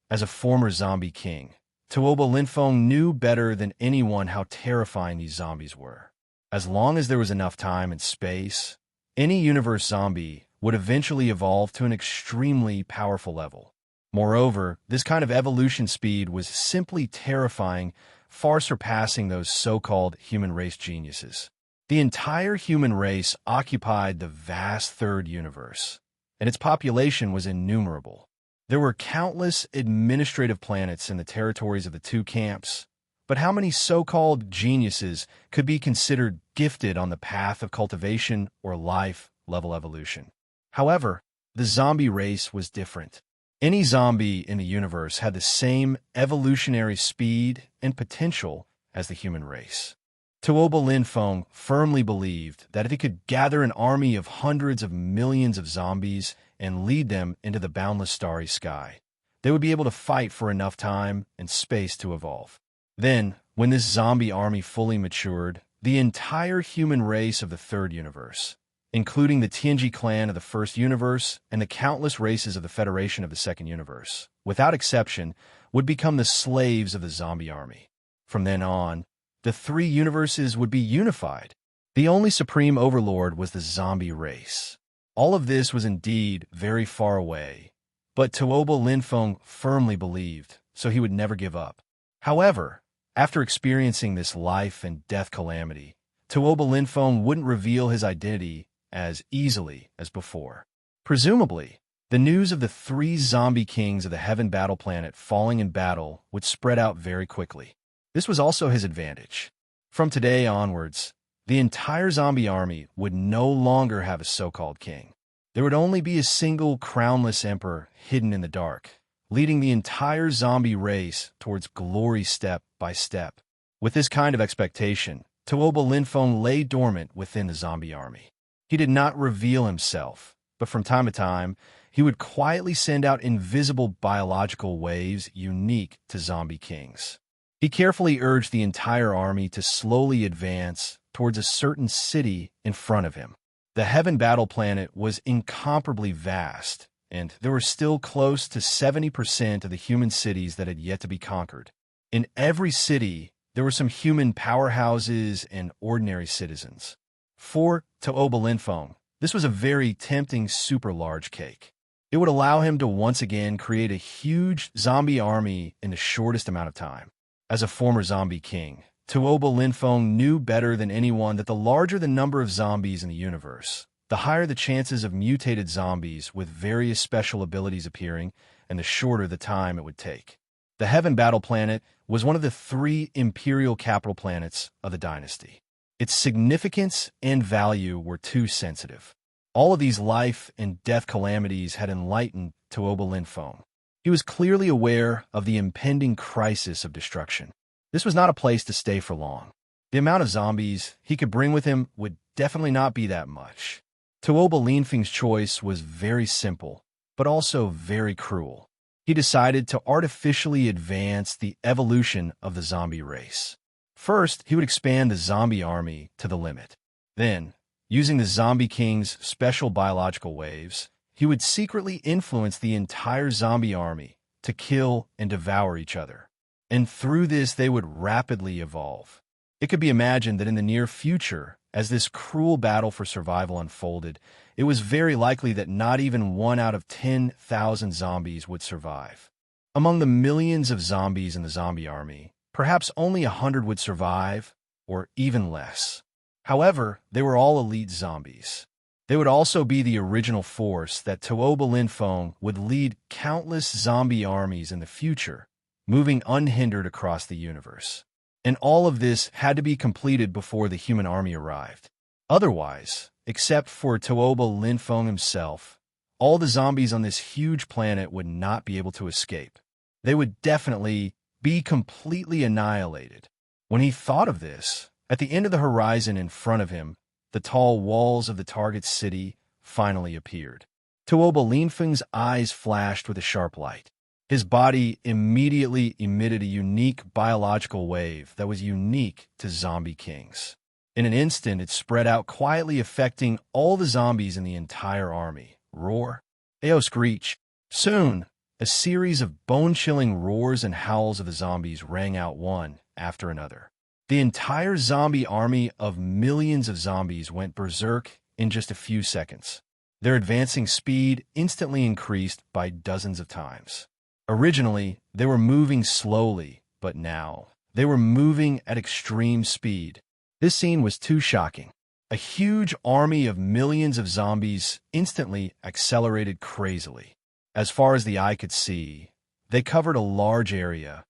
as a former zombie king, Tuobo Linfeng knew better than anyone how terrifying these zombies were. As long as there was enough time and space, any universe zombie would eventually evolve to an extremely powerful level. Moreover, this kind of evolution speed was simply terrifying, far surpassing those so-called human race geniuses. The entire human race occupied the vast third universe, and its population was innumerable. There were countless administrative planets in the territories of the 2 camps, but how many so-called geniuses could be considered gifted on the path of cultivation or life-level evolution? However, the zombie race was different. Any zombie in the universe had the same evolutionary speed and potential as the human race. Tuobo Linfeng firmly believed that if he could gather an army of hundreds of millions of zombies and lead them into the boundless starry sky, they would be able to fight for enough time and space to evolve. Then, when this zombie army fully matured, the entire human race of the third universe, including the Tianji clan of the first universe and the countless races of the Federation of the second universe, without exception, would become the slaves of the zombie army. From then on, the 3 universes would be unified. The only supreme overlord was the zombie race. All of this was indeed very far away, but Tuobo Linfeng firmly believed, so he would never give up. However, after experiencing this life and death calamity, Tuobo Linfeng wouldn't reveal his identity as easily as before. Presumably, the news of the 3 zombie kings of the Heaven Battle Planet falling in battle would spread out very quickly. This was also his advantage. From today onwards, the entire zombie army would no longer have a so-called king. There would only be a single crownless emperor hidden in the dark, leading the entire zombie race towards glory step by step. With this kind of expectation, Tuoba Linfeng lay dormant within the zombie army. He did not reveal himself, but from time to time, he would quietly send out invisible biological waves unique to zombie kings. He carefully urged the entire army to slowly advance towards a certain city in front of him. The Heaven Battle Planet was incomparably vast, and there were still close to 70% of the human cities that had yet to be conquered. In every city, there were some human powerhouses and ordinary citizens. For Tuoba Linfeng, this was a very tempting super large cake. It would allow him to once again create a huge zombie army in the shortest amount of time. As a former zombie king, Tuoba Linfeng knew better than anyone that the larger the number of zombies in the universe, the higher the chances of mutated zombies with various special abilities appearing, and the shorter the time it would take. The Heaven Battle Planet was one of the 3 imperial capital planets of the dynasty. Its significance and value were too sensitive. All of these life and death calamities had enlightened Tuoba Linfeng. He was clearly aware of the impending crisis of destruction. This was not a place to stay for long. The amount of zombies he could bring with him would definitely not be that much. Tuoba Linfeng's choice was very simple, but also very cruel. He decided to artificially advance the evolution of the zombie race. First, he would expand the zombie army to the limit. Then, using the zombie king's special biological waves, he would secretly influence the entire zombie army to kill and devour each other. And through this, they would rapidly evolve. It could be imagined that in the near future, as this cruel battle for survival unfolded, it was very likely that not even 1 out of 10,000 zombies would survive. Among the millions of zombies in the zombie army, perhaps only 100 would survive, or even less. However, they were all elite zombies. They would also be the original force that Tuoba Linfeng would lead countless zombie armies in the future, moving unhindered across the universe. And all of this had to be completed before the human army arrived. Otherwise, except for Tuoba Linfeng himself, all the zombies on this huge planet would not be able to escape. They would definitely be completely annihilated. When he thought of this, at the end of the horizon in front of him, the tall walls of the target city finally appeared. Tuoba Linfeng's eyes flashed with a sharp light. His body immediately emitted a unique biological wave that was unique to zombie kings. In an instant, it spread out quietly, affecting all the zombies in the entire army. Roar, Ao screech. Soon, a series of bone-chilling roars and howls of the zombies rang out one after another. The entire zombie army of millions of zombies went berserk in just a few seconds. Their advancing speed instantly increased by dozens of times. Originally, they were moving slowly, but now they were moving at extreme speed. This scene was too shocking. A huge army of millions of zombies instantly accelerated crazily. As far as the eye could see, they covered a large area,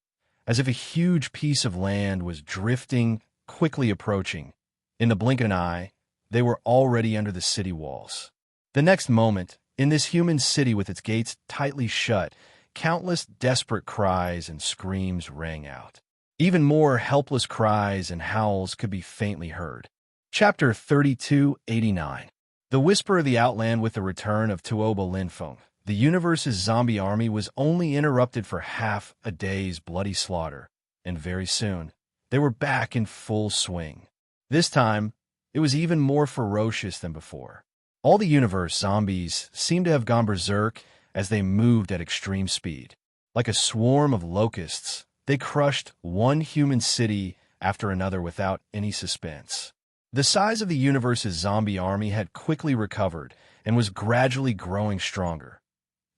as if a huge piece of land was drifting, quickly approaching. In the blink of an eye, they were already under the city walls. The next moment, in this human city with its gates tightly shut, countless desperate cries and screams rang out. Even more helpless cries and howls could be faintly heard. Chapter 3289. The Whisper of the Outland. With the return of Tuoba Linfeng, the universe's zombie army was only interrupted for half a day's bloody slaughter, and very soon, they were back in full swing. This time, it was even more ferocious than before. All the universe zombies seemed to have gone berserk as they moved at extreme speed. Like a swarm of locusts, they crushed one human city after another without any suspense. The size of the universe's zombie army had quickly recovered and was gradually growing stronger.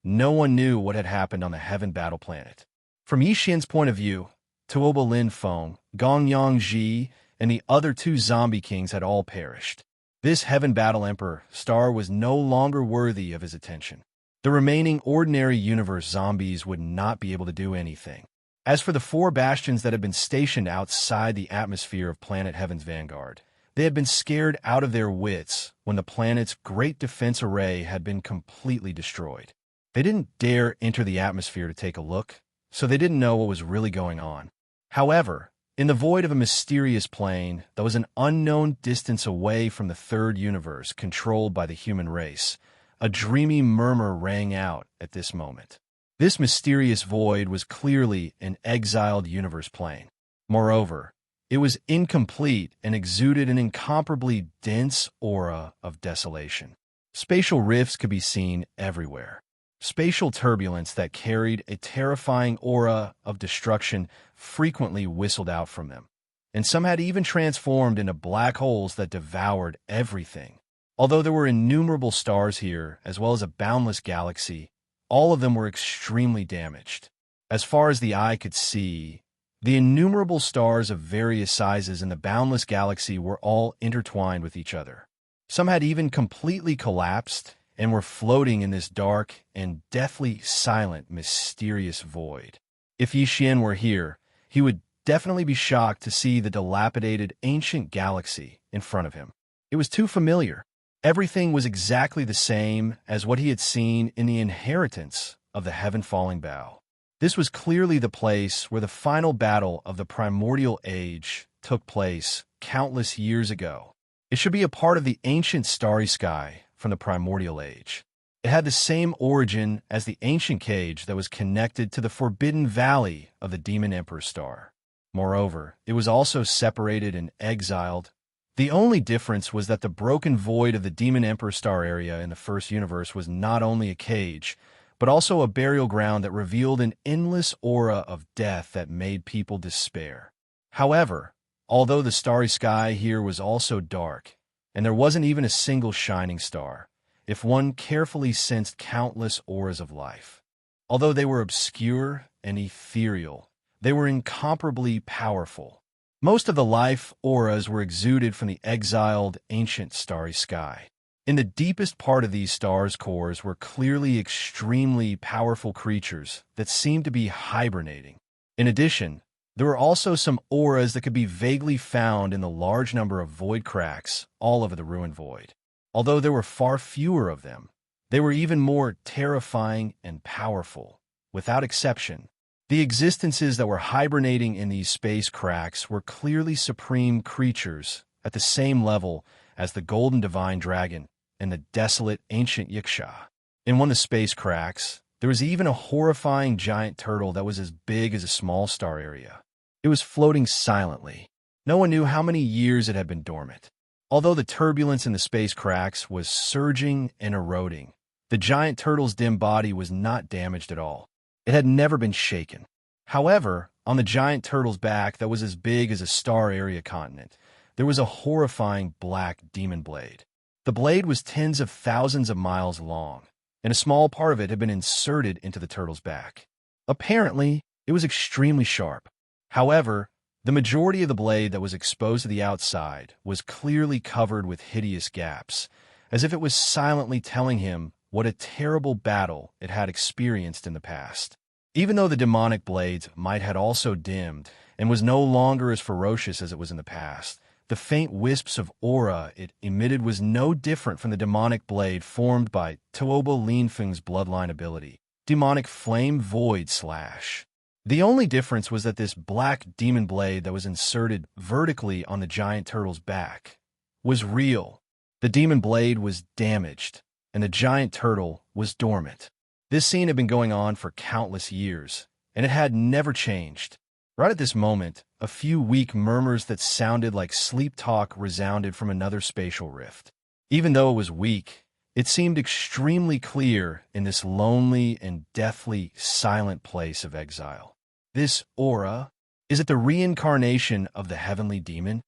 No one knew what had happened on the Heaven Battle Planet. From Yixian's point of view, Tuoba Linfeng, Gongyang Ji, and the other 2 zombie kings had all perished. This Heaven Battle Emperor star was no longer worthy of his attention. The remaining ordinary universe zombies would not be able to do anything. As for the 4 bastions that had been stationed outside the atmosphere of Planet Heaven's vanguard, They had been scared out of their wits when the planet's great defense array had been completely destroyed. They didn't dare enter the atmosphere to take a look, so they didn't know what was really going on. However, in the void of a mysterious plane that was an unknown distance away from the third universe controlled by the human race, a dreamy murmur rang out at this moment. This mysterious void was clearly an exiled universe plane. Moreover, it was incomplete and exuded an incomparably dense aura of desolation. Spatial rifts could be seen everywhere. Spatial turbulence that carried a terrifying aura of destruction frequently whistled out from them, and some had even transformed into black holes that devoured everything. Although there were innumerable stars here, as well as a boundless galaxy, all of them were extremely damaged. As far as the eye could see, the innumerable stars of various sizes in the boundless galaxy were all intertwined with each other. Some had even completely collapsed and were floating in this dark and deathly silent, mysterious void. If Yi Xian were here, he would definitely be shocked to see the dilapidated ancient galaxy in front of him. It was too familiar. Everything was exactly the same as what he had seen in the inheritance of the heaven-falling bow. This was clearly the place where the final battle of the primordial age took place countless years ago. It should be a part of the ancient starry sky from the primordial age. It had the same origin as the ancient cage that was connected to the forbidden valley of the demon emperor star. Moreover, it was also separated and exiled. The only difference was that the broken void of the demon emperor star area in the first universe was not only a cage, but also a burial ground that revealed an endless aura of death that made people despair. However, although the starry sky here was also dark, and there wasn't even a single shining star, if one carefully sensed countless auras of life. Although they were obscure and ethereal, they were incomparably powerful. Most of the life auras were exuded from the exiled ancient starry sky. In the deepest part of these stars' cores were clearly extremely powerful creatures that seemed to be hibernating. In addition, there were also some auras that could be vaguely found in the large number of void cracks all over the ruined void. Although there were far fewer of them, they were even more terrifying and powerful. Without exception, the existences that were hibernating in these space cracks were clearly supreme creatures at the same level as the golden divine dragon and the desolate ancient Wuxia. In one of the space cracks, there was even a horrifying giant turtle that was as big as a small star area. It was floating silently. No one knew how many years it had been dormant. Although the turbulence in the space cracks was surging and eroding, the giant turtle's dim body was not damaged at all. It had never been shaken. However, on the giant turtle's back that was as big as a star area continent, there was a horrifying black demon blade. The blade was tens of thousands of miles long, and a small part of it had been inserted into the turtle's back. Apparently, it was extremely sharp. However, the majority of the blade that was exposed to the outside was clearly covered with hideous gaps, as if it was silently telling him what a terrible battle it had experienced in the past. Even though the demonic blades might had also dimmed and was no longer as ferocious as it was in the past, the faint wisps of aura it emitted was no different from the demonic blade formed by Tuoba Linfeng's bloodline ability, Demonic Flame Void Slash. The only difference was that this black demon blade that was inserted vertically on the giant turtle's back was real. The demon blade was damaged, and the giant turtle was dormant. This scene had been going on for countless years, and it had never changed. Right at this moment, a few weak murmurs that sounded like sleep talk resounded from another spatial rift. Even though it was weak, it seemed extremely clear in this lonely and deathly silent place of exile. This aura, is it the reincarnation of the heavenly demon?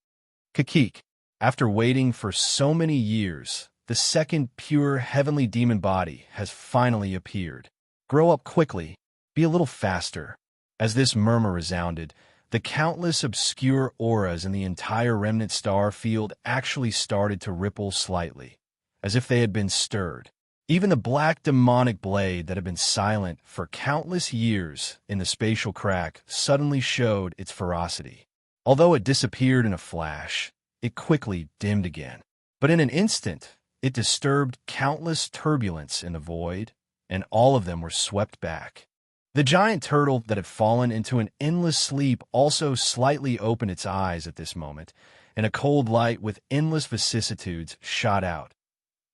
Kakik, after waiting for so many years, the second pure heavenly demon body has finally appeared. Grow up quickly, be a little faster. As this murmur resounded, the countless obscure auras in the entire remnant star field actually started to ripple slightly, as if they had been stirred. Even the black demonic blade that had been silent for countless years in the spatial crack suddenly showed its ferocity. Although it disappeared in a flash, it quickly dimmed again. But in an instant, it disturbed countless turbulence in the void, and all of them were swept back. The giant turtle that had fallen into an endless sleep also slightly opened its eyes at this moment, and a cold light with endless vicissitudes shot out.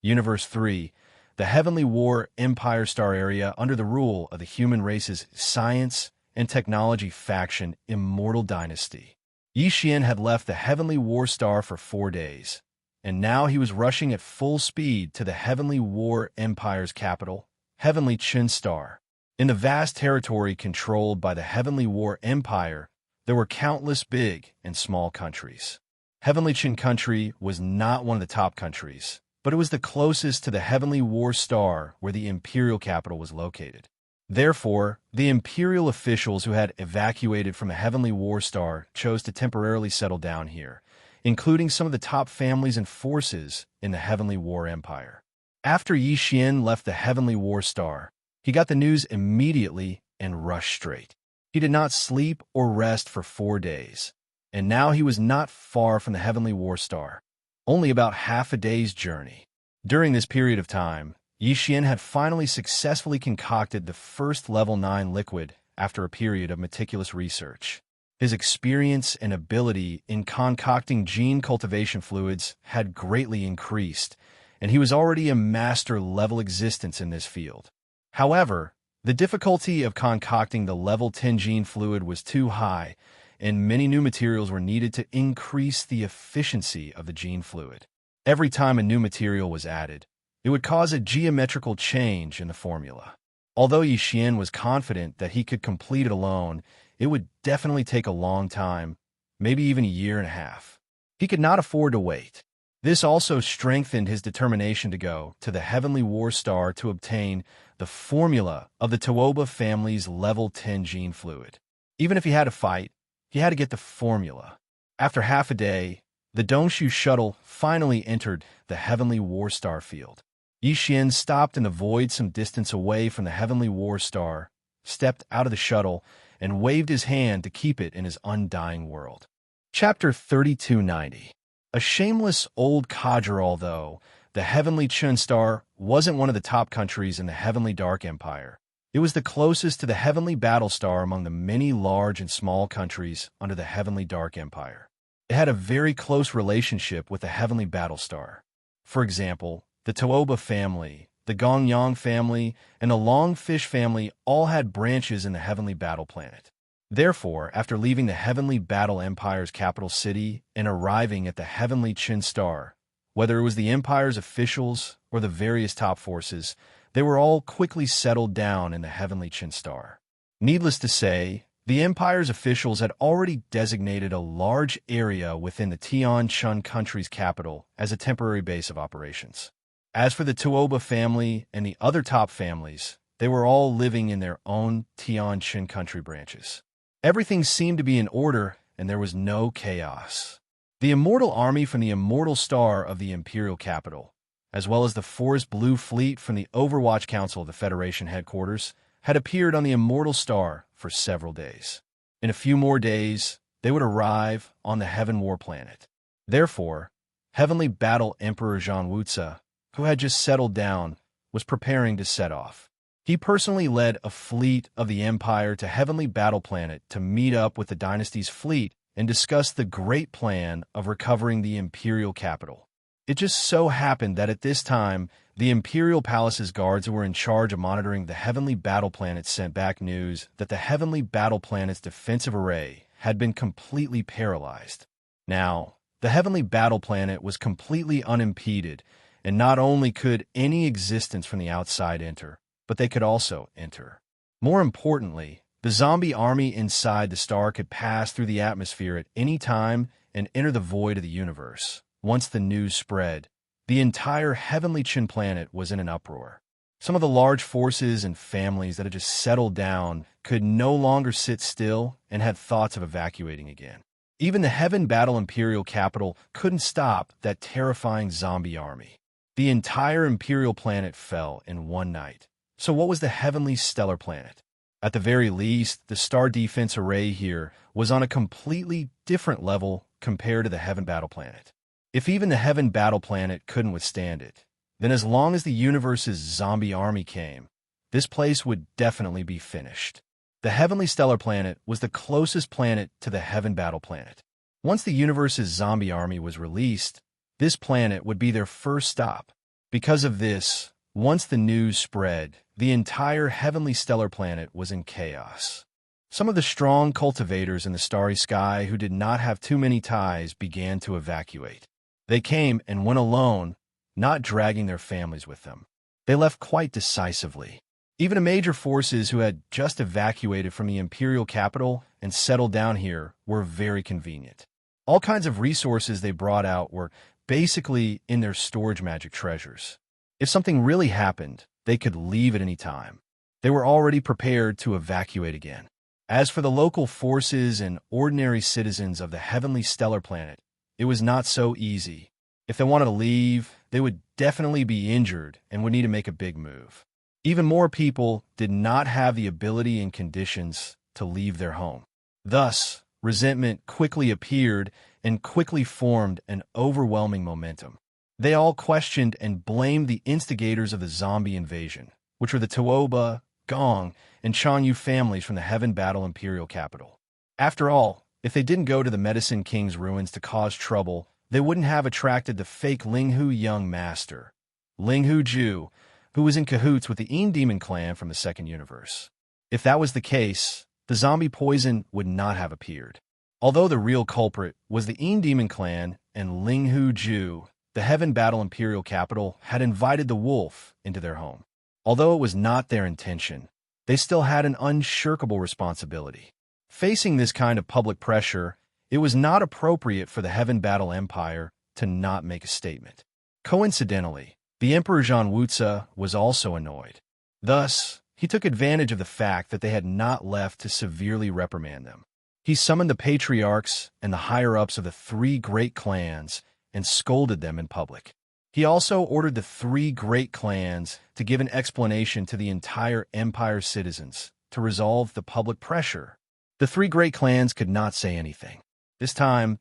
Universe 3, the Heavenly War Empire Star area under the rule of the human race's science and technology faction Immortal Dynasty. Xian had left the Heavenly War Star for 4 days, and now he was rushing at full speed to the Heavenly War Empire's capital, Heavenly Qin Star. In the vast territory controlled by the Heavenly War Empire, there were countless big and small countries. Heavenly Qin Country was not one of the top countries, but it was the closest to the Heavenly War Star where the imperial capital was located. Therefore, the imperial officials who had evacuated from the Heavenly War Star chose to temporarily settle down here, including some of the top families and forces in the Heavenly War Empire. After Xian left the Heavenly War Star, he got the news immediately and rushed straight. He did not sleep or rest for 4 days, and now he was not far from the Heavenly War Star, only about half a day's journey. During this period of time, Xian had finally successfully concocted the first level 9 liquid after a period of meticulous research. His experience and ability in concocting gene cultivation fluids had greatly increased, and he was already a master-level existence in this field. However, the difficulty of concocting the level 10 gene fluid was too high, and many new materials were needed to increase the efficiency of the gene fluid. Every time a new material was added, it would cause a geometrical change in the formula. Although Xian was confident that he could complete it alone, it would definitely take a long time, maybe even a year and a half. He could not afford to wait. This also strengthened his determination to go to the Heavenly War Star to obtain the formula of the Tuoba family's level 10 gene fluid. Even if he had to fight, he had to get the formula. After half a day, the Dongshu shuttle finally entered the Heavenly War Star field. Xian stopped in the void some distance away from the Heavenly War Star, stepped out of the shuttle, and waved his hand to keep it in his undying world. Chapter 3290. A shameless old codger, although the Heavenly Qin Star wasn't one of the top countries in the Heavenly Dark Empire. It was the closest to the Heavenly Battle Star among the many large and small countries under the Heavenly Dark Empire. It had a very close relationship with the Heavenly Battle Star. For example, the Tuoba family, the Gongyang family, and the Longfish family all had branches in the Heavenly Battle Planet. Therefore, after leaving the Heavenly Battle Empire's capital city and arriving at the Heavenly Qin Star, whether it was the Empire's officials or the various top forces, they were all quickly settled down in the Heavenly Qin Star. Needless to say, the Empire's officials had already designated a large area within the Tianchun country's capital as a temporary base of operations. As for the Tuoba family and the other top families, they were all living in their own Tianchun country branches. Everything seemed to be in order, and there was no chaos. The Immortal Army from the Immortal Star of the Imperial Capital, as well as the Forest Blue Fleet from the Overwatch Council of the Federation headquarters, had appeared on the Immortal Star for several days. In a few more days, they would arrive on the Heaven War planet. Therefore, Heavenly Battle Emperor Wuxia, who had just settled down, was preparing to set off. He personally led a fleet of the Empire to Heavenly Battle Planet to meet up with the Dynasty's fleet and discuss the great plan of recovering the Imperial capital. It just so happened that at this time, the Imperial Palace's guards who were in charge of monitoring the Heavenly Battle Planet sent back news that the Heavenly Battle Planet's defensive array had been completely paralyzed. Now, the Heavenly Battle Planet was completely unimpeded, and not only could any existence from the outside enter, but they could also enter. More importantly, the zombie army inside the star could pass through the atmosphere at any time and enter the void of the universe. Once the news spread, the entire Heavenly Qin planet was in an uproar. Some of the large forces and families that had just settled down could no longer sit still and had thoughts of evacuating again. Even the Heaven Battle Imperial capital couldn't stop that terrifying zombie army. The entire Imperial planet fell in one night. So what was the Heavenly Stellar Planet? At the very least, the star defense array here was on a completely different level compared to the Heaven Battle Planet. If even the Heaven Battle Planet couldn't withstand it, then as long as the universe's zombie army came, this place would definitely be finished. The Heavenly Stellar Planet was the closest planet to the Heaven Battle Planet. Once the universe's zombie army was released, this planet would be their first stop. Because of this, once the news spread, the entire Heavenly Stellar Planet was in chaos. Some of the strong cultivators in the starry sky who did not have too many ties began to evacuate. They came and went alone, not dragging their families with them. They left quite decisively. Even the major forces who had just evacuated from the imperial capital and settled down here were very convenient. All kinds of resources they brought out were basically in their storage magic treasures. If something really happened, they could leave at any time. They were already prepared to evacuate again. As for the local forces and ordinary citizens of the Heavenly Stellar Planet, it was not so easy. If they wanted to leave, they would definitely be injured and would need to make a big move. Even more people did not have the ability and conditions to leave their home. Thus, resentment quickly appeared and quickly formed an overwhelming momentum. They all questioned and blamed the instigators of the zombie invasion, which were the Tuoba, Gong, and Chanyu families from the Heaven Battle Imperial Capital. After all, if they didn't go to the Medicine King's ruins to cause trouble, they wouldn't have attracted the fake Linghu young master, Linghu Ju, who was in cahoots with the Een Demon clan from the Second Universe. If that was the case, the zombie poison would not have appeared. Although the real culprit was the Een Demon clan and Linghu Ju, the Heaven Battle Imperial Capital had invited the wolf into their home. Although it was not their intention, they still had an unshirkable responsibility. Facing this kind of public pressure, it was not appropriate for the Heaven Battle Empire to not make a statement. Coincidentally, the Emperor Zhang Wuxia was also annoyed. Thus, he took advantage of the fact that they had not left to severely reprimand them. He summoned the patriarchs and the higher-ups of the three great clans and scolded them in public. He also ordered the three great clans to give an explanation to the entire empire's citizens to resolve the public pressure. The three great clans could not say anything. This time,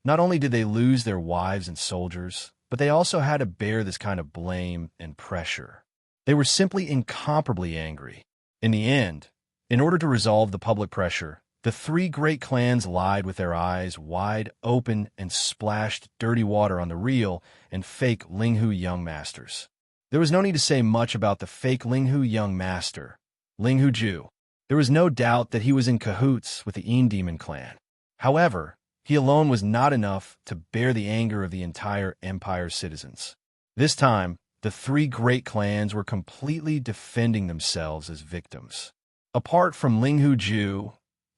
not only did they lose their wives and soldiers, but they also had to bear this kind of blame and pressure. They were simply incomparably angry. In the end, in order to resolve the public pressure, the three great clans lied with their eyes wide open and splashed dirty water on the real and fake Linghu young masters. There was no need to say much about the fake Linghu young master, Linghu Ju. There was no doubt that he was in cahoots with the Een Demon clan. However, he alone was not enough to bear the anger of the entire empire's citizens. This time, the three great clans were completely defending themselves as victims. Apart from Linghu Ju,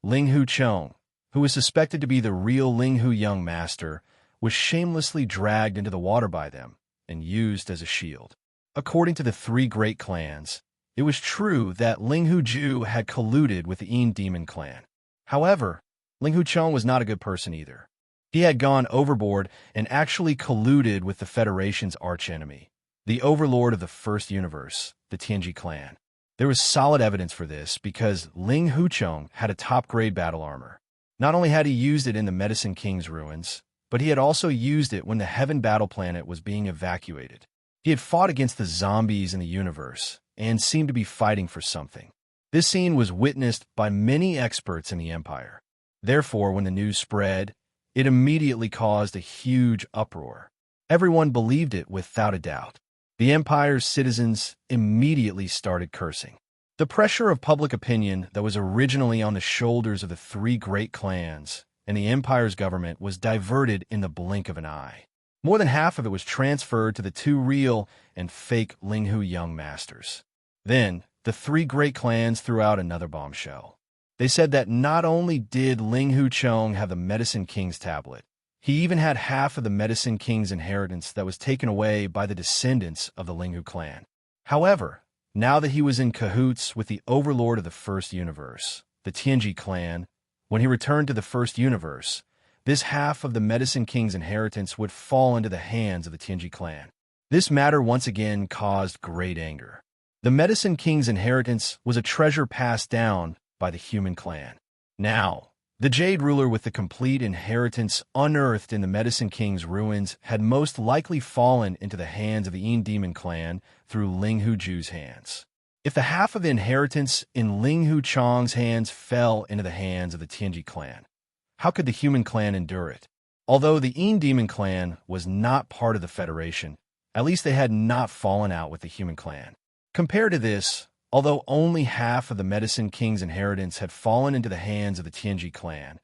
Linghu Chong, who was suspected to be the real Linghu young master, was shamelessly dragged into the water by them and used as a shield. According to the three great clans, it was true that Linghu Ju had colluded with the Een Demon clan. However, Linghu Chong was not a good person either. He had gone overboard and actually colluded with the Federation's archenemy, the overlord of the First Universe, the Tianji clan. There was solid evidence for this because Linghu Chong had a top-grade battle armor. Not only had he used it in the Medicine King's ruins, but he had also used it when the Heaven Battle Planet was being evacuated. He had fought against the zombies in the universe and seemed to be fighting for something. This scene was witnessed by many experts in the Empire. Therefore, when the news spread, it immediately caused a huge uproar. Everyone believed it without a doubt. The Empire's citizens immediately started cursing. The pressure of public opinion that was originally on the shoulders of the three great clans and the Empire's government was diverted in the blink of an eye. More than half of it was transferred to the two real and fake Linghu young masters. Then, the three great clans threw out another bombshell. They said that not only did Linghu Chong have the Medicine King's tablet, he even had half of the Medicine King's inheritance that was taken away by the descendants of the Linghu clan. However, now that he was in cahoots with the overlord of the First Universe, the Tianji clan, when he returned to the First Universe, this half of the Medicine King's inheritance would fall into the hands of the Tianji clan. This matter once again caused great anger. The Medicine King's inheritance was a treasure passed down by the human clan. Now, The Jade ruler with the complete inheritance unearthed in the Medicine King's ruins had most likely fallen into the hands of the Yin Demon clan through Ling Huju's hands. If the half of the inheritance in Ling Hu Chong's hands fell into the hands of the Tianji clan, how could the human clan endure it? Although the Yin Demon clan was not part of the Federation, at least they had not fallen out with the human clan. Compared to this, although only half of the Medicine King's inheritance had fallen into the hands of the Tianji clan,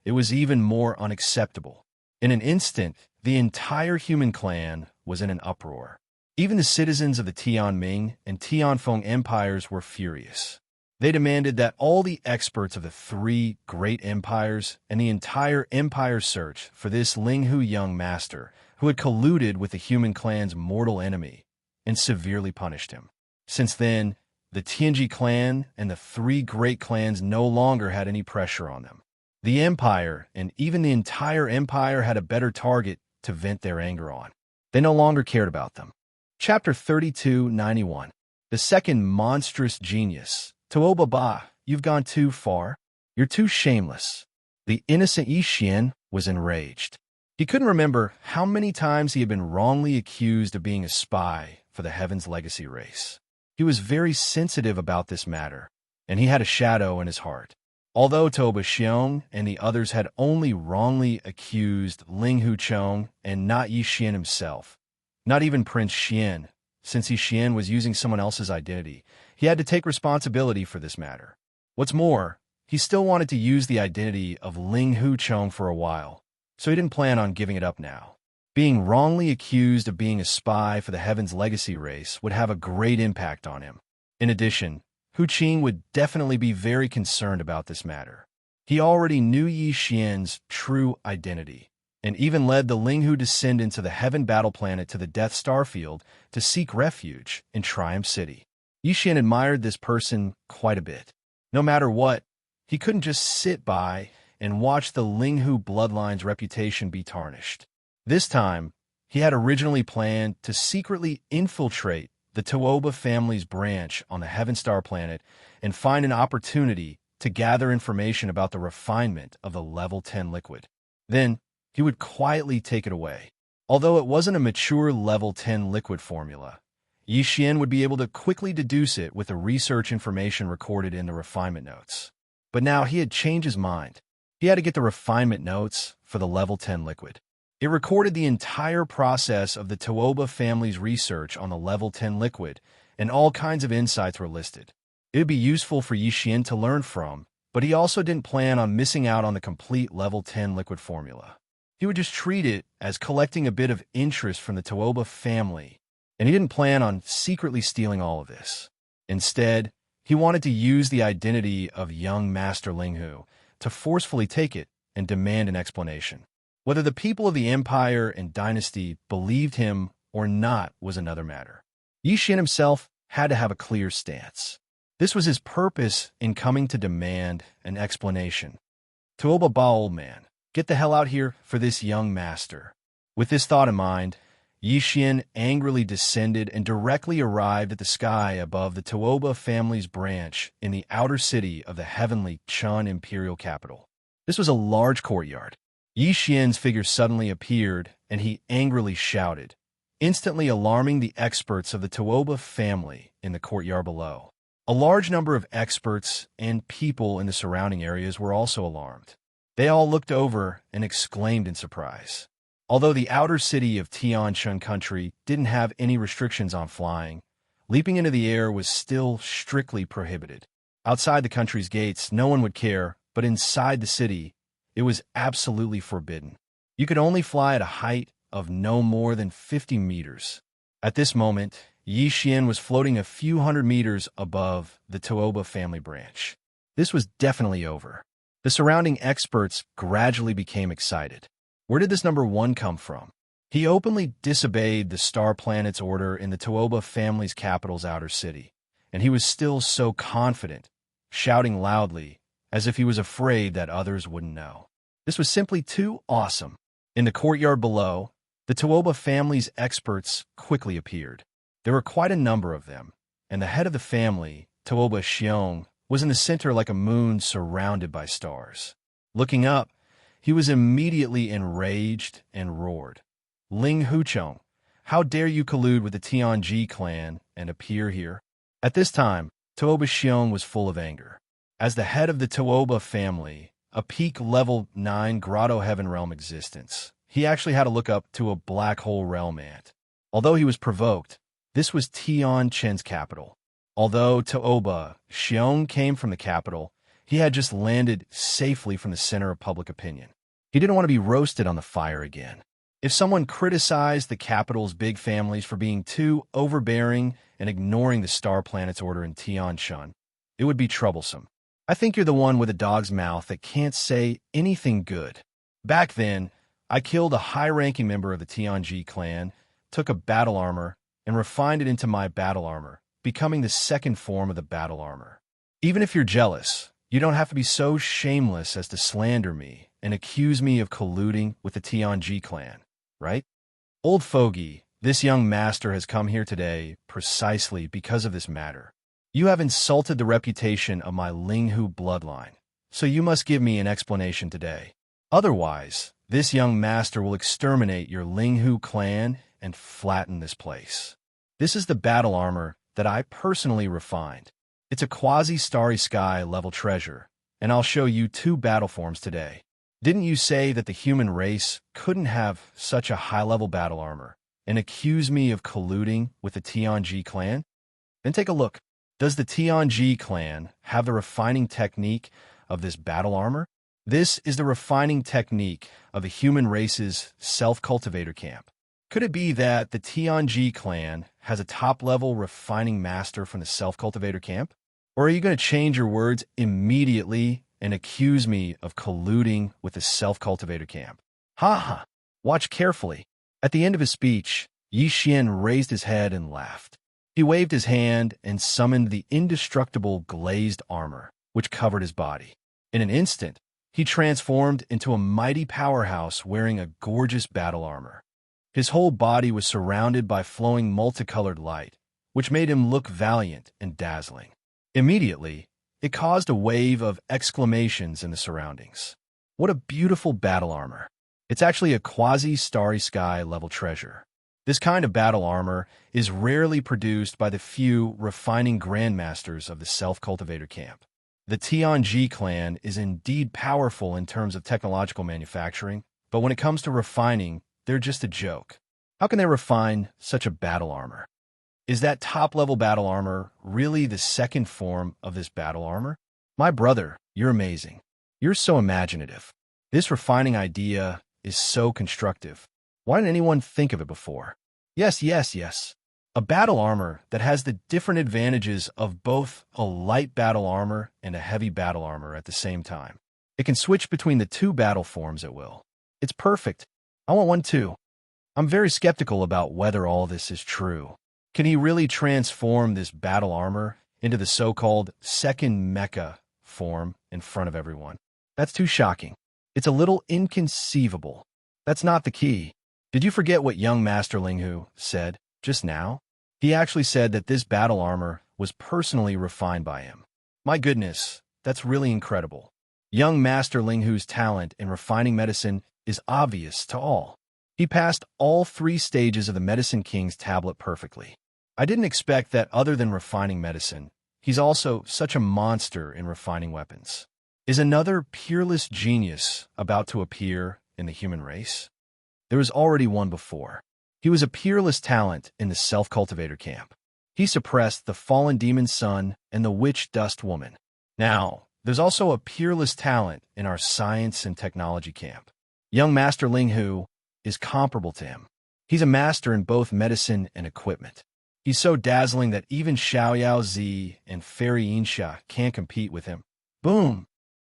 it was even more unacceptable. In an instant, the entire human clan was in an uproar. Even the citizens of the Tianming and Tianfeng empires were furious. They demanded that all the experts of the three great empires and the entire empire search for this Ling Hu young master who had colluded with the human clan's mortal enemy and severely punished him. Since then, the Tianji clan and the three great clans no longer had any pressure on them. The empire and even the entire empire had a better target to vent their anger on. They no longer cared about them. Chapter 3291. The second monstrous genius. Tuoba Ba, you've gone too far. You're too shameless. The innocent Yi Xian was enraged. He couldn't remember how many times he had been wrongly accused of being a spy for the Heaven's Legacy race. He was very sensitive about this matter, and he had a shadow in his heart. Although Toba Xiong and the others had only wrongly accused Ling Hu Chong and not Yi Xian himself, not even Prince Xian, since Yi Xian was using someone else's identity, he had to take responsibility for this matter. What's more, he still wanted to use the identity of Ling Hu Chong for a while, so he didn't plan on giving it up now. Being wrongly accused of being a spy for the Heaven's Legacy race would have a great impact on him. In addition, Hu Qing would definitely be very concerned about this matter. He already knew Yi Xian's true identity, and even led the Ling Hu descendants of the Heaven Battle Planet to the Death Star Field to seek refuge in Triumph City. Yi Xian admired this person quite a bit. No matter what, he couldn't just sit by and watch the Ling Hu bloodline's reputation be tarnished. This time, he had originally planned to secretly infiltrate the Tuoba family's branch on the Heaven Star planet and find an opportunity to gather information about the refinement of the level 10 liquid. Then, he would quietly take it away. Although it wasn't a mature level 10 liquid formula, Yi Xian would be able to quickly deduce it with the research information recorded in the refinement notes. But now he had changed his mind. He had to get the refinement notes for the level 10 liquid. It recorded the entire process of the Tuoba family's research on the level 10 liquid, and all kinds of insights were listed. It would be useful for Yi Xian to learn from, but he also didn't plan on missing out on the complete level 10 liquid formula. He would just treat it as collecting a bit of interest from the Tuoba family, and he didn't plan on secretly stealing all of this. Instead, he wanted to use the identity of young Master Ling Hu to forcefully take it and demand an explanation. Whether the people of the empire and dynasty believed him or not was another matter. Yi Xian himself had to have a clear stance. This was his purpose in coming to demand an explanation. Tuoba Ba, old man, get the hell out here for this young master. With this thought in mind, Yi Xian angrily descended and directly arrived at the sky above the Tuoba family's branch in the outer city of the heavenly Chun imperial capital. This was a large courtyard. Yi Xian's figure suddenly appeared, and he angrily shouted, instantly alarming the experts of the Tuoba family in the courtyard below. A large number of experts and people in the surrounding areas were also alarmed. They all looked over and exclaimed in surprise. Although the outer city of Tianchun country didn't have any restrictions on flying, leaping into the air was still strictly prohibited. Outside the country's gates, no one would care, but inside the city, it was absolutely forbidden. You could only fly at a height of no more than 50 meters. At this moment, Yi Xian was floating a few hundred meters above the Tuoba family branch. This was definitely over. The surrounding experts gradually became excited. Where did this number one come from? He openly disobeyed the star planet's order in the Tuoba family's capital's outer city, and he was still so confident, shouting loudly, as if he was afraid that others wouldn't know. This was simply too awesome. In the courtyard below, the Tuoba family's experts quickly appeared. There were quite a number of them, and the head of the family, Tuoba Xiong, was in the center like a moon surrounded by stars. Looking up, he was immediately enraged and roared, "Ling Huchong, how dare you collude with the Tianji clan and appear here?" At this time, Tuoba Xiong was full of anger. As the head of the Tuoba family, a peak level 9 Grotto Heaven Realm existence, he actually had to look up to a black hole realm ant. Although he was provoked, this was Tian Chen's capital. Although Tuoba Xiong came from the capital, he had just landed safely from the center of public opinion. He didn't want to be roasted on the fire again. If someone criticized the capital's big families for being too overbearing and ignoring the star planet's order in Tianshan, it would be troublesome. I think you're the one with a dog's mouth that can't say anything good. Back then, I killed a high-ranking member of the Tianji clan, took a battle armor, and refined it into my battle armor, becoming the second form of the battle armor. Even if you're jealous, you don't have to be so shameless as to slander me and accuse me of colluding with the Tianji clan, right? Old fogey, this young master has come here today precisely because of this matter. You have insulted the reputation of my Linghu bloodline, so you must give me an explanation today. Otherwise, this young master will exterminate your Linghu clan and flatten this place. This is the battle armor that I personally refined. It's a quasi-starry sky level treasure, and I'll show you 2 battle forms today. Didn't you say that the human race couldn't have such a high-level battle armor and accuse me of colluding with the Tianji clan? Then take a look. Does the Tianji clan have the refining technique of this battle armor? This is the refining technique of the human race's self-cultivator camp. Could it be that the Tianji clan has a top-level refining master from the self-cultivator camp? Or are you going to change your words immediately and accuse me of colluding with the self-cultivator camp? Ha ha! Watch carefully. At the end of his speech, Yi Xian raised his head and laughed. He waved his hand and summoned the indestructible glazed armor, which covered his body. In an instant, he transformed into a mighty powerhouse wearing a gorgeous battle armor. His whole body was surrounded by flowing multicolored light, which made him look valiant and dazzling. Immediately, it caused a wave of exclamations in the surroundings. What a beautiful battle armor! It's actually a quasi-starry sky level treasure. This kind of battle armor is rarely produced by the few refining grandmasters of the self-cultivator camp. The Tianji clan is indeed powerful in terms of technological manufacturing, but when it comes to refining, they're just a joke. How can they refine such a battle armor? Is that top-level battle armor really the second form of this battle armor? My brother, you're amazing. You're so imaginative. This refining idea is so constructive. Why didn't anyone think of it before? Yes. A battle armor that has the different advantages of both a light battle armor and a heavy battle armor at the same time. It can switch between the 2 battle forms at will. It's perfect. I want one too. I'm very skeptical about whether all this is true. Can he really transform this battle armor into the so-called second mecha form in front of everyone? That's too shocking. It's a little inconceivable. That's not the key. Did you forget what young Master Linghu said just now? He actually said that this battle armor was personally refined by him. My goodness, that's really incredible. Young Master Linghu's talent in refining medicine is obvious to all. He passed all 3 stages of the Medicine King's tablet perfectly. I didn't expect that other than refining medicine, he's also such a monster in refining weapons. Is another peerless genius about to appear in the human race? There was already one before. He was a peerless talent in the self-cultivator camp. He suppressed the fallen demon sun and the witch dust woman. Now, there's also a peerless talent in our science and technology camp. Young Master Linghu is comparable to him. He's a master in both medicine and equipment. He's so dazzling that even Xiao Zi and Fairy Xianxia can't compete with him. Boom!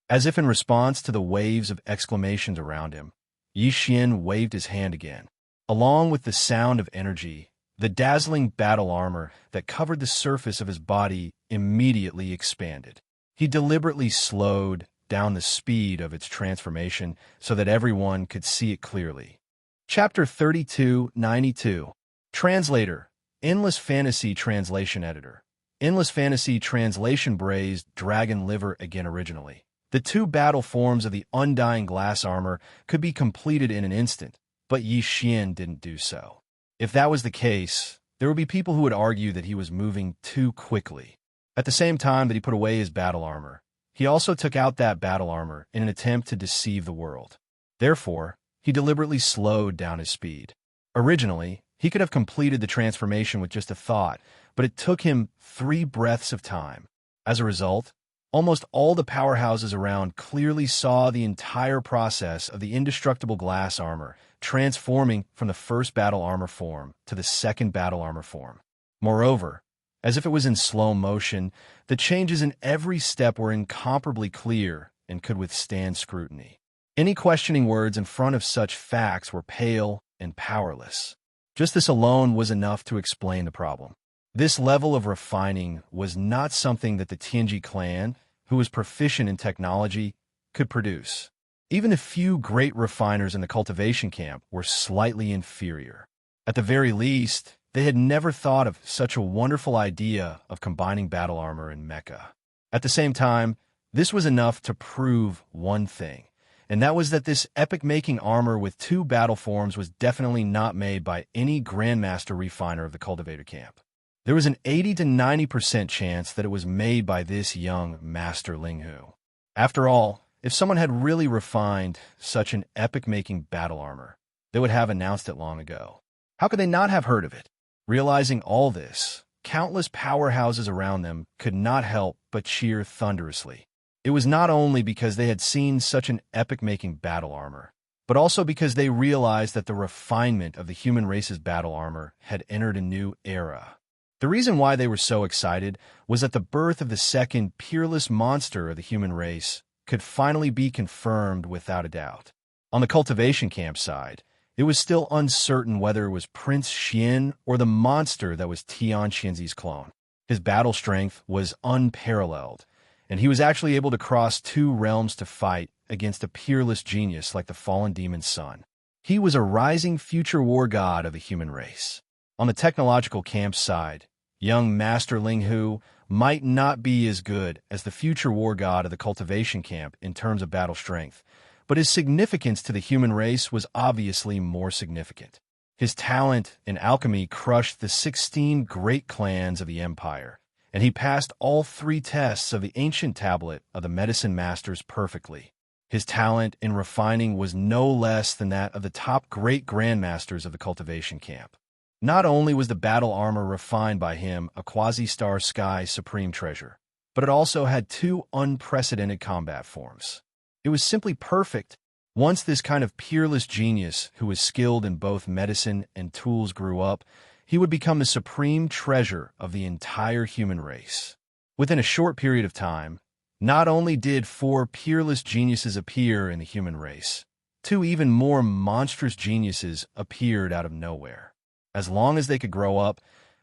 As if in response to the waves of exclamations around him, Yi Xian waved his hand again. Along with the sound of energy, the dazzling battle armor that covered the surface of his body immediately expanded. He deliberately slowed down the speed of its transformation so that everyone could see it clearly. Chapter 3292. Translator, Endless Fantasy Translation Editor. Endless Fantasy Translation braised dragon liver again originally. The two battle forms of the undying glass armor could be completed in an instant, but Yi Xian didn't do so. If that was the case, there would be people who would argue that he was moving too quickly. At the same time that he put away his battle armor, he also took out that battle armor in an attempt to deceive the world. Therefore, he deliberately slowed down his speed. Originally, he could have completed the transformation with just a thought, but it took him 3 breaths of time. As a result, almost all the powerhouses around clearly saw the entire process of the indestructible glass armor transforming from the first battle armor form to the second battle armor form. Moreover, as if it was in slow motion, the changes in every step were incomparably clear and could withstand scrutiny. Any questioning words in front of such facts were pale and powerless. Just this alone was enough to explain the problem. This level of refining was not something that the Tianji clan, who was proficient in technology, could produce. Even a few great refiners in the cultivation camp were slightly inferior. At the very least, they had never thought of such a wonderful idea of combining battle armor and mecha. At the same time, this was enough to prove one thing, and that was that this epic-making armor with 2 battle forms was definitely not made by any Grandmaster refiner of the cultivator camp. There was an 80 to 90% chance that it was made by this young Master Linghu. After all, if someone had really refined such an epic-making battle armor, they would have announced it long ago. How could they not have heard of it? Realizing all this, countless powerhouses around them could not help but cheer thunderously. It was not only because they had seen such an epic-making battle armor, but also because they realized that the refinement of the human race's battle armor had entered a new era. The reason why they were so excited was that the birth of the second peerless monster of the human race could finally be confirmed without a doubt. On the cultivation camp side, it was still uncertain whether it was Prince Xian or the monster that was Tian Xianxi's clone. His battle strength was unparalleled, and he was actually able to cross 2 realms to fight against a peerless genius like the fallen demon's son. He was a rising future war god of the human race. On the technological camp side, young Master Linghu might not be as good as the future war god of the cultivation camp in terms of battle strength, but his significance to the human race was obviously more significant. His talent in alchemy crushed the 16 great clans of the empire, and he passed all 3 tests of the ancient tablet of the medicine masters perfectly. His talent in refining was no less than that of the top great grandmasters of the cultivation camp. Not only was the battle armor refined by him a quasi-star sky supreme treasure, but it also had 2 unprecedented combat forms. It was simply perfect. Once this kind of peerless genius who was skilled in both medicine and tools grew up, he would become the supreme treasure of the entire human race. Within a short period of time, not only did 4 peerless geniuses appear in the human race, 2 even more monstrous geniuses appeared out of nowhere. As long as they could grow up,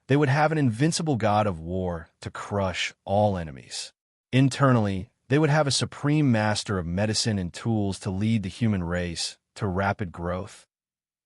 they would have an invincible god of war to crush all enemies. Internally, they would have a supreme master of medicine and tools to lead the human race to rapid growth.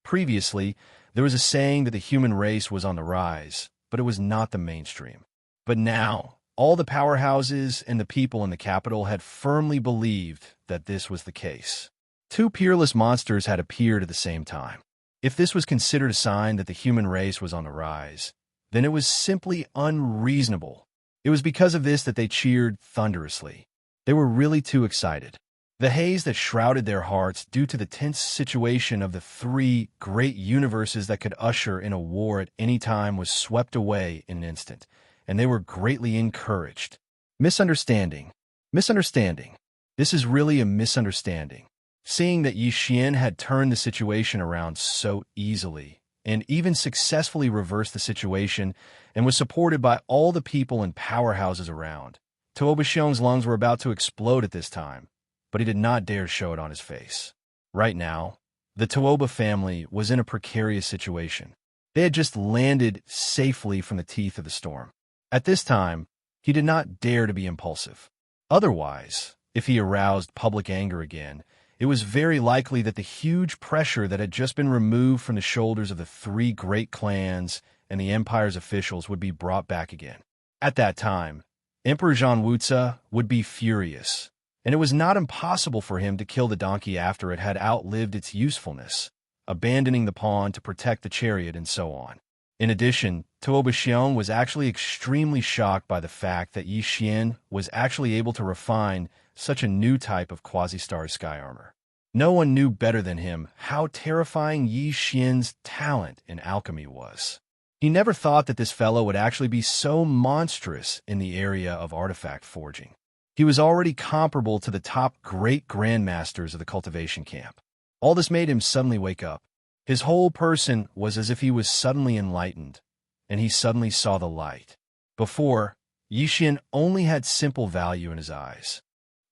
Previously, there was a saying that the human race was on the rise, but it was not the mainstream. But now, all the powerhouses and the people in the capital had firmly believed that this was the case. 2 peerless monsters had appeared at the same time. If this was considered a sign that the human race was on the rise, then it was simply unreasonable. It was because of this that they cheered thunderously. They were really too excited. The haze that shrouded their hearts due to the tense situation of the 3 great universes that could usher in a war at any time was swept away in an instant, and they were greatly encouraged. Misunderstanding. Misunderstanding. This is really a misunderstanding. Seeing that Yi Xian had turned the situation around so easily, and even successfully reversed the situation, and was supported by all the people and powerhouses around, Tuoba Xiong's lungs were about to explode at this time, but he did not dare show it on his face. Right now, the Tuoba family was in a precarious situation. They had just landed safely from the teeth of the storm. At this time, he did not dare to be impulsive. Otherwise, if he aroused public anger again, it was very likely that the huge pressure that had just been removed from the shoulders of the 3 great clans and the empire's officials would be brought back again. At that time, Emperor Wuxia would be furious, and it was not impossible for him to kill the donkey after it had outlived its usefulness, abandoning the pawn to protect the chariot and so on. In addition, Tuoba was actually extremely shocked by the fact that Yi Xian was actually able to refine such a new type of quasi-star sky armor. No one knew better than him how terrifying Yi Xian's talent in alchemy was. He never thought that this fellow would actually be so monstrous in the area of artifact forging. He was already comparable to the top great grandmasters of the cultivation camp. All this made him suddenly wake up. His whole person was as if he was suddenly enlightened, and he suddenly saw the light. Before, Yi Xian only had simple value in his eyes.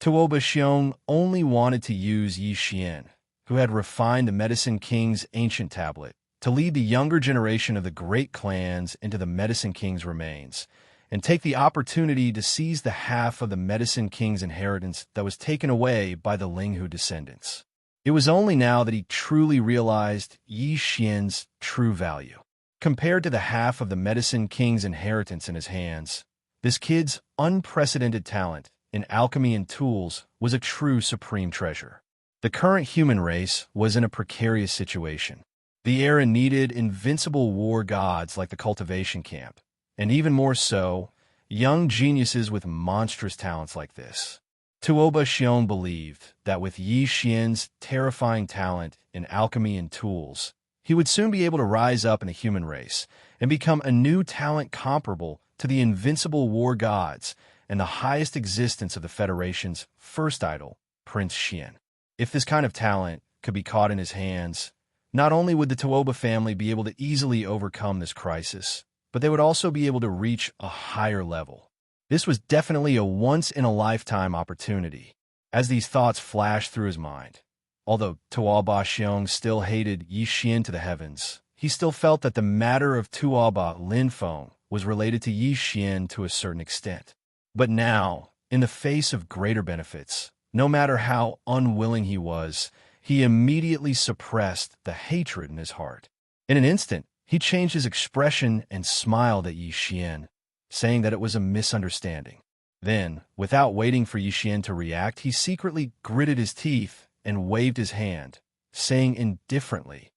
Tuoba only wanted to use Yi Xian, who had refined the Medicine King's ancient tablet, to lead the younger generation of the great clans into the Medicine King's remains, and take the opportunity to seize the half of the Medicine King's inheritance that was taken away by the Linghu descendants. It was only now that he truly realized Yi Xian's true value. Compared to the half of the Medicine King's inheritance in his hands, this kid's unprecedented talent in alchemy and tools was a true supreme treasure. The current human race was in a precarious situation. The era needed invincible war gods like the Cultivation camp, and even more so, young geniuses with monstrous talents like this. Tuoba believed that with Yi Xian's terrifying talent in alchemy and tools, he would soon be able to rise up in the human race and become a new talent comparable to the invincible war gods and the highest existence of the Federation's first idol, Prince Xian. If this kind of talent could be caught in his hands, not only would the Tuoba family be able to easily overcome this crisis, but they would also be able to reach a higher level. This was definitely a once-in-a-lifetime opportunity. As these thoughts flashed through his mind, although Tuoba still hated Yi Xian to the heavens, he still felt that the matter of Tuoba Linfeng was related to Yi Xian to a certain extent. But now, in the face of greater benefits, no matter how unwilling he was, he immediately suppressed the hatred in his heart. In an instant, he changed his expression and smiled at Yi Xian, saying that it was a misunderstanding. Then, without waiting for Yi Xian to react, he secretly gritted his teeth and waved his hand, saying indifferently,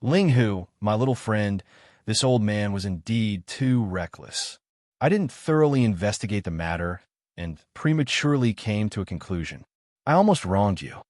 "Linghu, my little friend, this old man was indeed too reckless. I didn't thoroughly investigate the matter and prematurely came to a conclusion. I almost wronged you.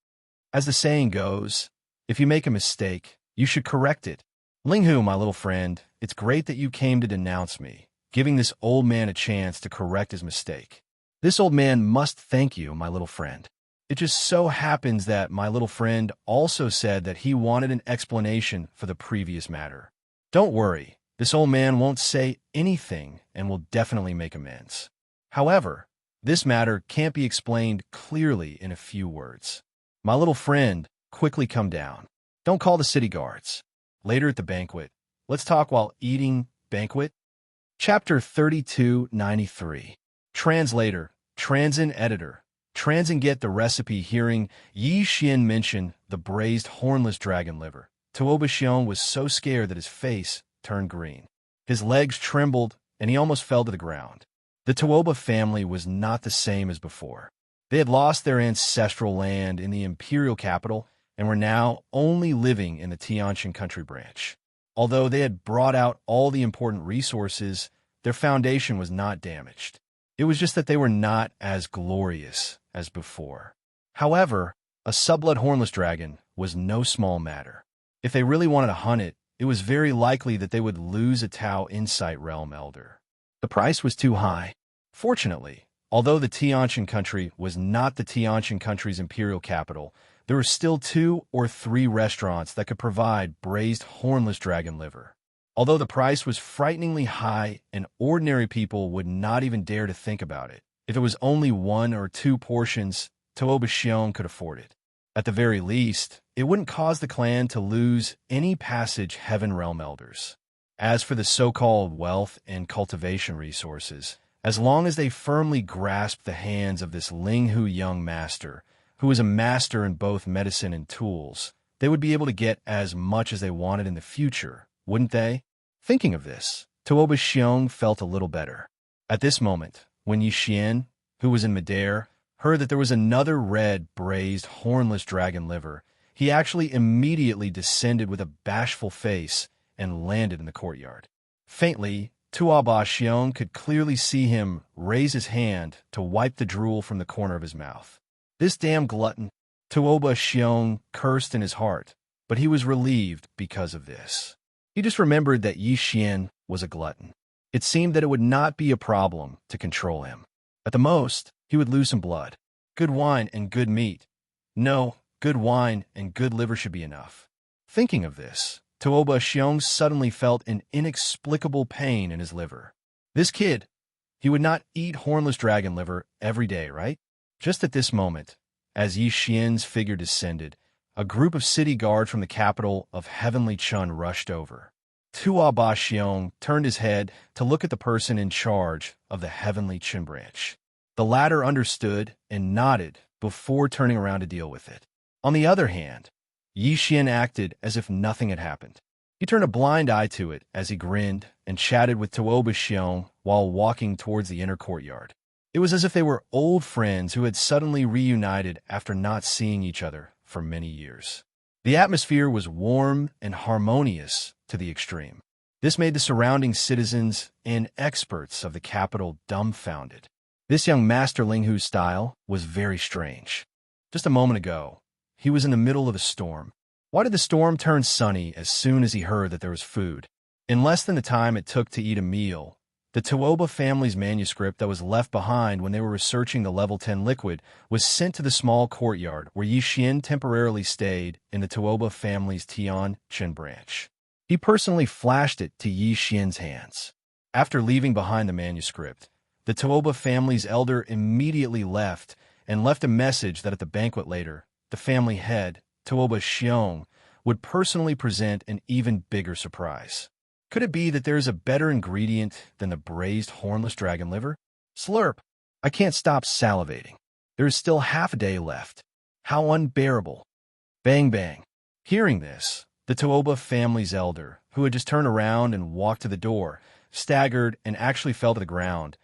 As the saying goes, if you make a mistake, you should correct it. Linghu, my little friend, it's great that you came to denounce me, giving this old man a chance to correct his mistake. This old man must thank you, my little friend. It just so happens that my little friend also said that he wanted an explanation for the previous matter. Don't worry, this old man won't say anything and will definitely make amends. However, this matter can't be explained clearly in a few words. My little friend, quickly come down. Don't call the city guards. Later at the banquet, let's talk while eating banquet." Chapter 3293. Translator, Transin Editor. Transin get the recipe hearing Yi Xian mention the braised hornless dragon liver. Tuoba was so scared that his face turned green. His legs trembled, and he almost fell to the ground. The Tuoba family was not the same as before. They had lost their ancestral land in the imperial capital and were now only living in the Xianxia country branch. Although they had brought out all the important resources, their foundation was not damaged. It was just that they were not as glorious as before. However, a subblood hornless dragon was no small matter. If they really wanted to hunt it, it was very likely that they would lose a Tao Insight Realm Elder. The price was too high. Fortunately, although the Xianxia country was not the Xianxia country's imperial capital, there were still 2 or 3 restaurants that could provide braised hornless dragon liver. Although the price was frighteningly high and ordinary people would not even dare to think about it, if it was only 1 or 2 portions, Tuoba could afford it. At the very least, it wouldn't cause the clan to lose any passage Heaven Realm Elders. As for the so-called wealth and cultivation resources, as long as they firmly grasped the hands of this Linghu young master, who was a master in both medicine and tools, they would be able to get as much as they wanted in the future, wouldn't they? Thinking of this, Tuoba felt a little better. At this moment, when Yi Xian, who was in midair, heard that there was another red, braised, hornless dragon liver, he actually immediately descended with a bashful face and landed in the courtyard. Faintly, Tuaba Xiong could clearly see him raise his hand to wipe the drool from the corner of his mouth. This damn glutton, Tuoba Xiong cursed in his heart, but he was relieved because of this. He just remembered that Yi Xian was a glutton. It seemed that it would not be a problem to control him. At the most, he would lose some blood. Good wine and good meat. No, good wine and good liver should be enough. Thinking of this, Tuoba Xiong suddenly felt an inexplicable pain in his liver. This kid, he would not eat hornless dragon liver every day, right? Just at this moment, as Yi Xian's figure descended, a group of city guards from the capital of Heavenly Chun rushed over. Tuaba Xiong turned his head to look at the person in charge of the Heavenly Chun branch. The latter understood and nodded before turning around to deal with it. On the other hand, Yi Xian acted as if nothing had happened. He turned a blind eye to it as he grinned and chatted with Tuoba Xiong while walking towards the inner courtyard. It was as if they were old friends who had suddenly reunited after not seeing each other for many years. The atmosphere was warm and harmonious to the extreme. This made the surrounding citizens and experts of the capital dumbfounded. This young masterling whose style was very strange. Just a moment ago, he was in the middle of a storm. Why did the storm turn sunny as soon as he heard that there was food? In less than the time it took to eat a meal, the Tuoba family's manuscript that was left behind when they were researching the level 10 liquid was sent to the small courtyard where Yi Xian temporarily stayed in the Tuoba family's Tian Chin branch. He personally flashed it to Yi Xian's hands. After leaving behind the manuscript, the Tuoba family's elder immediately left and left a message that at the banquet later, the family head, Tuoba Xiong, would personally present an even bigger surprise. Could it be that there is a better ingredient than the braised hornless dragon liver? Slurp! I can't stop salivating. There is still half a day left. How unbearable. Bang bang. Hearing this, the Tuoba family's elder, who had just turned around and walked to the door, staggered and actually fell to the ground.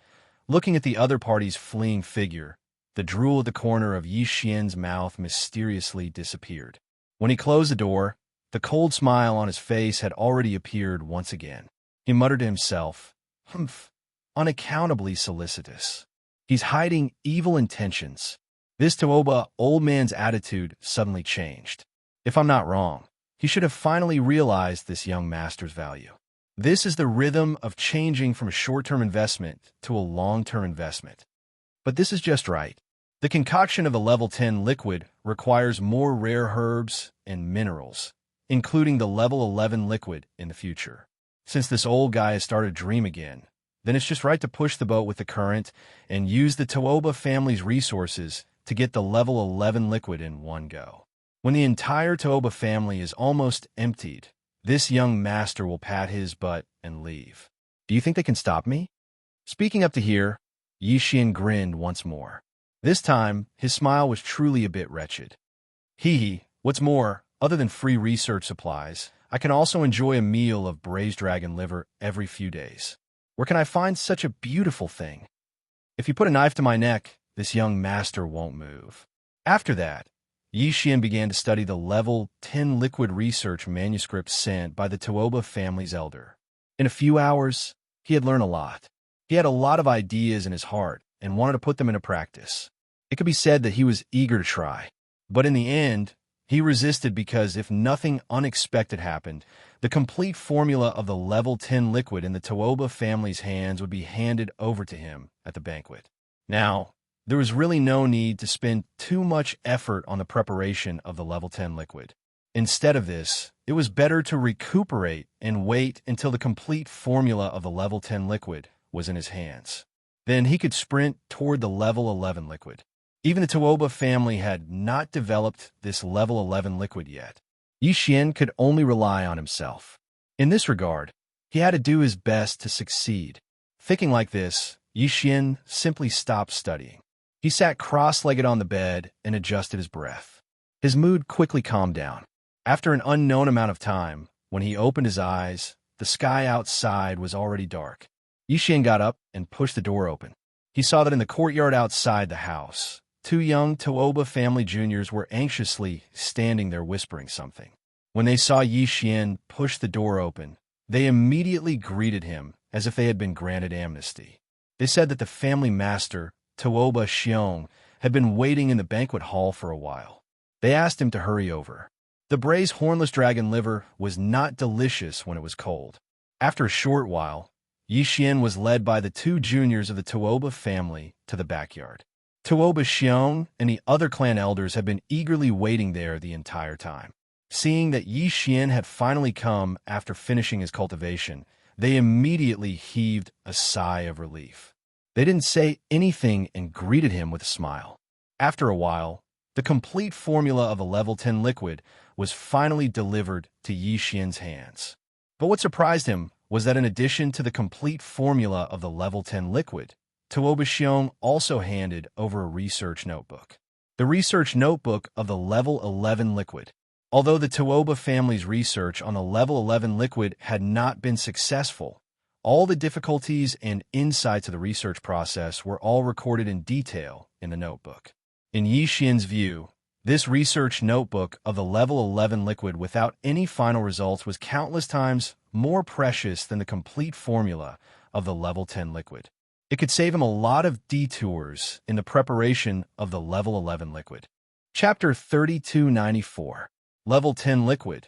Looking at the other party's fleeing figure, the drool at the corner of Yi Xian's mouth mysteriously disappeared. When he closed the door, the cold smile on his face had already appeared once again. He muttered to himself, "Humph, unaccountably solicitous. He's hiding evil intentions." This Tuoba old man's attitude suddenly changed. If I'm not wrong, he should have finally realized this young master's value. This is the rhythm of changing from a short-term investment to a long-term investment. But this is just right. The concoction of the level 10 liquid requires more rare herbs and minerals, including the level 11 liquid in the future. Since this old guy has started to dream again, then it's just right to push the boat with the current and use the Tuoba family's resources to get the level 11 liquid in one go. When the entire Tuoba family is almost emptied, this young master will pat his butt and leave. Do you think they can stop me? Speaking up to here, Yi Xian grinned once more. This time, his smile was truly a bit wretched. Hee, what's more, other than free research supplies, I can also enjoy a meal of braised dragon liver every few days. Where can I find such a beautiful thing? If you put a knife to my neck, this young master won't move. After that, Yi Xian began to study the level 10 liquid research manuscript sent by the Tuoba family's elder. In a few hours, he had learned a lot. He had a lot of ideas in his heart and wanted to put them into practice. It could be said that he was eager to try. But in the end, he resisted because if nothing unexpected happened, the complete formula of the level 10 liquid in the Tuoba family's hands would be handed over to him at the banquet. Now, there was really no need to spend too much effort on the preparation of the level 10 liquid. Instead of this, it was better to recuperate and wait until the complete formula of the level 10 liquid was in his hands. Then he could sprint toward the level 11 liquid. Even the Tuoba family had not developed this level 11 liquid yet. Yi Xian could only rely on himself. In this regard, he had to do his best to succeed. Thinking like this, Yi Xian simply stopped studying. He sat cross-legged on the bed and adjusted his breath. His mood quickly calmed down. After an unknown amount of time, when he opened his eyes, the sky outside was already dark. Yi Xian got up and pushed the door open. He saw that in the courtyard outside the house, two young Tooba family juniors were anxiously standing there whispering something. When they saw Xian push the door open, they immediately greeted him as if they had been granted amnesty. They said that the family master, Tooba Xiong, had been waiting in the banquet hall for a while. They asked him to hurry over. The braised hornless dragon liver was not delicious when it was cold. After a short while, Xian was led by the two juniors of the Tooba family to the backyard. Tooba Xiong and the other clan elders had been eagerly waiting there the entire time. Seeing that Xian had finally come after finishing his cultivation, they immediately heaved a sigh of relief. They didn't say anything and greeted him with a smile. After a while, the complete formula of a level 10 liquid was finally delivered to Xian's hands. But what surprised him was that in addition to the complete formula of the level 10 liquid, Tooba Xiong also handed over a research notebook. The research notebook of the level 11 liquid. Although the Tooba family's research on the level 11 liquid had not been successful, all the difficulties and insights of the research process were all recorded in detail in the notebook. In Xian's view, this research notebook of the level 11 liquid without any final results was countless times more precious than the complete formula of the level 10 liquid. It could save him a lot of detours in the preparation of the level 11 liquid. Chapter 3294. Level 10 liquid.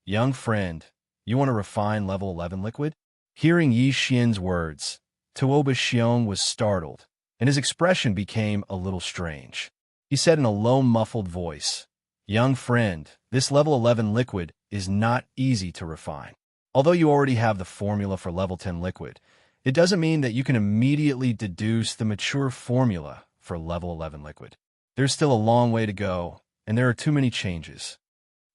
Young friend, you want to refine level 11 liquid? Hearing Xian's words, Tooba Xiong was startled, and his expression became a little strange. He said in a low, muffled voice, "Young friend, this level 11 liquid is not easy to refine. Although you already have the formula for level 10 liquid, it doesn't mean that you can immediately deduce the mature formula for level 11 liquid. There's still a long way to go, and there are too many changes.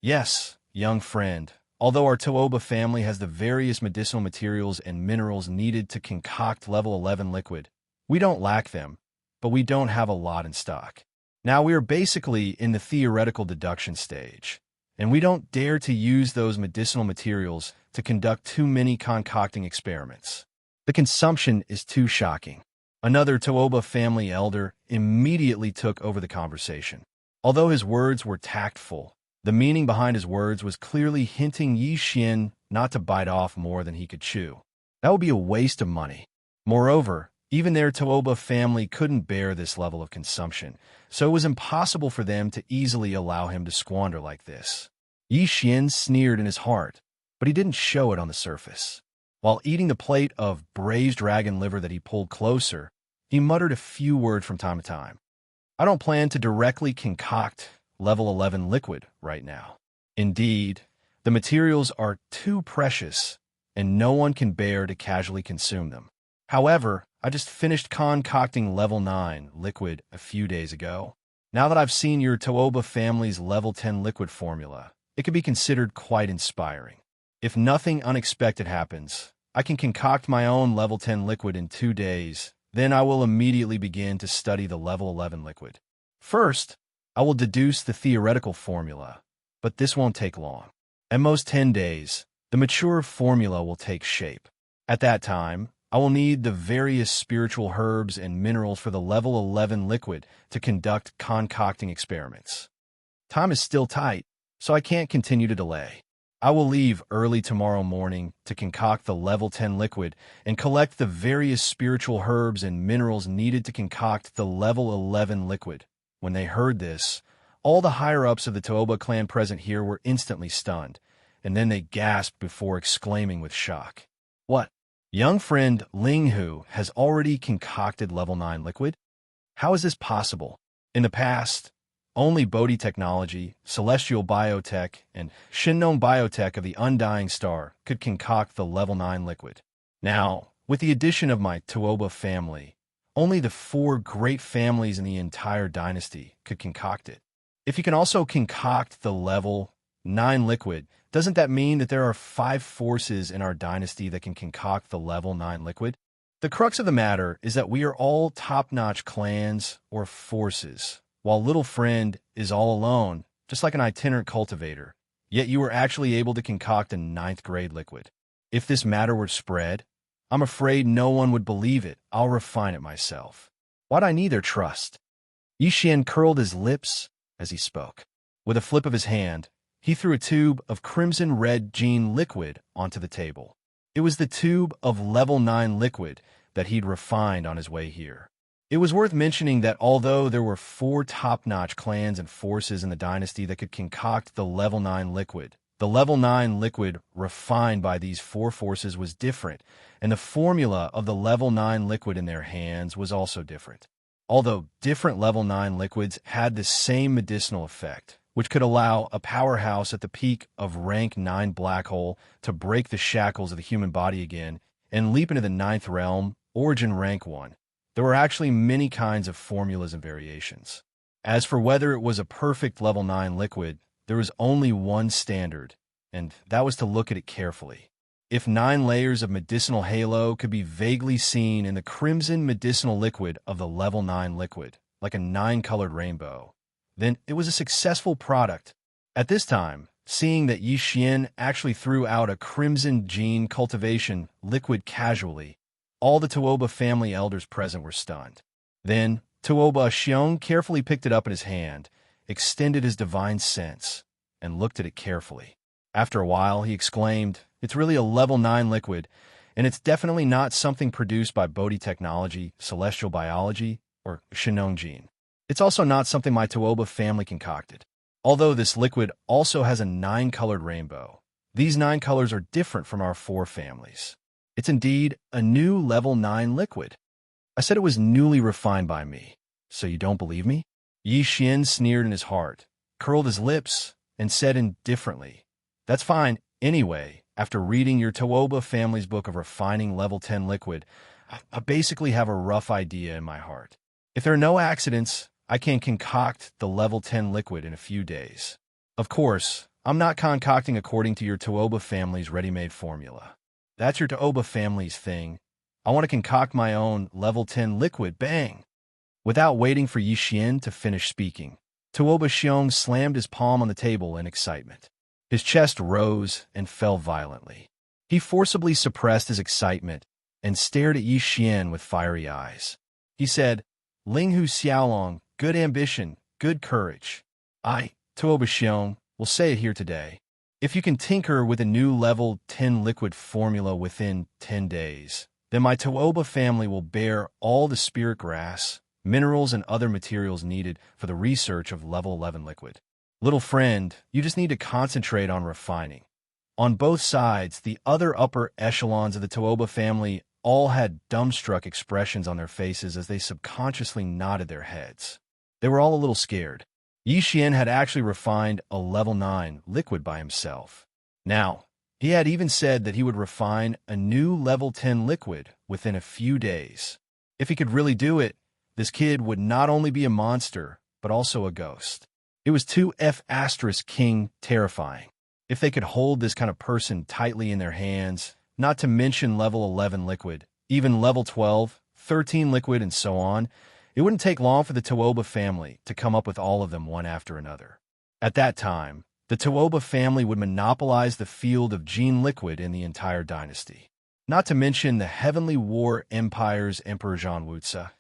Yes, young friend, although our Tooba family has the various medicinal materials and minerals needed to concoct level 11 liquid, we don't lack them, but we don't have a lot in stock. Now we are basically in the theoretical deduction stage, and we don't dare to use those medicinal materials to conduct too many concocting experiments. The consumption is too shocking." Another Tooba family elder immediately took over the conversation. Although his words were tactful, the meaning behind his words was clearly hinting Xian not to bite off more than he could chew. That would be a waste of money. Moreover, even their Tooba family couldn't bear this level of consumption, so it was impossible for them to easily allow him to squander like this. Xian sneered in his heart, but he didn't show it on the surface. While eating the plate of braised dragon liver that he pulled closer, he muttered a few words from time to time. "I don't plan to directly concoct level 11 liquid right now. Indeed, the materials are too precious, and no one can bear to casually consume them. However, I just finished concocting level 9 liquid a few days ago. Now that I've seen your Tooba family's level 10 liquid formula, it could be considered quite inspiring. If nothing unexpected happens, I can concoct my own level 10 liquid in 2 days, then I will immediately begin to study the level 11 liquid. First, I will deduce the theoretical formula, but this won't take long. At most 10 days, the mature formula will take shape. At that time, I will need the various spiritual herbs and minerals for the level 11 liquid to conduct concocting experiments. Time is still tight, so I can't continue to delay. I will leave early tomorrow morning to concoct the level 10 liquid and collect the various spiritual herbs and minerals needed to concoct the level 11 liquid." When they heard this, all the higher-ups of the Tooba clan present here were instantly stunned, and then they gasped before exclaiming with shock, "What? Young friend Ling Hu has already concocted level 9 liquid? How is this possible? In the past, only Bodhi Technology, Celestial Biotech, and Shinnon Biotech of the Undying Star could concoct the level 9 liquid. Now, with the addition of my Tooba family, only the 4 great families in the entire dynasty could concoct it. If you can also concoct the level 9 liquid, doesn't that mean that there are 5 forces in our dynasty that can concoct the level 9 liquid? The crux of the matter is that we are all top-notch clans or forces, while little friend is all alone, just like an itinerant cultivator, yet you were actually able to concoct a 9th grade liquid. If this matter were spread, I'm afraid no one would believe it. I'll refine it myself. Why'd I need their trust?" Yixian curled his lips as he spoke. With a flip of his hand, he threw a tube of crimson-red gene liquid onto the table. It was the tube of level 9 liquid that he'd refined on his way here. It was worth mentioning that although there were 4 top-notch clans and forces in the dynasty that could concoct the level 9 liquid, the level 9 liquid refined by these 4 forces was different, and the formula of the level 9 liquid in their hands was also different. Although different level 9 liquids had the same medicinal effect, which could allow a powerhouse at the peak of rank 9 black hole to break the shackles of the human body again and leap into the 9th realm, origin rank 1. There were actually many kinds of formulas and variations. As for whether it was a perfect level 9 liquid, there was only one standard, and that was to look at it carefully. If 9 layers of medicinal halo could be vaguely seen in the crimson medicinal liquid of the level 9 liquid, like a 9-colored rainbow, then it was a successful product. At this time, seeing that Yixian actually threw out a crimson gene cultivation liquid casually, all the Tuoba family elders present were stunned. Then, Tuoba Xiong carefully picked it up in his hand, extended his divine sense, and looked at it carefully. After a while, he exclaimed, "It's really a level 9 liquid, and it's definitely not something produced by Bodhi technology, celestial biology, or Shinong gene. It's also not something my Tuoba family concocted. Although this liquid also has a 9-colored rainbow, these 9 colors are different from our 4 families. It's indeed a new level 9 liquid." I said it was newly refined by me. So you don't believe me? Yixian sneered in his heart, curled his lips, and said indifferently, "That's fine. Anyway, after reading your Tuoba family's book of refining level 10 liquid, I basically have a rough idea in my heart. If there are no accidents, I can concoct the level 10 liquid in a few days. Of course, I'm not concocting according to your Tuoba family's ready-made formula. That's your Tuoba family's thing. I want to concoct my own level 10 liquid, bang." Without waiting for Yixian to finish speaking, Tuoba Xiong slammed his palm on the table in excitement. His chest rose and fell violently. He forcibly suppressed his excitement and stared at Yixian with fiery eyes. He said, "Linghu Xiaolong, good ambition, good courage. I, Tuoba Xiong, will say it here today. If you can tinker with a new level 10 liquid formula within 10 days, then my Tuoba family will bear all the spirit grass, minerals, and other materials needed for the research of level 11 liquid. Little friend, you just need to concentrate on refining." On both sides, the other upper echelons of the Tuoba family all had dumbstruck expressions on their faces as they subconsciously nodded their heads. They were all a little scared. Yixian had actually refined a level 9 liquid by himself. Now, he had even said that he would refine a new level 10 liquid within a few days. If he could really do it, this kid would not only be a monster, but also a ghost. It was too F***king terrifying. If they could hold this kind of person tightly in their hands, not to mention level 11 liquid, even level 12, 13 liquid, and so on, it wouldn't take long for the Tuoba family to come up with all of them one after another. At that time, the Tuoba family would monopolize the field of gene liquid in the entire dynasty. Not to mention the Heavenly War Empire's Emperor Zhang Wuxia.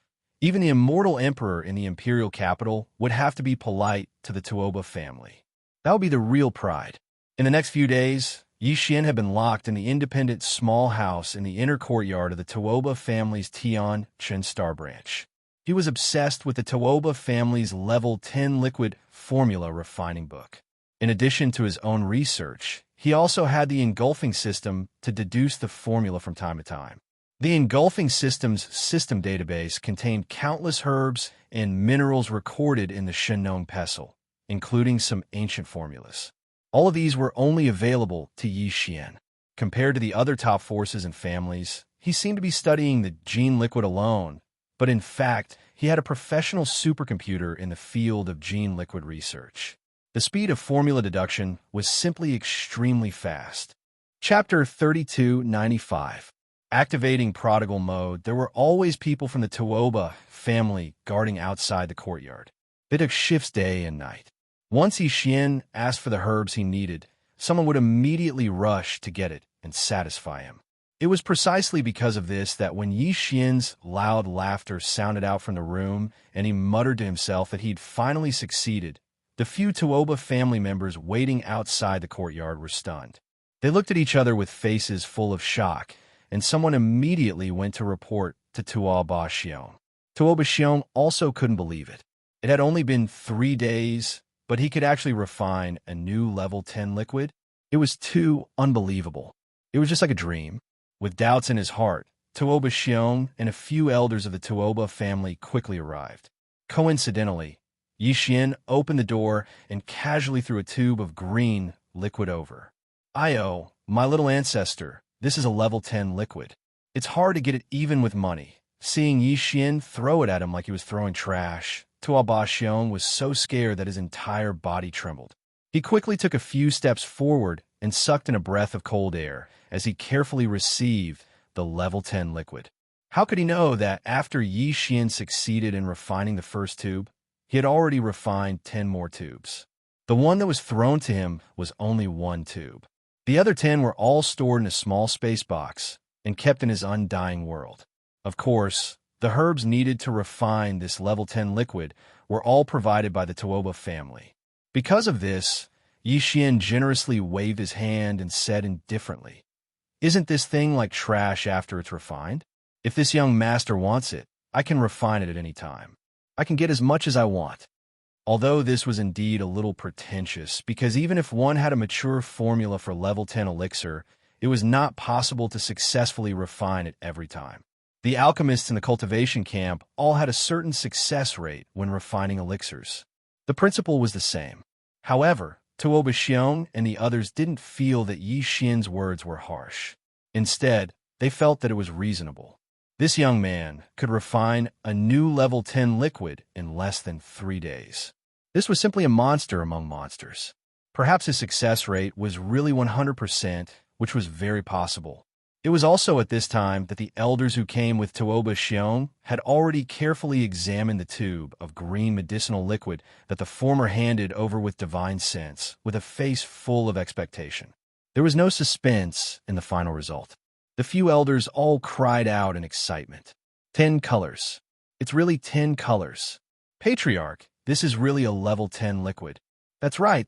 Even the immortal emperor in the imperial capital would have to be polite to the Tuoba family. That would be the real pride. In the next few days, Yixian had been locked in the independent small house in the inner courtyard of the Tuoba family's Tian Chen Star branch. He was obsessed with the Tuoba family's level 10 liquid formula refining book. In addition to his own research, he also had the engulfing system to deduce the formula from time to time. The engulfing system's system database contained countless herbs and minerals recorded in the Shinong pestle, including some ancient formulas. All of these were only available to Yixian. Compared to the other top forces and families, he seemed to be studying the gene liquid alone, but in fact, he had a professional supercomputer in the field of gene liquid research. The speed of formula deduction was simply extremely fast. Chapter 3295. Activating prodigal mode, there were always people from the Tuoba family guarding outside the courtyard. They took shifts day and night. Once Yixian asked for the herbs he needed, someone would immediately rush to get it and satisfy him. It was precisely because of this that when Yi Xian's loud laughter sounded out from the room and he muttered to himself that he'd finally succeeded, the few Tuoba family members waiting outside the courtyard were stunned. They looked at each other with faces full of shock, and someone immediately went to report to Tuoba Xiong. Tuoba Xiong also couldn't believe it. It had only been 3 days, but he could actually refine a new level 10 liquid. It was too unbelievable. It was just like a dream. With doubts in his heart, Tuoba Xiong and a few elders of the Tuoba family quickly arrived. Coincidentally, Yi Xian opened the door and casually threw a tube of green liquid over. "Io, my little ancestor, this is a level 10 liquid." It's hard to get it even with money. Seeing Yi Xian throw it at him like he was throwing trash, Tuoba Xiong was so scared that his entire body trembled. He quickly took a few steps forward and sucked in a breath of cold air as he carefully received the level 10 liquid. How could he know that after Yi Xian succeeded in refining the first tube, he had already refined 10 more tubes? The one that was thrown to him was only 1 tube. The other 10 were all stored in a small space box and kept in his undying world. Of course, the herbs needed to refine this level 10 liquid were all provided by the Tuoba family. Because of this, Yi Xian generously waved his hand and said indifferently, "Isn't this thing like trash after it's refined? If this young master wants it, I can refine it at any time. I can get as much as I want." Although this was indeed a little pretentious, because even if one had a mature formula for level 10 elixir, it was not possible to successfully refine it every time. The alchemists in the cultivation camp all had a certain success rate when refining elixirs. The principle was the same. However, Tuoba Xiong and the others didn't feel that Yi Xian's words were harsh. Instead, they felt that it was reasonable. This young man could refine a new level 10 liquid in less than 3 days. This was simply a monster among monsters. Perhaps his success rate was really 100%, which was very possible. It was also at this time that the elders who came with Tuoba Xiong had already carefully examined the tube of green medicinal liquid that the former handed over with divine sense, with a face full of expectation. There was no suspense in the final result. The few elders all cried out in excitement. 10 colors. It's really 10 colors. Patriarch, this is really a level 10 liquid. That's right.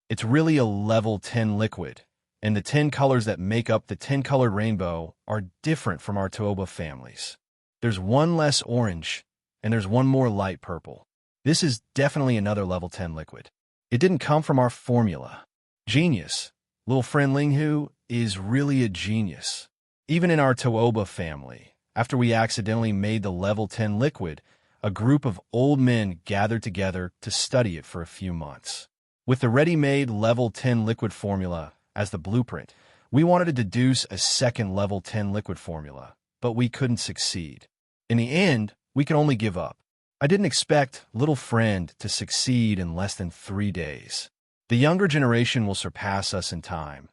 It's really a level 10 liquid. And the 10 colors that make up the 10-colored rainbow are different from our Tuoba families. There's one less orange, and there's one more light purple. This is definitely another level 10 liquid. It didn't come from our formula. Genius. Little friend Linghu is really a genius. Even in our Tuoba family, after we accidentally made the level 10 liquid, a group of old men gathered together to study it for a few months. With the ready-made level 10 liquid formula as the blueprint, we wanted to deduce a second level 10 liquid formula, but we couldn't succeed. In the end, we could only give up. I didn't expect little friend to succeed in less than 3 days. The younger generation will surpass us in time.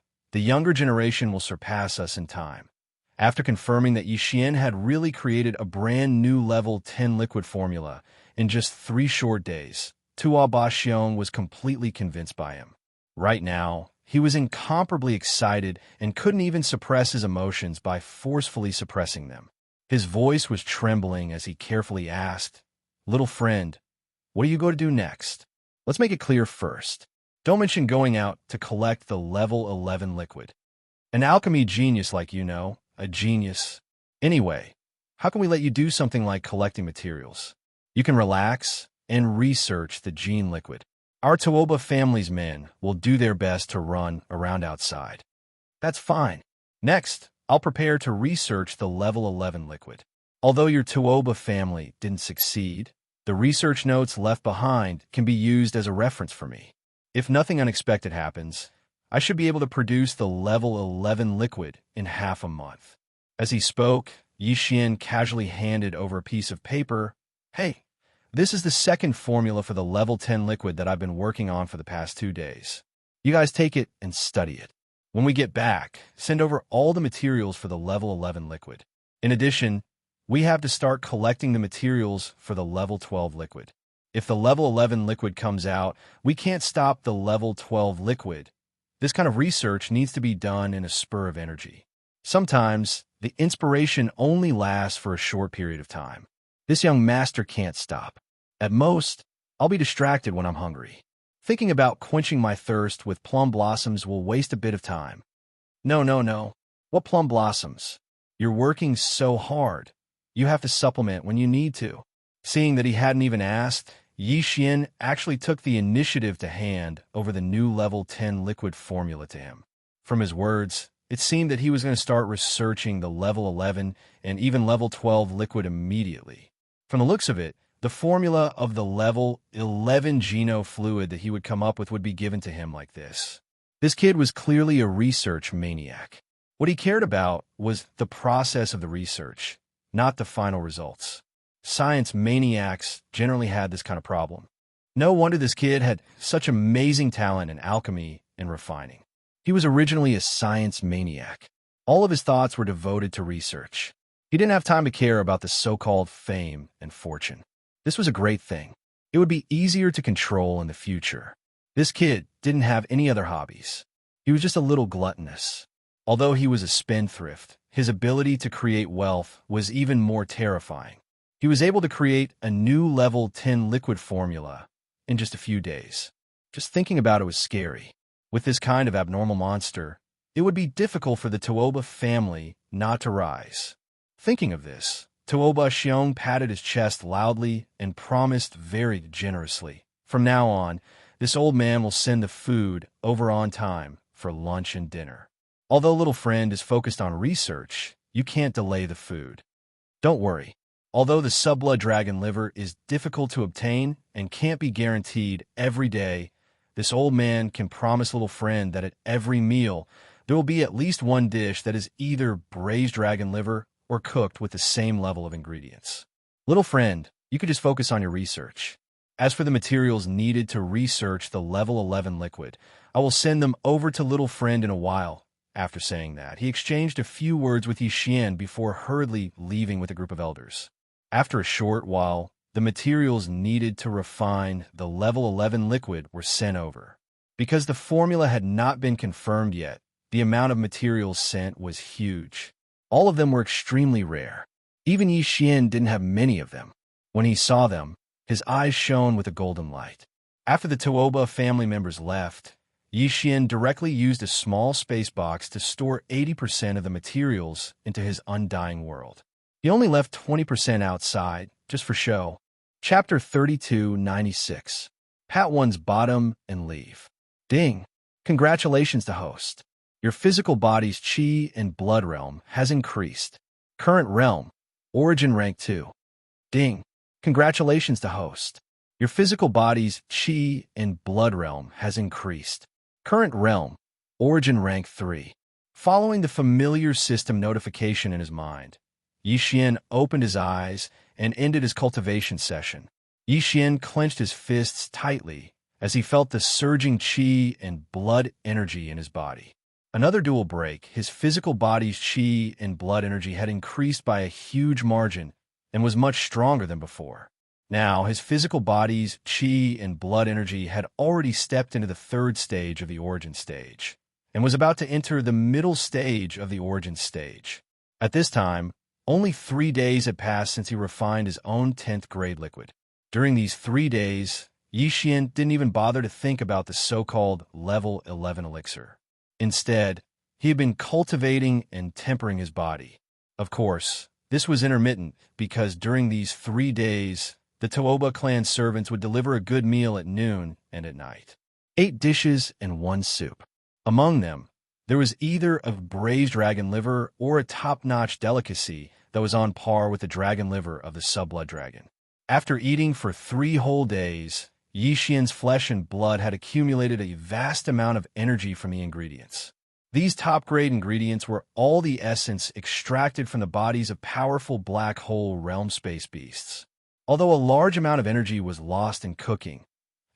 After confirming that Yi Xian had really created a brand new level 10 liquid formula in just 3 short days, Tuoba Xiong was completely convinced by him. Right now, he was incomparably excited and couldn't even suppress his emotions by forcefully suppressing them. His voice was trembling as he carefully asked, "Little friend, what are you going to do next? Let's make it clear first. Don't mention going out to collect the level 11 liquid. An alchemy genius like you know, a genius. Anyway, how can we let you do something like collecting materials? You can relax and research the gene liquid. Our Tuoba family's men will do their best to run around outside." "That's fine. Next, I'll prepare to research the level 11 liquid. Although your Tuoba family didn't succeed, the research notes left behind can be used as a reference for me. If nothing unexpected happens, I should be able to produce the level 11 liquid in half a month." As he spoke, Yi Xian casually handed over a piece of paper. "Hey, this is the second formula for the level 10 liquid that I've been working on for the past 2 days. You guys take it and study it. When we get back, send over all the materials for the level 11 liquid. In addition, we have to start collecting the materials for the level 12 liquid. If the level 11 liquid comes out, we can't stop the level 12 liquid. This kind of research needs to be done in a spur of energy. Sometimes, the inspiration only lasts for a short period of time. This young master can't stop. At most, I'll be distracted when I'm hungry. Thinking about quenching my thirst with plum blossoms will waste a bit of time. No, no, no. What plum blossoms? You're working so hard. You have to supplement when you need to. Seeing that he hadn't even asked, Yixian actually took the initiative to hand over the new level 10 liquid formula to him. From his words, it seemed that he was going to start researching the level 11 and even level 12 liquid immediately. From the looks of it, the formula of the level 11 geno fluid that he would come up with would be given to him like this. This kid was clearly a research maniac. What he cared about was the process of the research, not the final results. Science maniacs generally had this kind of problem. No wonder this kid had such amazing talent in alchemy and refining. He was originally a science maniac. All of his thoughts were devoted to research. He didn't have time to care about the so-called fame and fortune. This was a great thing. It would be easier to control in the future. This kid didn't have any other hobbies. He was just a little gluttonous. Although he was a spendthrift, his ability to create wealth was even more terrifying. He was able to create a new level 10 liquid formula in just a few days. Just thinking about it was scary. With this kind of abnormal monster, it would be difficult for the Tuoba family not to rise. Thinking of this, Tuoba Xiong patted his chest loudly and promised very generously. From now on, this old man will send the food over on time for lunch and dinner. Although little friend is focused on research, you can't delay the food. Don't worry. Although the subblood dragon liver is difficult to obtain and can't be guaranteed every day, this old man can promise little friend that at every meal, there will be at least one dish that is either braised dragon liver or cooked with the same level of ingredients. Little friend, you could just focus on your research. As for the materials needed to research the level 11 liquid, I will send them over to little friend in a while. After saying that, he exchanged a few words with Yixian before hurriedly leaving with a group of elders. After a short while, the materials needed to refine the level 11 liquid were sent over. Because the formula had not been confirmed yet, the amount of materials sent was huge. All of them were extremely rare. Even Yixian didn't have many of them. When he saw them, his eyes shone with a golden light. After the Tuoba family members left, Yixian directly used a small space box to store 80% of the materials into his undying world. He only left 20% outside, just for show. Chapter 3296. Pat one's bottom and leave. Ding! Congratulations to host. Your physical body's chi and blood realm has increased. Current realm, origin rank 2. Ding! Congratulations to host. Your physical body's chi and blood realm has increased. Current realm, origin rank 3. Following the familiar system notification in his mind, Yixian opened his eyes and ended his cultivation session. Yixian clenched his fists tightly as he felt the surging chi and blood energy in his body. Another dual break, his physical body's chi and blood energy had increased by a huge margin and was much stronger than before. Now, his physical body's chi and blood energy had already stepped into the third stage of the origin stage and was about to enter the middle stage of the origin stage. At this time, only 3 days had passed since he refined his own 10th grade liquid. During these 3 days, Yixian didn't even bother to think about the so-called level 11 elixir. Instead, he had been cultivating and tempering his body. Of course, this was intermittent because during these 3 days, the Tuoba clan servants would deliver a good meal at noon and at night. 8 dishes and 1 soup. Among them, there was either a braised dragon liver or a top-notch delicacy that was on par with the dragon liver of the subblood dragon. After eating for 3 whole days, Yixian's flesh and blood had accumulated a vast amount of energy from the ingredients. These top-grade ingredients were all the essence extracted from the bodies of powerful black hole realm space beasts. Although a large amount of energy was lost in cooking,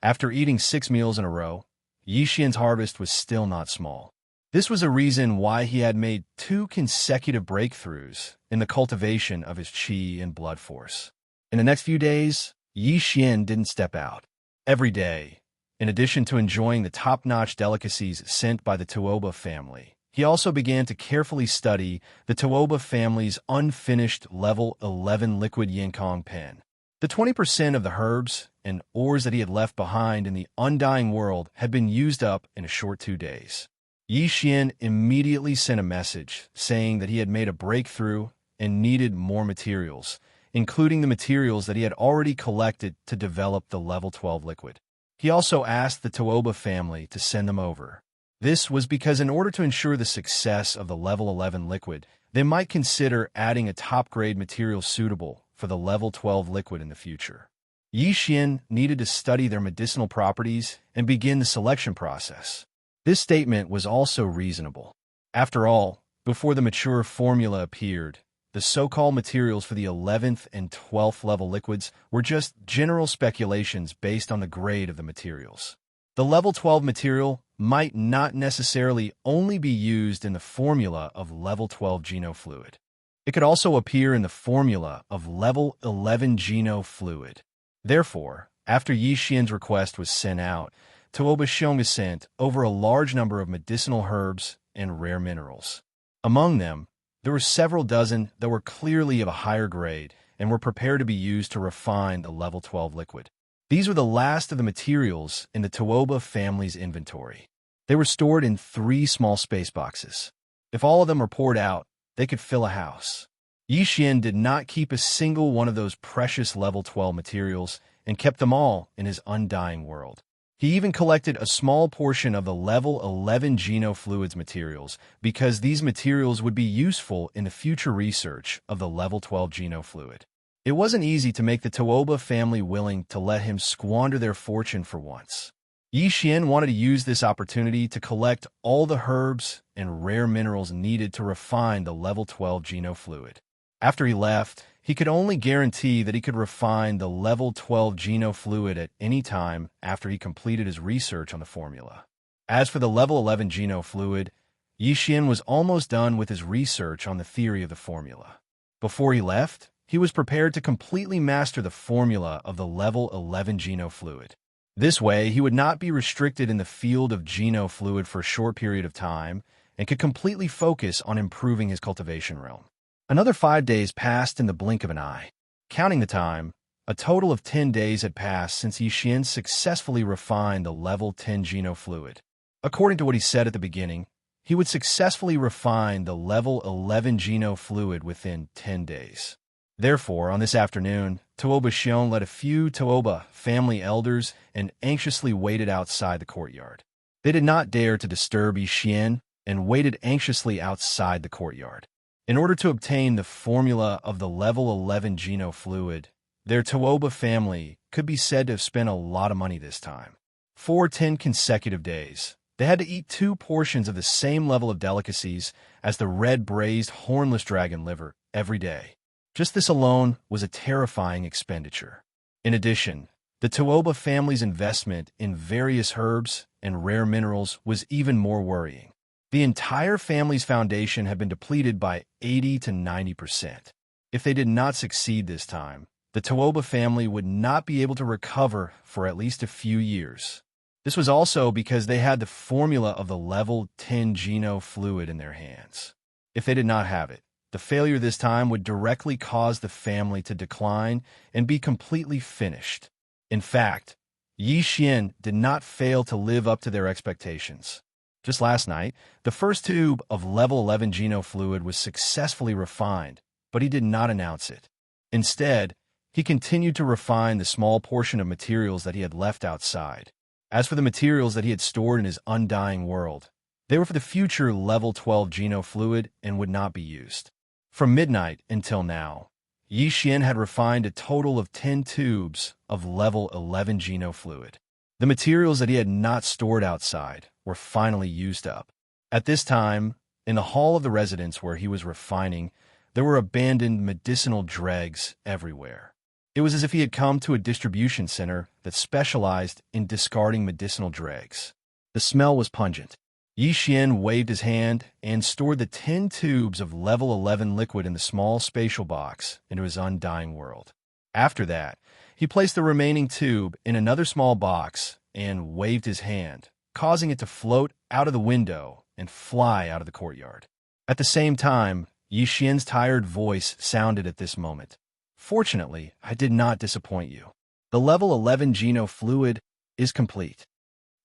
after eating 6 meals in a row, Yixian's harvest was still not small. This was a reason why he had made 2 consecutive breakthroughs in the cultivation of his chi and blood force. In the next few days, Yixian didn't step out. Every day, in addition to enjoying the top-notch delicacies sent by the Tuoba family, He also began to carefully study the Tuoba family's unfinished level 11 liquid Yinkong pen. The 20% of the herbs and ores that he had left behind in the undying world had been used up in a short 2 days. Yi Xian immediately sent a message saying that he had made a breakthrough and needed more materials, including the materials that he had already collected to develop the level 12 liquid. He also asked the Tuoba family to send them over. This was because in order to ensure the success of the level 11 liquid, they might consider adding a top-grade material suitable for the level 12 liquid in the future. Yi Xian needed to study their medicinal properties and begin the selection process. This statement was also reasonable. After all, before the mature formula appeared, the so-called materials for the 11th and 12th level liquids were just general speculations based on the grade of the materials. The level 12 material might not necessarily only be used in the formula of level 12 Geno fluid. It could also appear in the formula of level 11 Geno fluid. Therefore, after Yi Xian's request was sent out, Tuoba Xianxia sent over a large number of medicinal herbs and rare minerals. Among them, there were several dozen that were clearly of a higher grade and were prepared to be used to refine the level 12 liquid. These were the last of the materials in the Tuoba family's inventory. They were stored in 3 small space boxes. If all of them were poured out, they could fill a house. Yi Xian did not keep a single one of those precious level 12 materials and kept them all in his undying world. He even collected a small portion of the level 11 Geno fluids materials because these materials would be useful in the future research of the level 12 Geno fluid. It wasn't easy to make the Tuoba family willing to let him squander their fortune for once. Yi Xian wanted to use this opportunity to collect all the herbs and rare minerals needed to refine the level 12 Geno fluid. After he left, he could only guarantee that he could refine the level 12 Geno fluid at any time after he completed his research on the formula. As for the level 11 Geno fluid, Yi Xian was almost done with his research on the theory of the formula. Before he left, he was prepared to completely master the formula of the level 11 Geno fluid. This way, he would not be restricted in the field of Geno fluid for a short period of time and could completely focus on improving his cultivation realm. Another 5 days passed in the blink of an eye. Counting the time, a total of 10 days had passed since Yi Xian successfully refined the level 10 Geno fluid. According to what he said at the beginning, he would successfully refine the level 11 Geno fluid within 10 days. Therefore, on this afternoon, Tuoba Xiong led a few Tuoba family elders and anxiously waited outside the courtyard. They did not dare to disturb Yi Xian and waited anxiously outside the courtyard. In order to obtain the formula of the level 11 Geno fluid, their Tuoba family could be said to have spent a lot of money this time. For 10 consecutive days, they had to eat 2 portions of the same level of delicacies as the red braised hornless dragon liver every day. Just this alone was a terrifying expenditure. In addition, the Tuoba family's investment in various herbs and rare minerals was even more worrying. The entire family's foundation had been depleted by 80 to 90%. If they did not succeed this time, the Tuoba family would not be able to recover for at least a few years. This was also because they had the formula of the level 10 Geno fluid in their hands. If they did not have it, the failure this time would directly cause the family to decline and be completely finished. In fact, Yi Xian did not fail to live up to their expectations. Just last night, the first tube of level 11 Geno fluid was successfully refined, but he did not announce it. Instead, he continued to refine the small portion of materials that he had left outside. As for the materials that he had stored in his undying world, they were for the future level 12 Geno fluid and would not be used. From midnight until now, Yi Xian had refined a total of 10 tubes of level 11 Geno fluid. The materials that he had not stored outside were finally used up. At this time, in the hall of the residence where he was refining, there were abandoned medicinal dregs everywhere. It was as if he had come to a distribution center that specialized in discarding medicinal dregs. The smell was pungent. Yi Xian waved his hand and stored the 10 tubes of level 11 liquid in the small spatial box into his undying world. After that, he placed the remaining tube in another small box and waved his hand, causing it to float out of the window and fly out of the courtyard. At the same time, Yi Xian's tired voice sounded at this moment. Fortunately, I did not disappoint you. The level 11 Geno fluid is complete.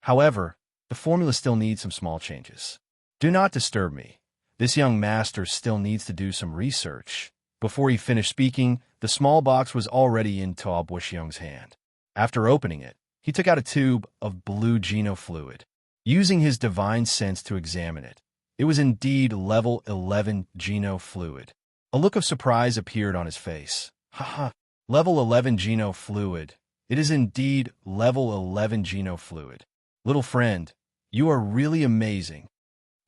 However, the formula still needs some small changes. Do not disturb me. This young master still needs to do some research. Before he finished speaking, the small box was already in Tao Buoxiong's hand. After opening it, he took out a tube of blue Geno fluid. Using his divine sense to examine it, it was indeed level 11 Geno fluid. A look of surprise appeared on his face. Haha, level 11 Geno fluid. It is indeed level 11 Geno fluid. Little friend, you are really amazing.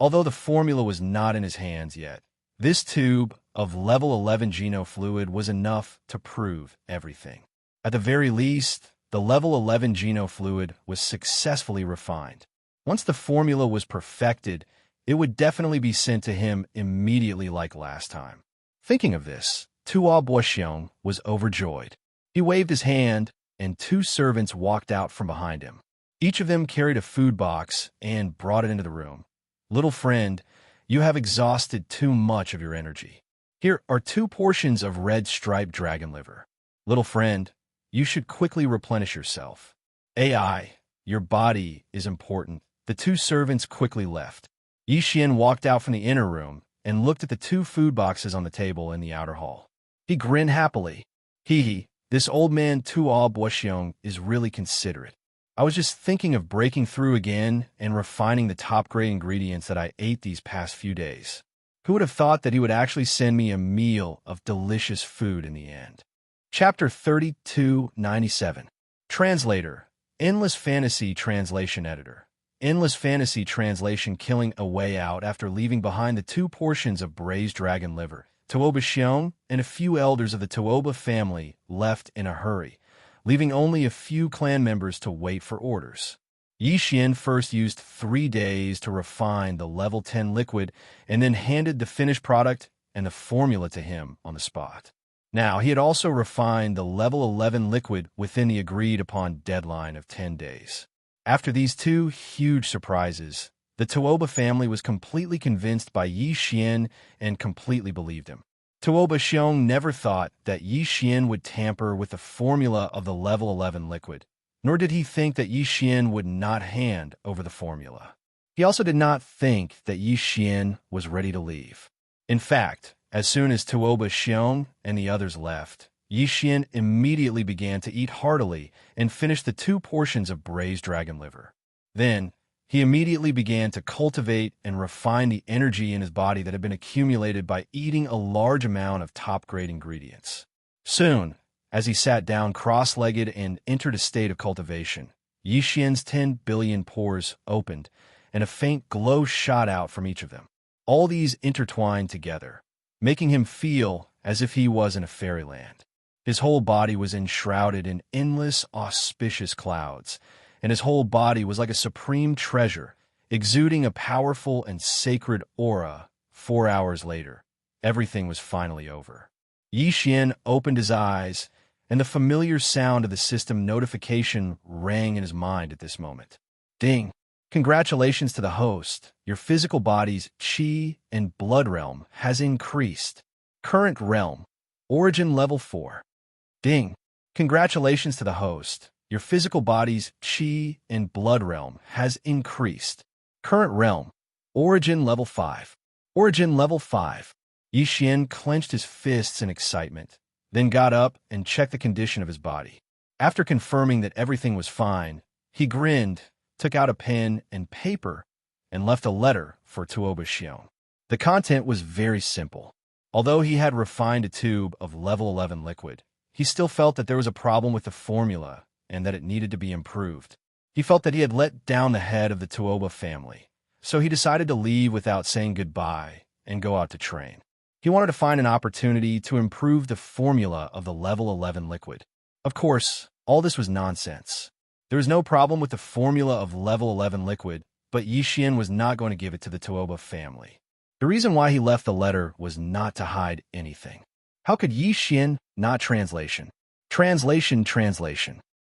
Although the formula was not in his hands yet, this tube of level 11 Geno fluid was enough to prove everything. At the very least, the level 11 Geno fluid was successfully refined. Once the formula was perfected, it would definitely be sent to him immediately like last time. Thinking of this, Tao Buoxiong was overjoyed. He waved his hand, and two servants walked out from behind him. Each of them carried a food box and brought it into the room. Little friend, you have exhausted too much of your energy. Here are 2 portions of red striped dragon liver. Little friend, you should quickly replenish yourself. AI, your body is important. The 2 servants quickly left. Yi Xian walked out from the inner room and looked at the 2 food boxes on the table in the outer hall. He grinned happily. Hee, this old man Tao Buoxiong is really considerate. I was just thinking of breaking through again and refining the top-grade ingredients that I ate these past few days. Who would have thought that he would actually send me a meal of delicious food in the end? Chapter 3297. Translator, Endless Fantasy Translation Editor. Endless Fantasy Translation killing a way out after leaving behind the 2 portions of braised dragon liver. Tao Buoxiong and a few elders of the Tao family left in a hurry, leaving only a few clan members to wait for orders. Yi Xian first used 3 days to refine the level 10 liquid and then handed the finished product and the formula to him on the spot. Now, he had also refined the level 11 liquid within the agreed-upon deadline of 10 days. After these 2 huge surprises, the Tao family was completely convinced by Yi Xian and completely believed him. Tao Buoxiong never thought that Yi Xian would tamper with the formula of the level 11 liquid, nor did he think that Yi Xian would not hand over the formula. He also did not think that Yi Xian was ready to leave. In fact, as soon as Tao Buoxiong and the others left, Yi Xian immediately began to eat heartily and finished the 2 portions of braised dragon liver. Then, he immediately began to cultivate and refine the energy in his body that had been accumulated by eating a large amount of top-grade ingredients. Soon, as he sat down cross-legged and entered a state of cultivation, Yi Xian's 10 billion pores opened, and a faint glow shot out from each of them. All these intertwined together, making him feel as if he was in a fairyland. His whole body was enshrouded in endless, auspicious clouds, and his whole body was like a supreme treasure, exuding a powerful and sacred aura. 4 hours later, everything was finally over. Yi Xian opened his eyes, and the familiar sound of the system notification rang in his mind at this moment. Ding! Congratulations to the host. Your physical body's qi and blood realm has increased. Current realm, origin level 4. Ding! Congratulations to the host. Your physical body's qi and blood realm has increased. Current realm, origin level 5. Origin level 5. Yi Xian clenched his fists in excitement, then got up and checked the condition of his body. After confirming that everything was fine, he grinned, took out a pen and paper, and left a letter for Tao Buoxiong. The content was very simple. Although he had refined a tube of level 11 liquid, he still felt that there was a problem with the formula and that it needed to be improved. He felt that he had let down the head of the Tao family, so he decided to leave without saying goodbye and go out to train. He wanted to find an opportunity to improve the formula of the level 11 liquid. Of course, all this was nonsense. There was no problem with the formula of level 11 liquid, but Yi Xian was not going to give it to the Tao family. The reason why he left the letter was not to hide anything. How could Yi Xian not translation? Translation.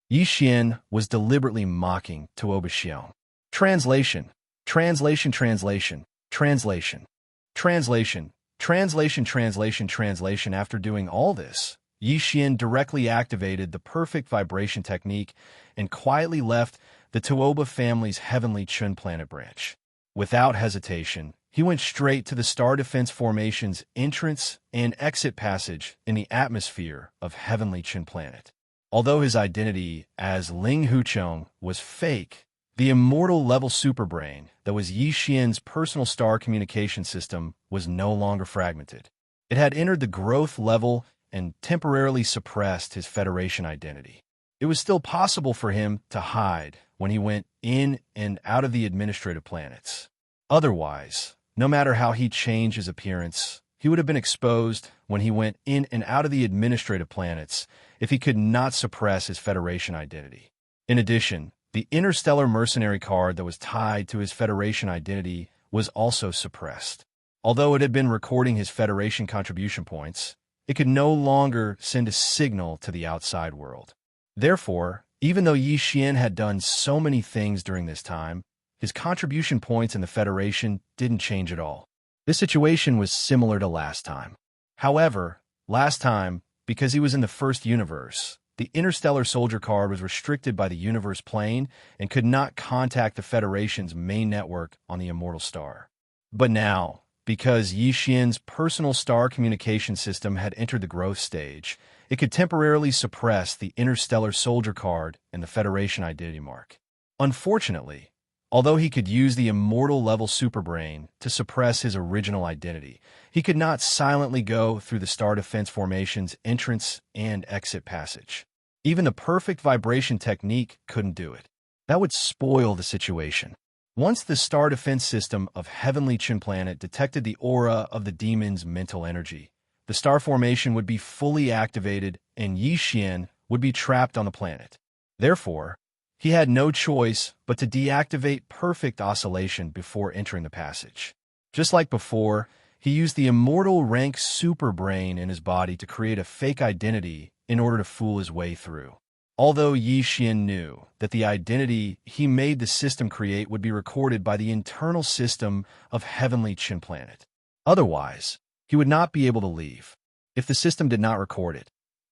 Yi Xian was deliberately mocking Tao Buoxiong. Translation. Translation, translation, translation, translation, translation, translation, translation. After doing all this, Yi Xian directly activated the perfect vibration technique and quietly left the Tuoba family's heavenly Chun planet branch. Without hesitation, he went straight to the Star Defense Formation's entrance and exit passage in the atmosphere of heavenly Chun planet. Although his identity as Ling Hucheng was fake, the immortal level superbrain that was Yi Xian's personal star communication system was no longer fragmented. It had entered the growth level and temporarily suppressed his Federation identity. It was still possible for him to hide when he went in and out of the administrative planets. Otherwise, no matter how he changed his appearance, he would have been exposed when he went in and out of the administrative planets if he could not suppress his Federation identity. In addition, the interstellar mercenary card that was tied to his Federation identity was also suppressed. Although it had been recording his Federation contribution points, it could no longer send a signal to the outside world. Therefore, even though Yi Xian had done so many things during this time, his contribution points in the Federation didn't change at all. This situation was similar to last time. However, last time, because he was in the first universe, the interstellar soldier card was restricted by the universe plane and could not contact the Federation's main network on the Immortal Star. But now, because Yi Xian's personal star communication system had entered the growth stage, it could temporarily suppress the interstellar soldier card and the Federation identity mark. Unfortunately, although he could use the immortal level superbrain to suppress his original identity, he could not silently go through the Star Defense Formation's entrance and exit passage. Even the perfect vibration technique couldn't do it. That would spoil the situation. Once the Star Defense system of Heavenly Chun Planet detected the aura of the demon's mental energy, the star formation would be fully activated and Yi Xian would be trapped on the planet. Therefore, he had no choice but to deactivate perfect oscillation before entering the passage. Just like before, he used the immortal rank superbrain in his body to create a fake identity in order to fool his way through. Although Yi Xian knew that the identity he made the system create would be recorded by the internal system of Heavenly Chun Planet. Otherwise, he would not be able to leave. If the system did not record it,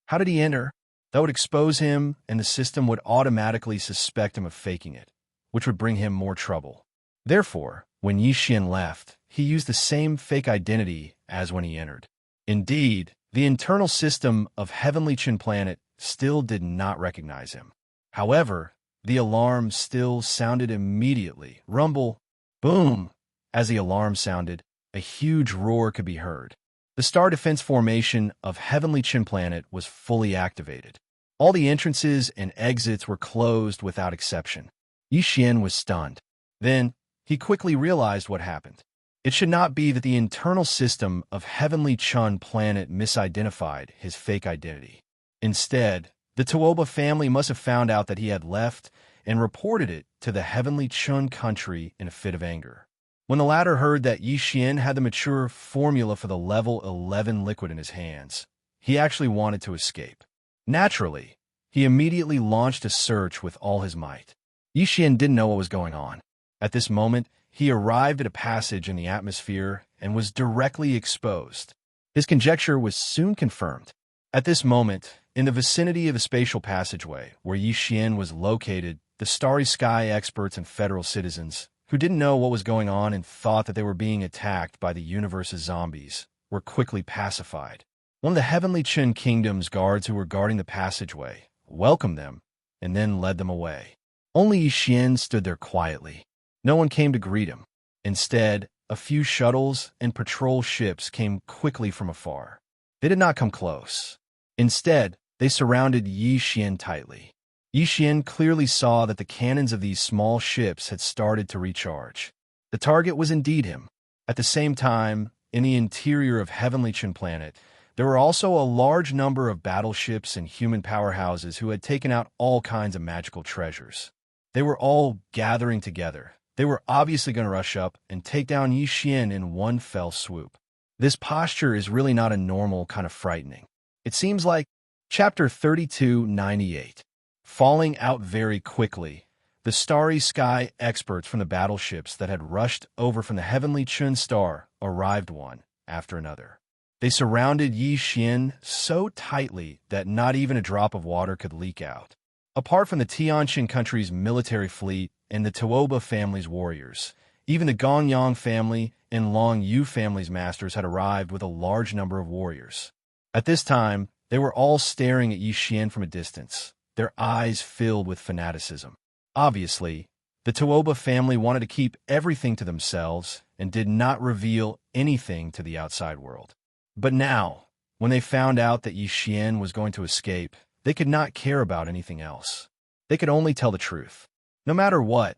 how did he enter? That would expose him, and the system would automatically suspect him of faking it, which would bring him more trouble. Therefore, when Yi Xian left, he used the same fake identity as when he entered. Indeed, the internal system of Heavenly Chun Planet still did not recognize him. However, the alarm still sounded immediately. Rumble, boom! As the alarm sounded, a huge roar could be heard. The Star Defense Formation of Heavenly Chun Planet was fully activated. All the entrances and exits were closed without exception. Yi Xian was stunned. Then, he quickly realized what happened. It should not be that the internal system of Heavenly Chun Planet misidentified his fake identity. Instead, the Tuoba family must have found out that he had left and reported it to the Heavenly Chun country in a fit of anger. When the latter heard that Yi Xian had the mature formula for the level 11 liquid in his hands, he actually wanted to escape. Naturally, he immediately launched a search with all his might. Yi Xian didn't know what was going on. At this moment, he arrived at a passage in the atmosphere and was directly exposed. His conjecture was soon confirmed. At this moment, in the vicinity of the spatial passageway where Yi Xian was located, the Starry Sky experts and federal citizens, who didn't know what was going on and thought that they were being attacked by the universe's zombies, were quickly pacified. One of the Heavenly Chun Kingdom's guards who were guarding the passageway welcomed them and then led them away. Only Yi Xian stood there quietly. No one came to greet him. Instead, a few shuttles and patrol ships came quickly from afar. They did not come close. Instead, they surrounded Yi Xian tightly. Yi Xian clearly saw that the cannons of these small ships had started to recharge. The target was indeed him. At the same time, in the interior of Heavenly Chun Planet, there were also a large number of battleships and human powerhouses who had taken out all kinds of magical treasures. They were all gathering together. They were obviously going to rush up and take down Yi Xian in one fell swoop. This posture is really not a normal kind of frightening. It seems like Chapter 3298. Falling out very quickly, The starry sky experts from the battleships that had rushed over from the heavenly Chun star arrived one after another. They surrounded Yi Xian so tightly that not even a drop of water could leak out. Apart from the Tianqian country's military fleet and the Tuoba family's warriors, even the Gongyang family and Long Yu family's masters had arrived with a large number of warriors. At this time, they were all staring at Yi Xian from a distance, their eyes filled with fanaticism. Obviously, the Tuoba family wanted to keep everything to themselves and did not reveal anything to the outside world. But now, when they found out that Yi Xian was going to escape, they could not care about anything else. They could only tell the truth. No matter what,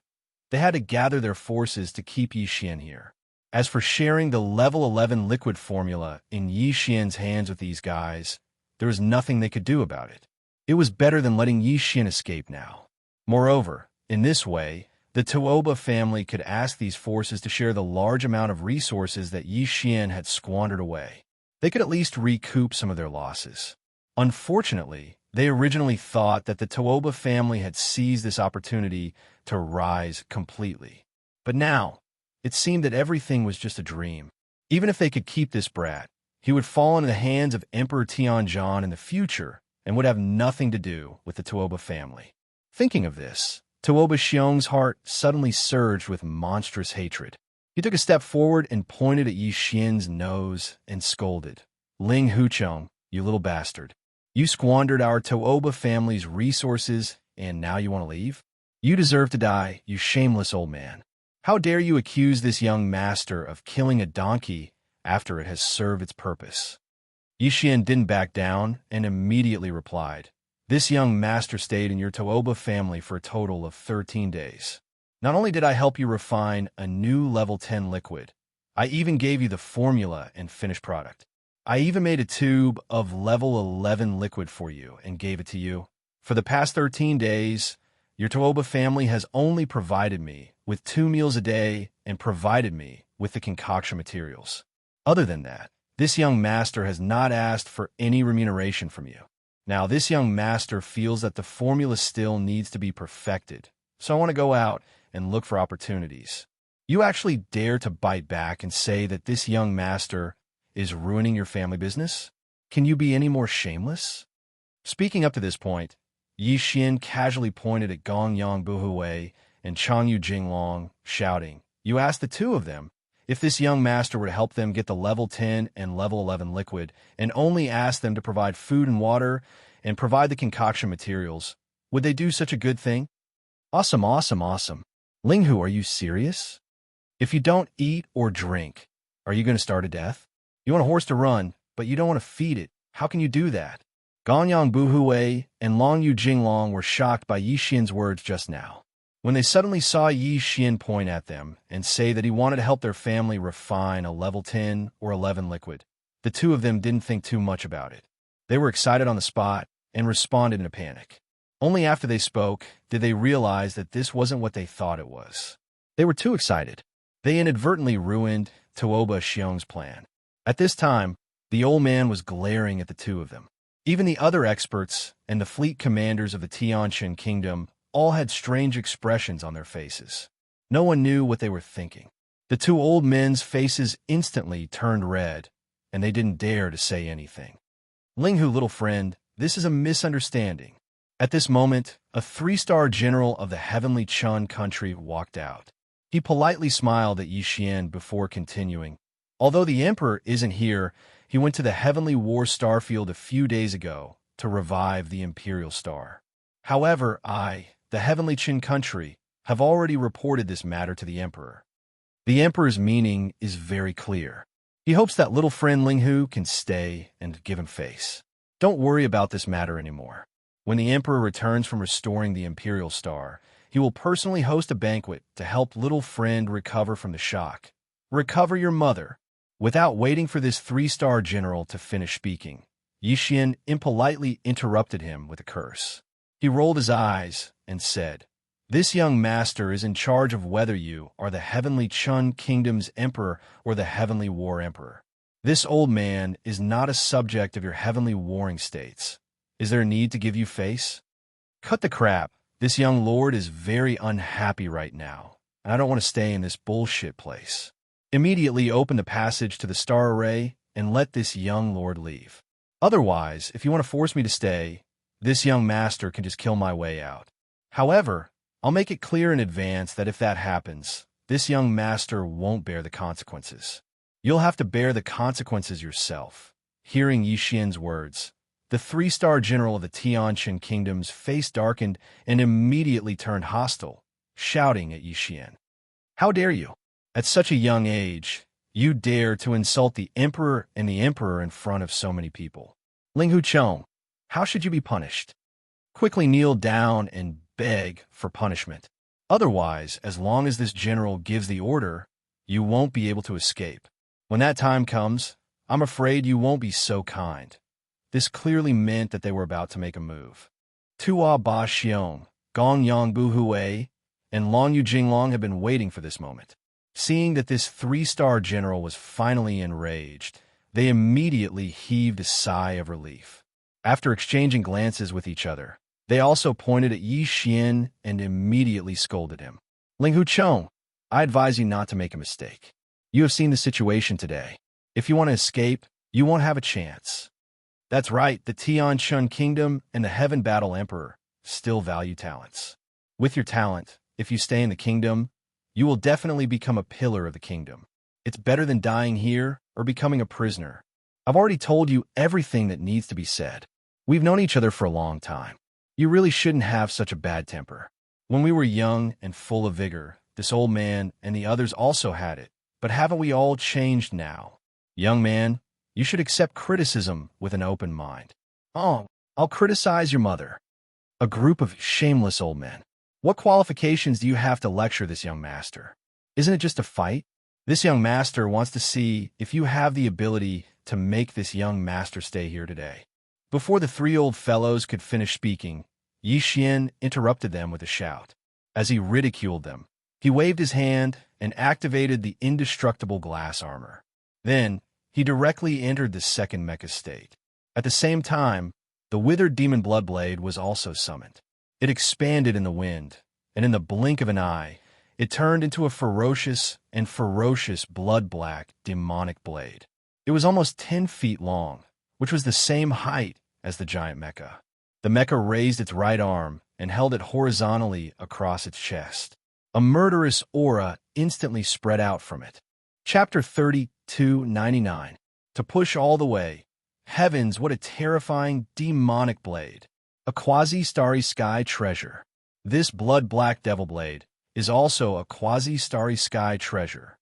they had to gather their forces to keep Yi Xian here. As for sharing the level 11 liquid formula in Yi Xian's hands with these guys, there was nothing they could do about it. It was better than letting Yi Xian escape now. Moreover, in this way, the Tuoba family could ask these forces to share the large amount of resources that Yi Xian had squandered away. They could at least recoup some of their losses. Unfortunately, they originally thought that the Tuoba family had seized this opportunity to rise completely. But now, it seemed that everything was just a dream. Even if they could keep this brat, he would fall into the hands of Emperor Tianzhan in the future and would have nothing to do with the Tuoba family. Thinking of this, Tuoba Xiong's heart suddenly surged with monstrous hatred. He took a step forward and pointed at Yi Xian's nose and scolded, "Ling Hucheng, you little bastard. You squandered our Tuoba family's resources, and now you want to leave? You deserve to die, you shameless old man. How dare you accuse this young master of killing a donkey after it has served its purpose?" Yi Xian didn't back down and immediately replied, "This young master stayed in your Tuoba family for a total of 13 days. Not only did I help you refine a new level 10 liquid, I even gave you the formula and finished product. I even made a tube of level 11 liquid for you and gave it to you. For the past 13 days, your Tuoba family has only provided me with 2 meals a day and provided me with the concoction materials. Other than that, this young master has not asked for any remuneration from you. Now, this young master feels that the formula still needs to be perfected, so I want to go out and look for opportunities. You actually dare to bite back and say that this young master is ruining your family business? Can you be any more shameless?" Speaking up to this point, Yi Xian casually pointed at Gongyang Buhui and Changyu Jinglong, shouting, "You asked the two of them if this young master would help them get the level 10 and level 11 liquid, and only asked them to provide food and water and provide the concoction materials. Would they do such a good thing? Awesome, awesome, awesome. Linghu, are you serious? If you don't eat or drink, are you going to starve to death? You want a horse to run, but you don't want to feed it. How can you do that?" Gonyang Buhui and Long Yu Jinglong were shocked by Yi Xian's words just now. When they suddenly saw Yi Xian point at them and say that he wanted to help their family refine a level 10 or 11 liquid, the two of them didn't think too much about it. They were excited on the spot and responded in a panic. Only after they spoke did they realize that this wasn't what they thought it was. They were too excited. They inadvertently ruined Tuoba Xiong's plan. At this time, the old man was glaring at the two of them. Even the other experts and the fleet commanders of the Tianqian kingdom all had strange expressions on their faces. No one knew what they were thinking. The two old men's faces instantly turned red, and they didn't dare to say anything. "Linghu, little friend, this is a misunderstanding." At this moment, a 3-star general of the heavenly Chun country walked out. He politely smiled at Yi Xian before continuing. "Although the emperor isn't here, he went to the heavenly war starfield a few days ago to revive the imperial star. However, the heavenly Qin country, have already reported this matter to the emperor. The emperor's meaning is very clear. He hopes that little friend Linghu can stay and give him face. Don't worry about this matter anymore. When the emperor returns from restoring the imperial star, he will personally host a banquet to help little friend recover from the shock. Recover your mother." Without waiting for this 3-star general to finish speaking, Yi Xian impolitely interrupted him with a curse. He rolled his eyes and said, "This young master is in charge of whether you are the heavenly Chun kingdom's emperor or the heavenly war emperor. This old man is not a subject of your heavenly warring states. Is there a need to give you face? Cut the crap. This young lord is very unhappy right now, and I don't want to stay in this bullshit place. Immediately open the passage to the star array and let this young lord leave. Otherwise, if you want to force me to stay, this young master can just kill my way out. However, I'll make it clear in advance that if that happens, this young master won't bear the consequences. You'll have to bear the consequences yourself. Hearing Yixian's words, the three-star general of the Tianqian kingdom's face darkened and immediately turned hostile, shouting at Yixian. How dare you? At such a young age, you dare to insult the emperor and the emperor in front of so many people. Ling Huchong, how should you be punished? Quickly kneel down and beg for punishment. Otherwise, as long as this general gives the order, you won't be able to escape. When that time comes, I'm afraid you won't be so kind. This clearly meant that they were about to make a move. Tua Ba Xiong, Gong Yang Bu Hui, and Long Yu Jinglong had been waiting for this moment. Seeing that this three-star general was finally enraged, they immediately heaved a sigh of relief. After exchanging glances with each other, they also pointed at Yixian and immediately scolded him. Ling Huchong, I advise you not to make a mistake. You have seen the situation today. If you want to escape, you won't have a chance. That's right, the Tianqian Kingdom and the Heaven Battle Emperor still value talents. With your talent, if you stay in the kingdom, you will definitely become a pillar of the kingdom. It's better than dying here or becoming a prisoner. I've already told you everything that needs to be said. We've known each other for a long time. You really shouldn't have such a bad temper. When we were young and full of vigor, this old man and the others also had it. But haven't we all changed now? Young man, you should accept criticism with an open mind. Oh, I'll criticize your mother. A group of shameless old men. What qualifications do you have to lecture this young master? Isn't it just a fight? This young master wants to see if you have the ability to make this young master stay here today. Before the three old fellows could finish speaking, Yixian interrupted them with a shout. As he ridiculed them, he waved his hand and activated the indestructible glass armor. Then, he directly entered the second mecha state. At the same time, the withered demon bloodblade was also summoned. It expanded in the wind, and in the blink of an eye, it turned into a ferocious blood-black demonic blade. It was almost 10 feet long, which was the same height as the giant mecha. The mecha raised its right arm and held it horizontally across its chest. A murderous aura instantly spread out from it. Chapter 32:99. To push all the way. Heavens, what a terrifying demonic blade. A quasi-starry sky treasure. This blood-black devil blade is also a quasi-starry sky treasure.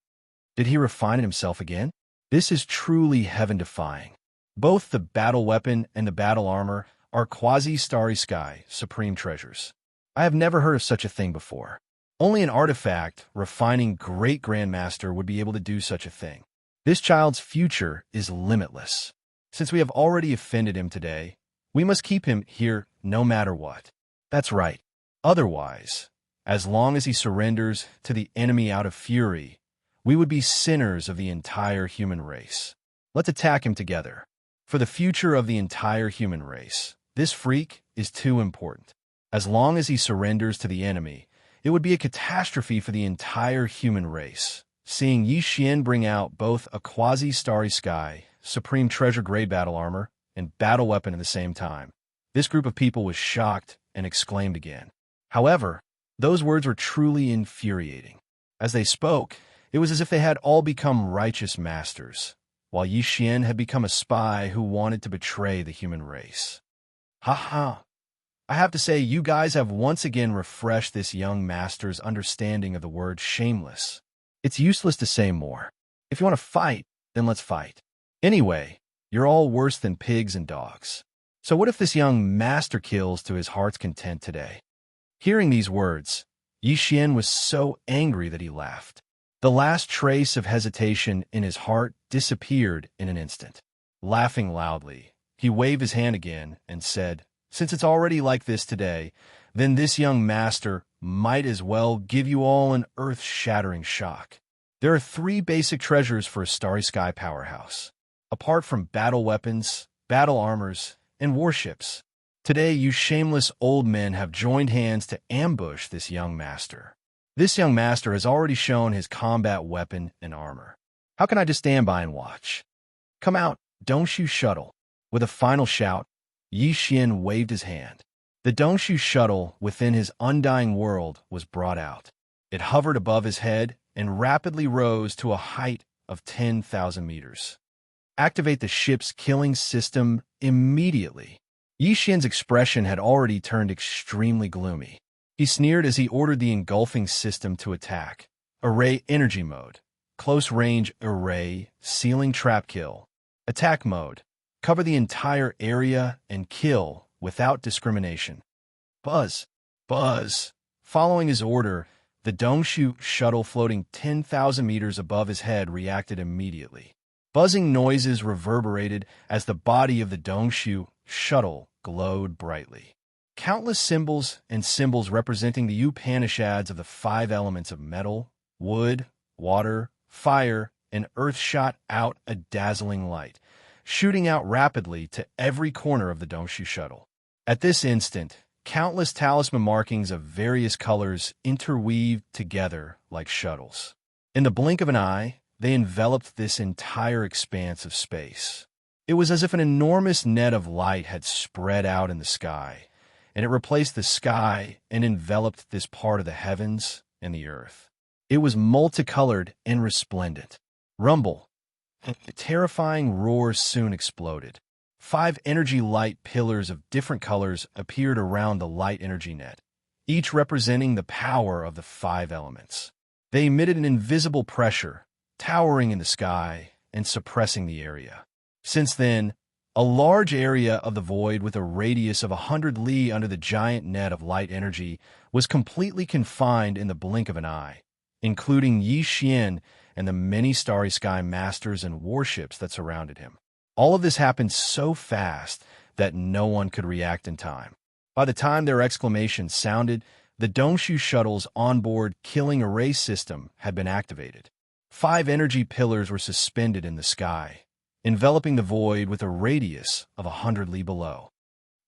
Did he refine it himself again? This is truly heaven-defying. Both the battle weapon and the battle armor are quasi-starry sky supreme treasures. I have never heard of such a thing before. Only an artifact refining great grandmaster would be able to do such a thing. This child's future is limitless. Since we have already offended him today, we must keep him here no matter what. That's right. Otherwise, as long as he surrenders to the enemy out of fury, we would be sinners of the entire human race. Let's attack him together. For the future of the entire human race, this freak is too important. As long as he surrenders to the enemy, it would be a catastrophe for the entire human race. Seeing Yixian bring out both a quasi-starry sky, supreme treasure-grade battle armor, and battle weapon at the same time, this group of people was shocked and exclaimed again. However, those words were truly infuriating. As they spoke, it was as if they had all become righteous masters, while Yixian had become a spy who wanted to betray the human race. Ha ha! I have to say, you guys have once again refreshed this young master's understanding of the word shameless. It's useless to say more. If you want to fight, then let's fight. Anyway, you're all worse than pigs and dogs. So what if this young master kills to his heart's content today? Hearing these words, Yixian was so angry that he laughed. The last trace of hesitation in his heart disappeared in an instant. Laughing loudly, he waved his hand again and said, "Since it's already like this today, then this young master might as well give you all an earth-shattering shock. There are 3 basic treasures for a Starry Sky powerhouse. Apart from battle weapons, battle armors, and warships, Today, you shameless old men have joined hands to ambush this young master. This young master has already shown his combat weapon and armor. How can I just stand by and watch? Come out, Dongshu shuttle. With a final shout, Yi Xian waved his hand. The Dongshu shuttle within his undying world was brought out. It hovered above his head and rapidly rose to a height of 10,000 meters. Activate the ship's killing system immediately. Yi Xian's expression had already turned extremely gloomy. He sneered as he ordered the engulfing system to attack. Array energy mode. Close range array, ceiling trap kill. Attack mode. Cover the entire area and kill without discrimination. Buzz. Buzz. Following his order, the Dongshu shuttle floating 10,000 meters above his head reacted immediately. Buzzing noises reverberated as the body of the Dongshu shuttle glowed brightly. Countless symbols and symbols representing the Upanishads of the 5 elements of metal, wood, water, fire, and earth shot out a dazzling light, shooting out rapidly to every corner of the Dongshu shuttle. At this instant, countless talisman markings of various colors interweaved together like shuttles. In the blink of an eye, they enveloped this entire expanse of space. It was as if an enormous net of light had spread out in the sky, and it replaced the sky and enveloped this part of the heavens and the earth. It was multicolored and resplendent. Rumble. Terrifying roars soon exploded. 5 energy light pillars of different colors appeared around the light energy net, each representing the power of the 5 elements. They emitted an invisible pressure, towering in the sky and suppressing the area. Since then, a large area of the void with a radius of 100 li under the giant net of light energy was completely confined in the blink of an eye, including Yi Xian and the many starry sky masters and warships that surrounded him. All of this happened so fast that no one could react in time. By the time their exclamations sounded, the Dongshu shuttle's onboard killing array system had been activated. 5 energy pillars were suspended in the sky, enveloping the void with a radius of 100 li below.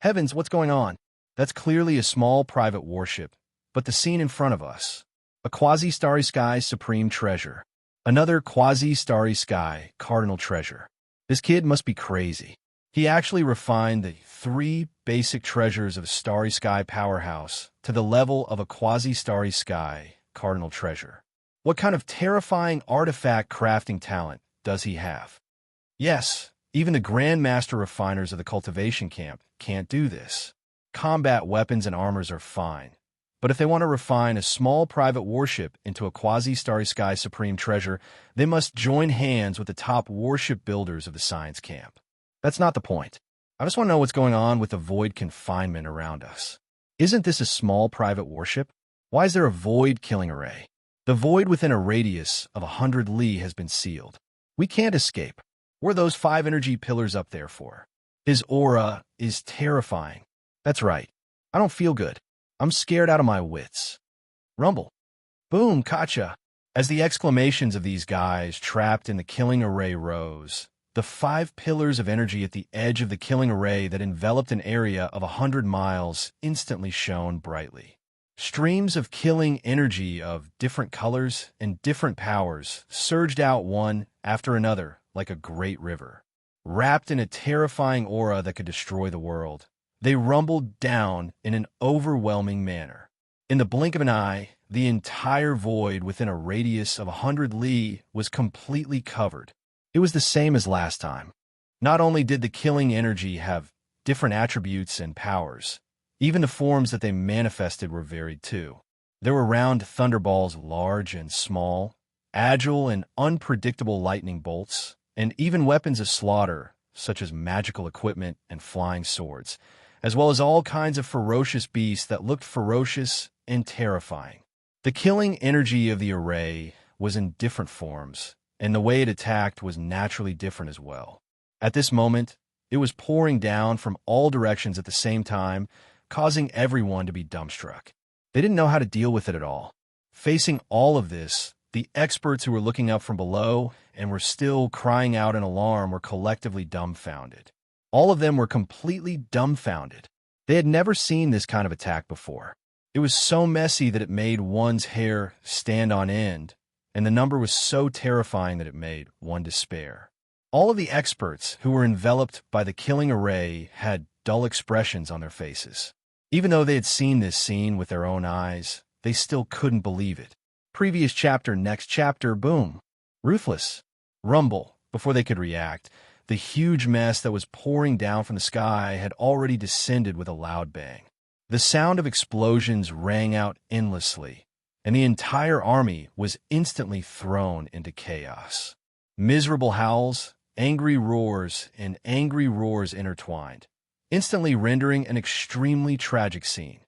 Heavens, what's going on? That's clearly a small private warship, but the scene in front of us. A quasi-starry sky supreme treasure. Another quasi-starry sky cardinal treasure. This kid must be crazy. He actually refined the 3 basic treasures of a starry sky powerhouse to the level of a quasi-starry sky cardinal treasure. What kind of terrifying artifact crafting talent does he have? Yes, even the Grandmaster refiners of the Cultivation camp can't do this. Combat weapons and armors are fine. But if they want to refine a small private warship into a quasi-starry sky supreme treasure, they must join hands with the top warship builders of the science camp. That's not the point. I just want to know what's going on with the void confinement around us. Isn't this a small private warship? Why is there a void killing array? The void within a radius of 100 li has been sealed. We can't escape. What are those 5 energy pillars up there for? His aura is terrifying. That's right. I don't feel good. I'm scared out of my wits. Rumble. Boom, Kacha. As the exclamations of these guys trapped in the killing array rose, the 5 pillars of energy at the edge of the killing array that enveloped an area of 100 miles instantly shone brightly. Streams of killing energy of different colors and different powers surged out one after another like a great river. Wrapped in a terrifying aura that could destroy the world, they rumbled down in an overwhelming manner. In the blink of an eye, the entire void within a radius of 100 li was completely covered. It was the same as last time. Not only did the killing energy have different attributes and powers, even the forms that they manifested were varied too. There were round thunderballs, large and small, agile and unpredictable lightning bolts, and even weapons of slaughter, such as magical equipment and flying swords, as well as all kinds of ferocious beasts that looked ferocious and terrifying. The killing energy of the array was in different forms, and the way it attacked was naturally different as well. At this moment, it was pouring down from all directions at the same time, causing everyone to be dumbstruck. They didn't know how to deal with it at all. Facing all of this, the experts who were looking up from below and were still crying out in alarm were collectively dumbfounded. All of them were completely dumbfounded. They had never seen this kind of attack before. It was so messy that it made one's hair stand on end, and the number was so terrifying that it made one despair. All of the experts who were enveloped by the killing array had dull expressions on their faces. Even though they had seen this scene with their own eyes, they still couldn't believe it. Previous chapter, next chapter, boom. Ruthless. Rumble. Before they could react, the huge mess that was pouring down from the sky had already descended with a loud bang. The sound of explosions rang out endlessly, and the entire army was instantly thrown into chaos. Miserable howls, angry roars, and angry roars intertwined, instantly rendering an extremely tragic scene.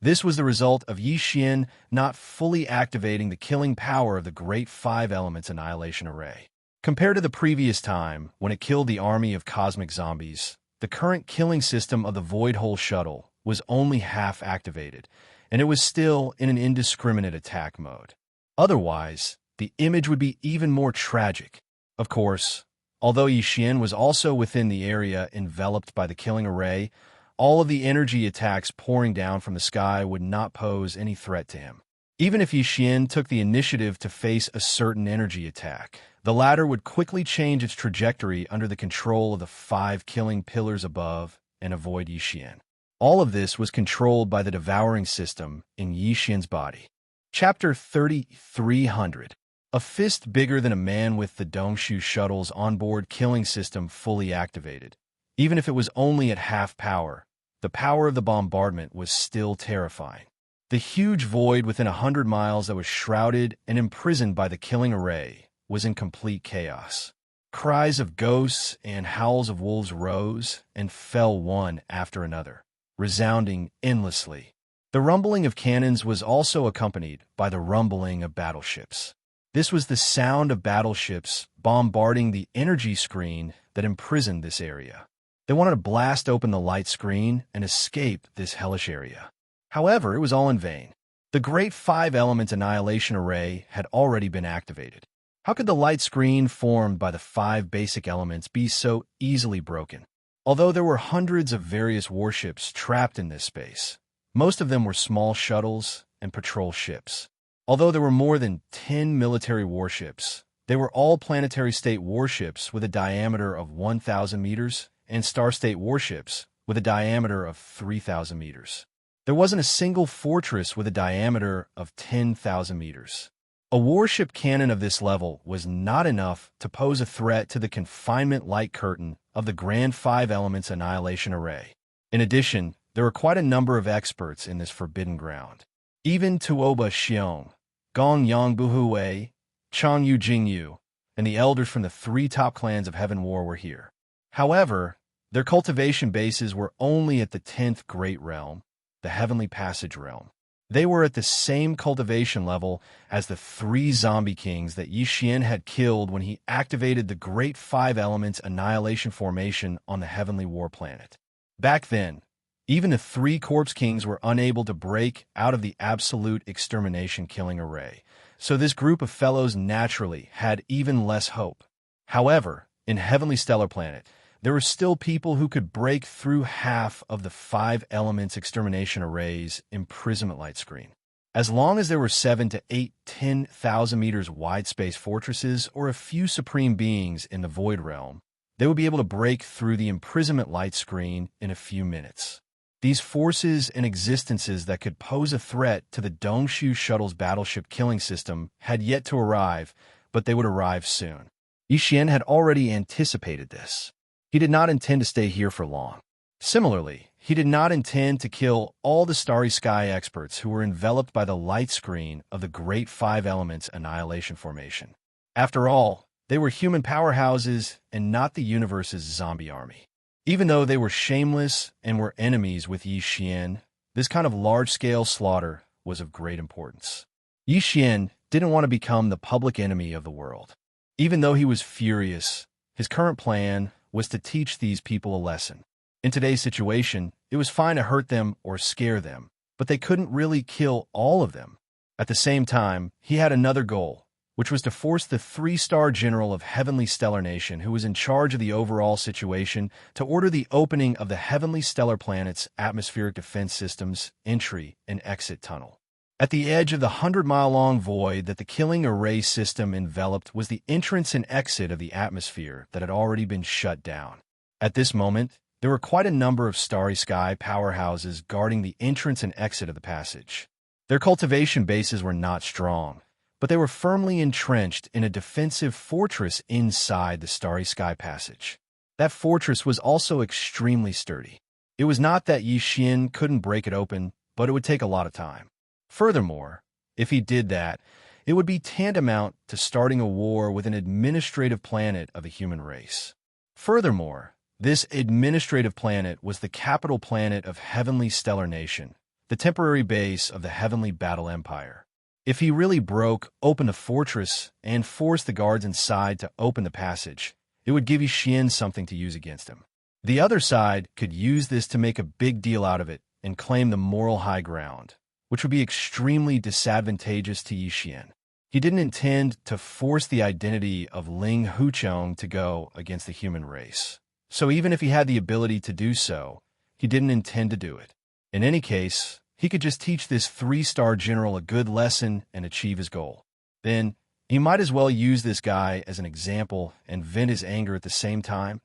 This was the result of Xianxia not fully activating the killing power of the Great Five Elements Annihilation Array. Compared to the previous time, when it killed the army of cosmic zombies, the current killing system of the Void Hole Shuttle was only half activated, and it was still in an indiscriminate attack mode. Otherwise, the image would be even more tragic. Of course, although Xianxia was also within the area enveloped by the killing array, all of the energy attacks pouring down from the sky would not pose any threat to him. Even if Xianxia took the initiative to face a certain energy attack, the latter would quickly change its trajectory under the control of the 5 killing pillars above and avoid Xianxia. All of this was controlled by the devouring system in Xianxia's body. Chapter 3300. A fist bigger than a man with the Dongshu shuttle's onboard killing system fully activated. Even if it was only at half power, the power of the bombardment was still terrifying. The huge void within 100 miles that was shrouded and imprisoned by the killing array was in complete chaos. Cries of ghosts and howls of wolves rose and fell one after another, resounding endlessly. The rumbling of cannons was also accompanied by the rumbling of battleships. This was the sound of battleships bombarding the energy screen that imprisoned this area. They wanted to blast open the light screen and escape this hellish area. However, it was all in vain. The Great Five Elements Annihilation Array had already been activated. How could the light screen formed by the 5 basic elements be so easily broken? Although there were hundreds of various warships trapped in this space, most of them were small shuttles and patrol ships. Although there were more than 10 military warships, they were all planetary state warships with a diameter of 1,000 meters and star state warships with a diameter of 3,000 meters. There wasn't a single fortress with a diameter of 10,000 meters. A warship cannon of this level was not enough to pose a threat to the confinement light curtain of the Grand Five Elements Annihilation Array. In addition, there were quite a number of experts in this forbidden ground. Even Tuoba Xiong, Gong Yang Buhui, Chang Yu Jingyu, and the elders from the 3 top clans of Heaven War were here. However, their cultivation bases were only at the 10th Great Realm, the Heavenly Passage Realm. They were at the same cultivation level as the 3 zombie kings that Xianxia had killed when he activated the Great Five Elements Annihilation Formation on the Heavenly War Planet. Back then, even the 3 corpse kings were unable to break out of the absolute extermination killing array, so this group of fellows naturally had even less hope. However, in Heavenly Stellar Planet, there were still people who could break through half of the 5 elements extermination array's imprisonment light screen. As long as there were 7 to 8 10,000 meters wide space fortresses or a few supreme beings in the Void Realm, they would be able to break through the imprisonment light screen in a few minutes. These forces and existences that could pose a threat to the Dongshu shuttle's battleship killing system had yet to arrive, but they would arrive soon. Xianxia had already anticipated this. He did not intend to stay here for long. Similarly, he did not intend to kill all the Starry Sky experts who were enveloped by the light screen of the Great Five Elements Annihilation Formation. After all, they were human powerhouses and not the universe's zombie army. Even though they were shameless and were enemies with Xianxia, this kind of large-scale slaughter was of great importance. Xianxia didn't want to become the public enemy of the world. Even though he was furious, his current plan was to teach these people a lesson. In today's situation, it was fine to hurt them or scare them, but they couldn't really kill all of them. At the same time, he had another goal, which was to force the 3-star general of Heavenly Stellar Nation, who was in charge of the overall situation, to order the opening of the Heavenly Stellar Planet's atmospheric defense system's entry and exit tunnel. At the edge of the 100-mile-long void that the killing array system enveloped was the entrance and exit of the atmosphere that had already been shut down. At this moment, there were quite a number of Starry Sky powerhouses guarding the entrance and exit of the passage. Their cultivation bases were not strong, but they were firmly entrenched in a defensive fortress inside the Starry Sky passage. That fortress was also extremely sturdy. It was not that Xianxia couldn't break it open, but it would take a lot of time. Furthermore, if he did that, it would be tantamount to starting a war with an administrative planet of a human race. Furthermore, this administrative planet was the capital planet of Heavenly Stellar Nation, the temporary base of the Heavenly Battle Empire. If he really broke open the fortress and forced the guards inside to open the passage, it would give Xianxia something to use against him. The other side could use this to make a big deal out of it and claim the moral high ground, which would be extremely disadvantageous to Xianxia. He didn't intend to force the identity of Ling Huchong to go against the human race. So even if he had the ability to do so, he didn't intend to do it. In any case, he could just teach this 3-star general a good lesson and achieve his goal. Then, he might as well use this guy as an example and vent his anger at the same time.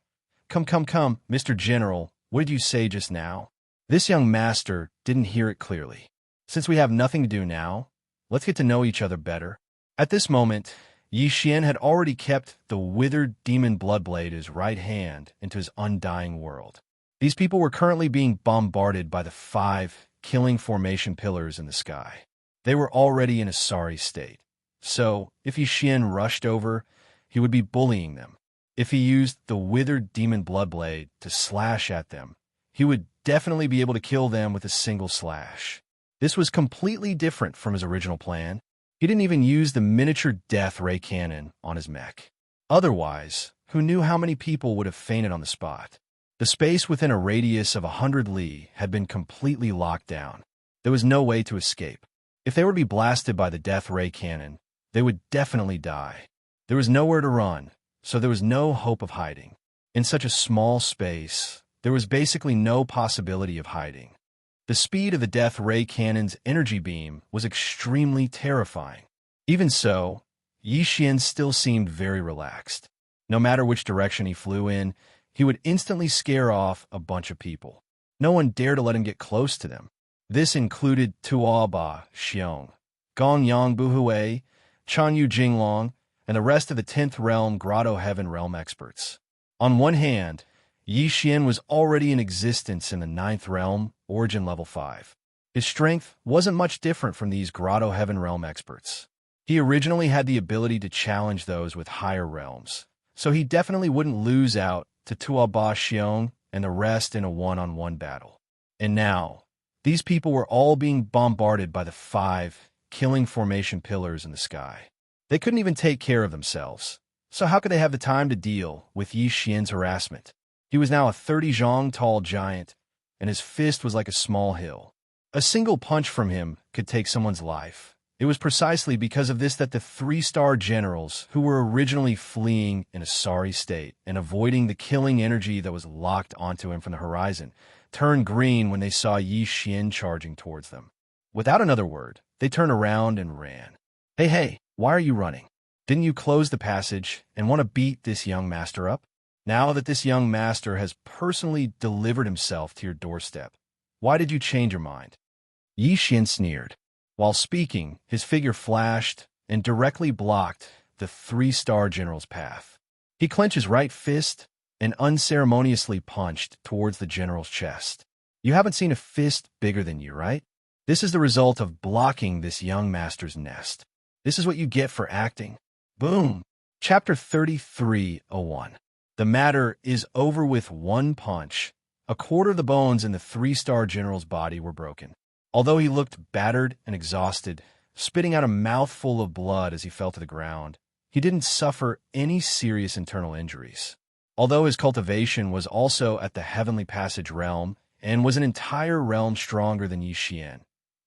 Come, Mr. General, what did you say just now? This young master didn't hear it clearly. Since we have nothing to do now, let's get to know each other better. At this moment, Xianxia had already kept the withered demon Bloodblade his right hand into his undying world. These people were currently being bombarded by the 5 killing formation pillars in the sky. They were already in a sorry state. So, if Xianxia rushed over, he would be bullying them. If he used the withered demon Bloodblade to slash at them, he would definitely be able to kill them with a single slash. This was completely different from his original plan. He didn't even use the miniature death ray cannon on his mech. Otherwise, who knew how many people would have fainted on the spot? The space within a radius of 100 li had been completely locked down. There was no way to escape. If they were to be blasted by the death ray cannon, they would definitely die. There was nowhere to run, so there was no hope of hiding. In such a small space, there was basically no possibility of hiding. The speed of the death ray cannon's energy beam was extremely terrifying. Even so, Xianxia still seemed very relaxed. No matter which direction he flew in, he would instantly scare off a bunch of people. No one dared to let him get close to them. This included Tuaba Xiong, Gong Yang Buhui, Chan Yu Jinglong, and the rest of the 10th Realm Grotto Heaven Realm experts. On one hand, Xianxia was already in existence in the 9th Realm, Origin Level 5. His strength wasn't much different from these Grotto Heaven Realm experts. He originally had the ability to challenge those with higher realms, so he definitely wouldn't lose out to Tuaba Xiong and the rest in a one-on-one battle. And now, these people were all being bombarded by the 5 killing formation pillars in the sky. They couldn't even take care of themselves, so how could they have the time to deal with Xianxia's harassment? He was now a 30 zhang tall giant, and his fist was like a small hill. A single punch from him could take someone's life. It was precisely because of this that the 3-star generals, who were originally fleeing in a sorry state and avoiding the killing energy that was locked onto him from the horizon, turned green when they saw Xianxia charging towards them. Without another word, they turned around and ran. Hey, why are you running? Didn't you close the passage and want to beat this young master up? Now that this young master has personally delivered himself to your doorstep, why did you change your mind? Xianxia sneered. While speaking, his figure flashed and directly blocked the 3-star general's path. He clenched his right fist and unceremoniously punched towards the general's chest. You haven't seen a fist bigger than you, right? This is the result of blocking this young master's nest. This is what you get for acting. Boom! Chapter 33:01. The matter is over with one punch. A quarter of the bones in the 3-star general's body were broken. Although he looked battered and exhausted, spitting out a mouthful of blood as he fell to the ground, he didn't suffer any serious internal injuries. Although his cultivation was also at the Heavenly Passage realm and was an entire realm stronger than Xianxia,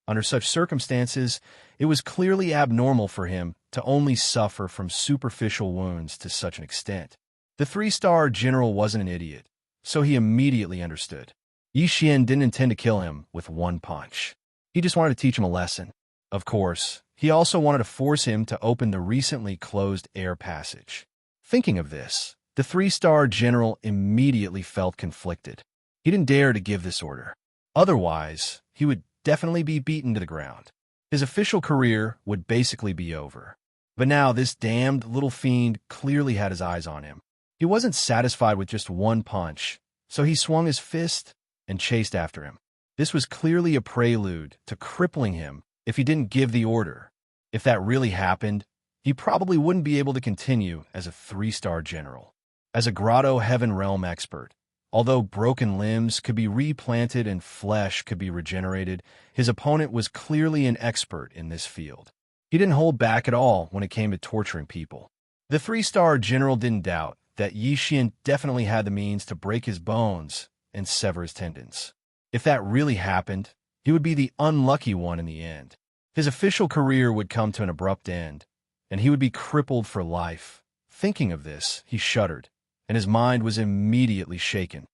Under such circumstances, it was clearly abnormal for him to only suffer from superficial wounds to such an extent. The three-star general wasn't an idiot, so he immediately understood. Xian didn't intend to kill him with one punch. He just wanted to teach him a lesson. Of course, he also wanted to force him to open the recently closed air passage. Thinking of this, the three-star general immediately felt conflicted. He didn't dare to give this order. Otherwise, he would definitely be beaten to the ground. His official career would basically be over. But now this damned little fiend clearly had his eyes on him. He wasn't satisfied with just one punch, so he swung his fist and chased after him. This was clearly a prelude to crippling him if he didn't give the order. If that really happened, he probably wouldn't be able to continue as a three-star general. As a Grotto Heaven Realm expert, although broken limbs could be replanted and flesh could be regenerated, his opponent was clearly an expert in this field. He didn't hold back at all when it came to torturing people. The three-star general didn't doubt that Xian definitely had the means to break his bones and sever his tendons. If that really happened, he would be the unlucky one in the end. His official career would come to an abrupt end, and he would be crippled for life. Thinking of this, he shuddered, and his mind was immediately shaken.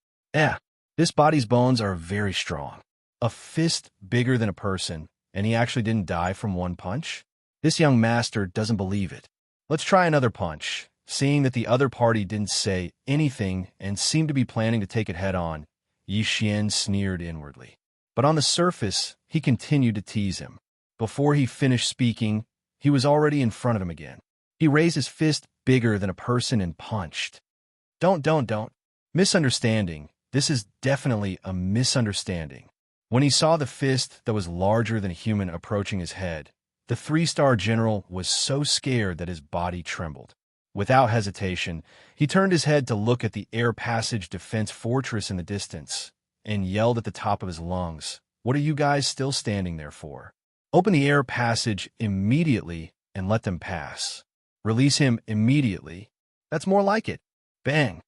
This body's bones are very strong. A fist bigger than a person, and he actually didn't die from one punch? This young master doesn't believe it. Let's try another punch. Seeing that the other party didn't say anything and seemed to be planning to take it head-on, Xian sneered inwardly. But on the surface, he continued to tease him. Before he finished speaking, he was already in front of him again. He raised his fist bigger than a person and punched. Don't. Misunderstanding. This is definitely a misunderstanding. When he saw the fist that was larger than a human approaching his head, the three-star general was so scared that his body trembled. Without hesitation, he turned his head to look at the air passage defense fortress in the distance and yelled at the top of his lungs, "What are you guys still standing there for? Open the air passage immediately and let them pass. Release him immediately. That's more like it." Bang!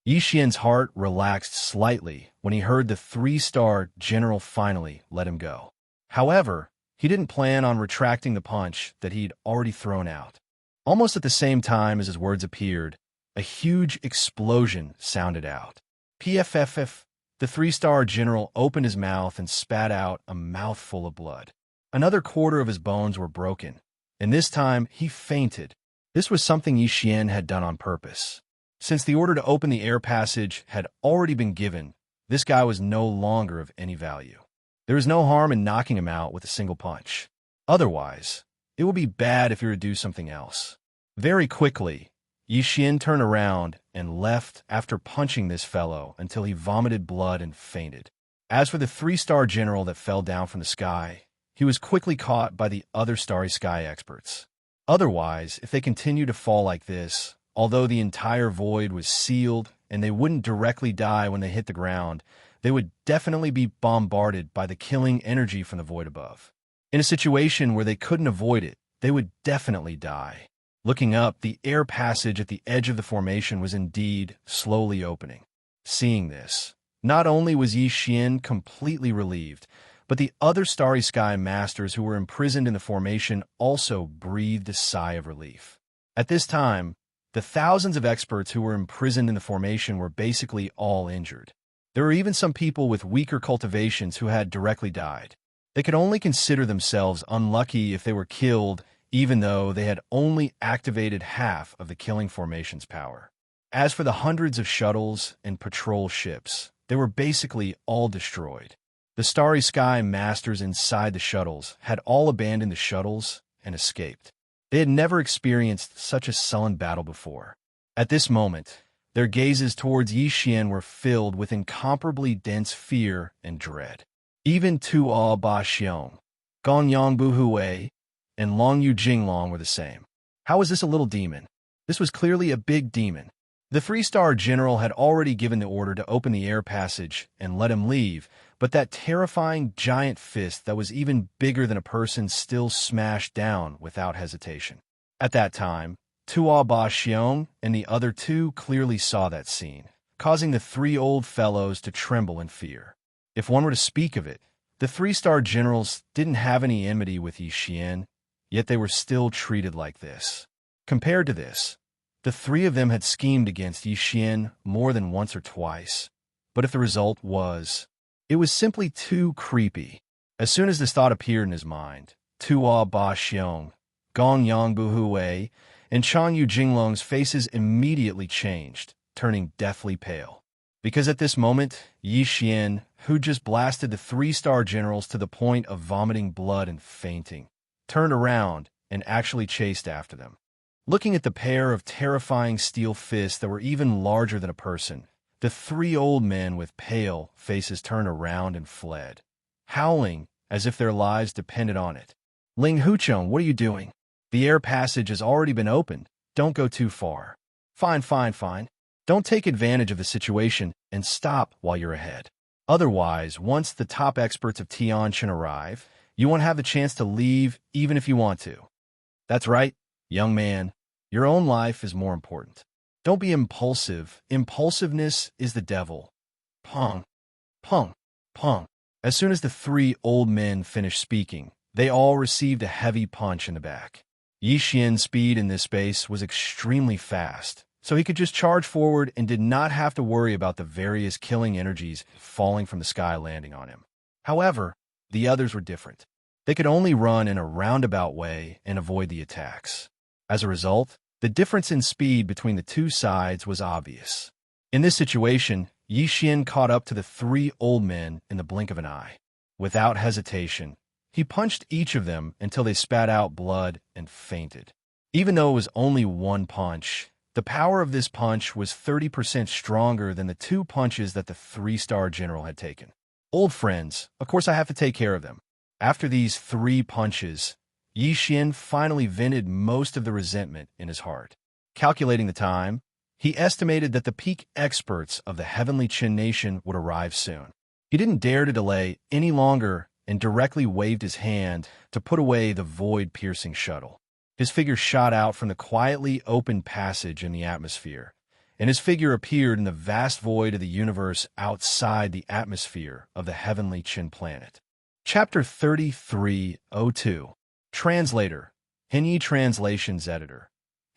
Xian's heart relaxed slightly when he heard the three-star general finally let him go. However, he didn't plan on retracting the punch that he'd already thrown out. Almost at the same time as his words appeared, a huge explosion sounded out. PFFF, the three-star general opened his mouth and spat out a mouthful of blood. Another quarter of his bones were broken, and this time he fainted. This was something Xian had done on purpose. Since the order to open the air passage had already been given, this guy was no longer of any value. There was no harm in knocking him out with a single punch. Otherwise, it would be bad if he were to do something else. Very quickly, Xian turned around and left after punching this fellow until he vomited blood and fainted. As for the three-star general that fell down from the sky, he was quickly caught by the other Starry Sky experts. Otherwise, if they continued to fall like this, although the entire void was sealed and they wouldn't directly die when they hit the ground, they would definitely be bombarded by the killing energy from the void above. In a situation where they couldn't avoid it, they would definitely die. Looking up, the air passage at the edge of the formation was indeed slowly opening. Seeing this, not only was Xian completely relieved, but the other Starry Sky masters who were imprisoned in the formation also breathed a sigh of relief. At this time, the thousands of experts who were imprisoned in the formation were basically all injured. There were even some people with weaker cultivations who had directly died. They could only consider themselves unlucky if they were killed, even though they had only activated half of the killing formation's power. As for the hundreds of shuttles and patrol ships, they were basically all destroyed. The Starry Sky masters inside the shuttles had all abandoned the shuttles and escaped. They had never experienced such a sullen battle before. At this moment, their gazes towards Xian were filled with incomparably dense fear and dread. Even Tuo Ba Xiong, Gonyang Bu Hui, and Long Yu Jinglong were the same. How was this a little demon? This was clearly a big demon. The three-star general had already given the order to open the air passage and let him leave, but that terrifying giant fist that was even bigger than a person still smashed down without hesitation. At that time, Tuo Ba Xiong and the other two clearly saw that scene, causing the three old fellows to tremble in fear. If one were to speak of it, The three-star generals didn't have any enmity with Xian, yet they were still treated like this. Compared to this, the three of them had schemed against Xian more than once or twice. But if the result was, it was simply too creepy. As soon as this thought appeared in his mind, Tua Ba Xiong, Gong Yang Bu Hui, and Chang Yu Jinglong's faces immediately changed, turning deathly pale. Because at this moment, Yi Xian, who just blasted the three-star generals to the point of vomiting blood and fainting, turned around and actually chased after them. Looking at the pair of terrifying steel fists that were even larger than a person, the three old men with pale faces turned around and fled, howling as if their lives depended on it. Ling Hucheng, what are you doing? The air passage has already been opened. Don't go too far. Fine. Don't take advantage of the situation and stop while you're ahead. Otherwise, once the top experts of Tianqian arrive, you won't have the chance to leave even if you want to. That's right, young man. Your own life is more important. Don't be impulsive. Impulsiveness is the devil. Pong. As soon as the three old men finished speaking, they all received a heavy punch in the back. Yi Xian's speed in this space was extremely fast, so he could just charge forward and did not have to worry about the various killing energies falling from the sky landing on him. However, the others were different. They could only run in a roundabout way and avoid the attacks. As a result, the difference in speed between the two sides was obvious. In this situation, Yi Xian caught up to the three old men in the blink of an eye. Without hesitation, he punched each of them until they spat out blood and fainted. Even though it was only one punch, the power of this punch was 30% stronger than the two punches that the three-star general had taken. Old friends, of course I have to take care of them. After these three punches, Yi Xian finally vented most of the resentment in his heart. Calculating the time, he estimated that the peak experts of the Heavenly Qin Nation would arrive soon. He didn't dare to delay any longer and directly waved his hand to put away the void-piercing shuttle. His figure shot out from the quietly opened passage in the atmosphere, and his figure appeared in the vast void of the universe outside the atmosphere of the Heavenly Qin planet. Chapter 3302. Translator, Henyi Translations Editor.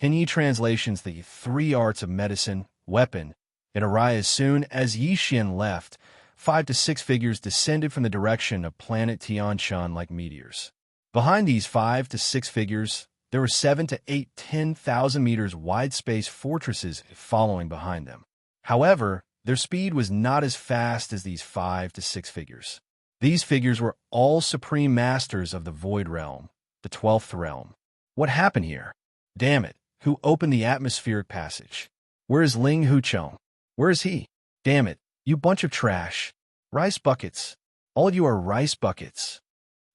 Henyi Translations the three arts of medicine, weapon, and array. As soon as Yi Xian left, 5 to 6 figures descended from the direction of planet Tianshan like meteors. Behind these 5 to 6 figures, there were 7 to 8 10,000 meters wide space fortresses following behind them. However, their speed was not as fast as these 5 to 6 figures. These figures were all supreme masters of the Void Realm, the 12th realm. What happened here? Damn it, who opened the atmospheric passage? Where is Ling Hucheng? Where is he? Damn it, you bunch of trash. Rice buckets. All of you are rice buckets.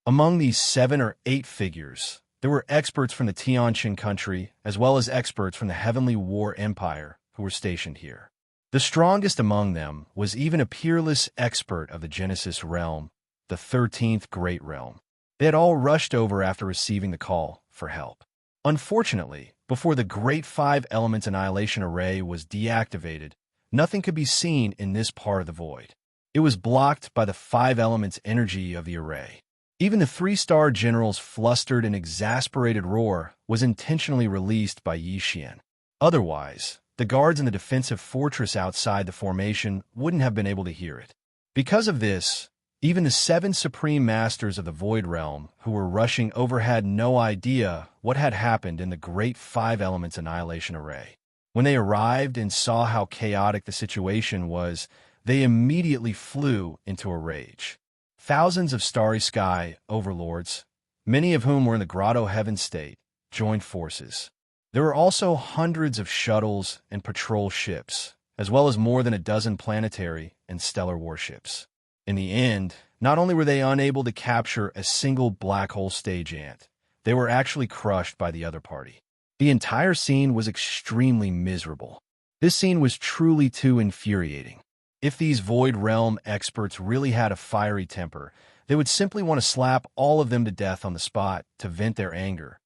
Among these 7 or 8 figures, there were experts from the Tianqian country, as well as experts from the Heavenly War Empire who were stationed here. The strongest among them was even a peerless expert of the Genesis realm, the 13th Great Realm. They had all rushed over after receiving the call for help. Unfortunately, before the Great 5 Elements Annihilation Array was deactivated, nothing could be seen in this part of the void. It was blocked by the 5 elements energy of the array. Even the 3-star general's flustered and exasperated roar was intentionally released by Yi Xian. Otherwise, the guards in the defensive fortress outside the formation wouldn't have been able to hear it. Because of this, even the 7 supreme masters of the Void Realm who were rushing over had no idea what had happened in the Great 5 Elements Annihilation Array. When they arrived and saw how chaotic the situation was, they immediately flew into a rage. Thousands of Starry Sky overlords, many of whom were in the Grotto Heaven state, joined forces. There were also hundreds of shuttles and patrol ships, as well as more than a dozen planetary and stellar warships. In the end, not only were they unable to capture a single black hole stage ant, they were actually crushed by the other party. The entire scene was extremely miserable. This scene was truly too infuriating. If these Void Realm experts really had a fiery temper, they would simply want to slap all of them to death on the spot to vent their anger.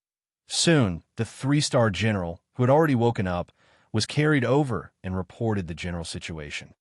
Soon, the 3-star general, who had already woken up, was carried over and reported the general situation.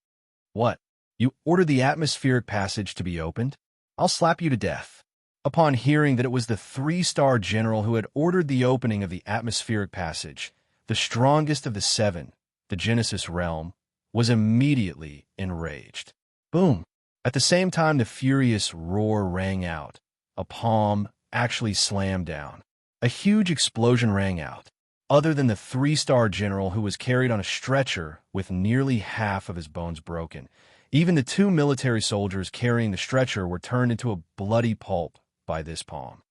What? You ordered the atmospheric passage to be opened? I'll slap you to death." Upon hearing that it was the 3-star general who had ordered the opening of the atmospheric passage, the strongest of the 7, the Genesis realm, was immediately enraged. Boom! At the same time the furious roar rang out, a palm actually slammed down. A huge explosion rang out. Other than the 3-star general who was carried on a stretcher with nearly half of his bones broken, even the 2 military soldiers carrying the stretcher were turned into a bloody pulp by this palm.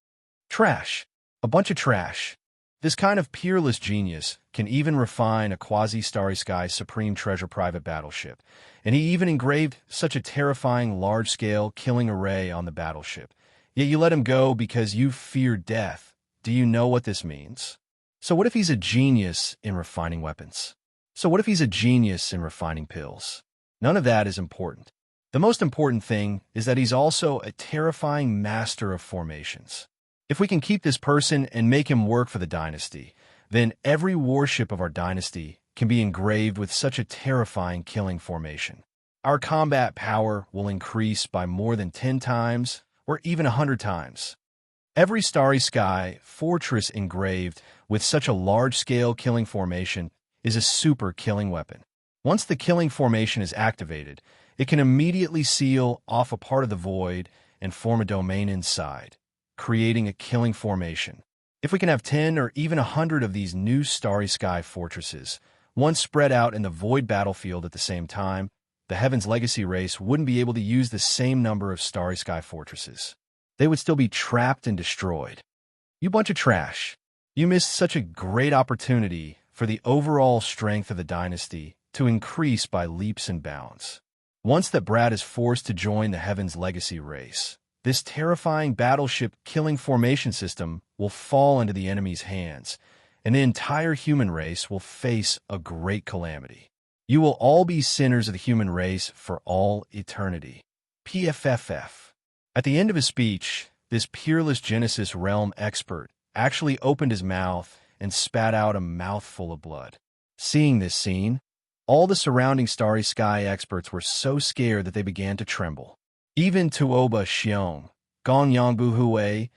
Trash. A bunch of trash. This kind of peerless genius can even refine a quasi-Starry Sky Supreme Treasure private battleship, and he even engraved such a terrifying large-scale killing array on the battleship. Yet you let him go because you fear death. Do you know what this means? So what if he's a genius in refining weapons? So what if he's a genius in refining pills? None of that is important. The most important thing is that he's also a terrifying master of formations. If we can keep this person and make him work for the dynasty, then every warship of our dynasty can be engraved with such a terrifying killing formation. Our combat power will increase by more than 10 times or even 100 times. Every Starry Sky fortress engraved with such a large-scale killing formation is a super killing weapon. Once the killing formation is activated, it can immediately seal off a part of the void and form a domain inside, creating a killing formation. If we can have 10 or even 100 of these new Starry Sky fortresses, one spread out in the void battlefield at the same time, the Heaven's Legacy race wouldn't be able to use the same number of Starry Sky fortresses. They would still be trapped and destroyed. You bunch of trash. You missed such a great opportunity for the overall strength of the dynasty to increase by leaps and bounds. Once that Brad is forced to join the Heaven's Legacy race, this terrifying battleship killing formation system will fall into the enemy's hands, and the entire human race will face a great calamity. You will all be sinners of the human race for all eternity. PFFF. At the end of his speech, this peerless Genesis realm expert actually opened his mouth and spat out a mouthful of blood. Seeing this scene, all the surrounding Starry Sky experts were so scared that they began to tremble. Even Tuoba Xiong, Gong Yangbu Hui,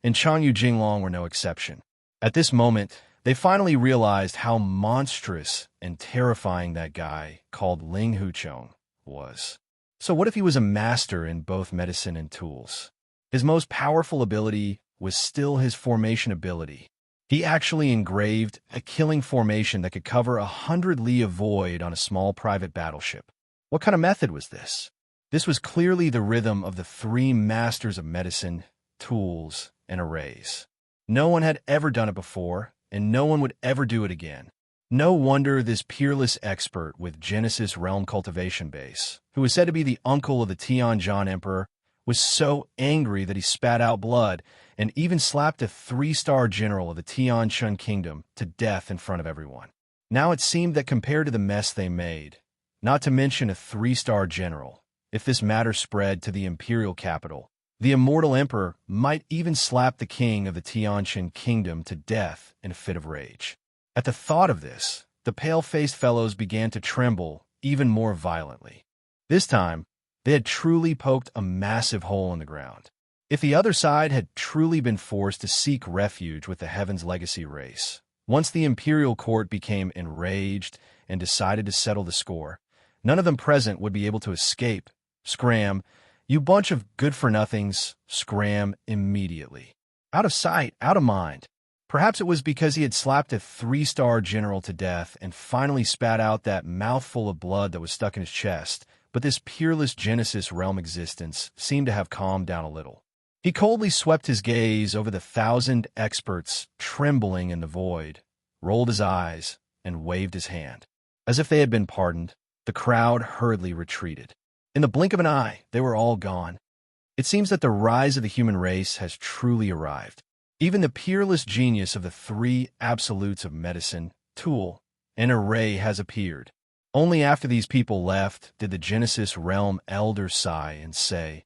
and Chanyu Jinglong were no exception. At this moment, they finally realized how monstrous and terrifying that guy called Ling Huchong was. So what if he was a master in both medicine and tools? His most powerful ability was still his formation ability. He actually engraved a killing formation that could cover 100 li of void on a small private battleship. What kind of method was this? This was clearly the rhythm of the 3 masters of medicine, tools, and arrays. No one had ever done it before, and no one would ever do it again. No wonder this peerless expert with Genesis Realm Cultivation base, who was said to be the uncle of the Tianjin Emperor, was so angry that he spat out blood and even slapped a 3-star general of the Tianjin Kingdom to death in front of everyone. Now it seemed that compared to the mess they made, not to mention a 3-star general, if this matter spread to the imperial capital, the immortal emperor might even slap the king of the Tianjin Kingdom to death in a fit of rage. At the thought of this, the pale-faced fellows began to tremble even more violently. This time, they had truly poked a massive hole in the ground. If the other side had truly been forced to seek refuge with the Heaven's Legacy race, once the imperial court became enraged and decided to settle the score, none of them present would be able to escape. Scram, you bunch of good-for-nothings, scram immediately. Out of sight, out of mind. Perhaps it was because he had slapped a 3-star general to death and finally spat out that mouthful of blood that was stuck in his chest, but this peerless Genesis realm existence seemed to have calmed down a little. He coldly swept his gaze over the 1,000 experts trembling in the void, rolled his eyes, and waved his hand. As if they had been pardoned, the crowd hurriedly retreated. In the blink of an eye, they were all gone. It seems that the rise of the human race has truly arrived. Even the peerless genius of the 3 absolutes of medicine, tool, and array has appeared. Only after these people left did the Genesis realm elder sigh and say,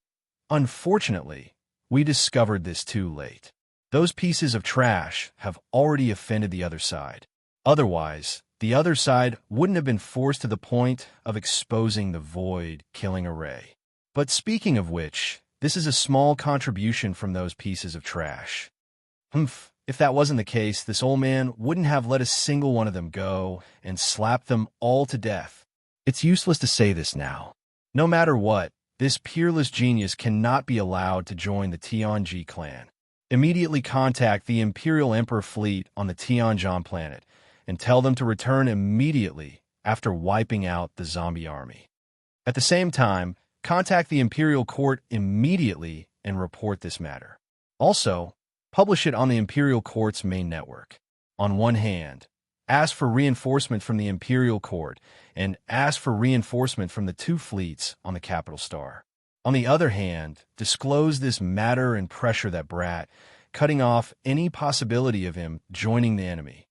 "Unfortunately, we discovered this too late. Those pieces of trash have already offended the other side. Otherwise, the other side wouldn't have been forced to the point of exposing the void killing array." But speaking of which, This is a small contribution from those pieces of trash. Humph. If that wasn't the case, this old man wouldn't have let a single one of them go and slapped them all to death. It's useless to say this now. No matter what, this peerless genius cannot be allowed to join the Tianji clan. Immediately contact the Imperial Emperor fleet on the Tianjin planet and tell them to return immediately after wiping out the zombie army. At the same time, contact the Imperial Court immediately and report this matter. Also, publish it on the Imperial Court's main network. On one hand, ask for reinforcement from the Imperial Court and ask for reinforcement from the two fleets on the Capital Star. On the other hand, disclose this matter and pressure that brat, cutting off any possibility of him joining the enemy.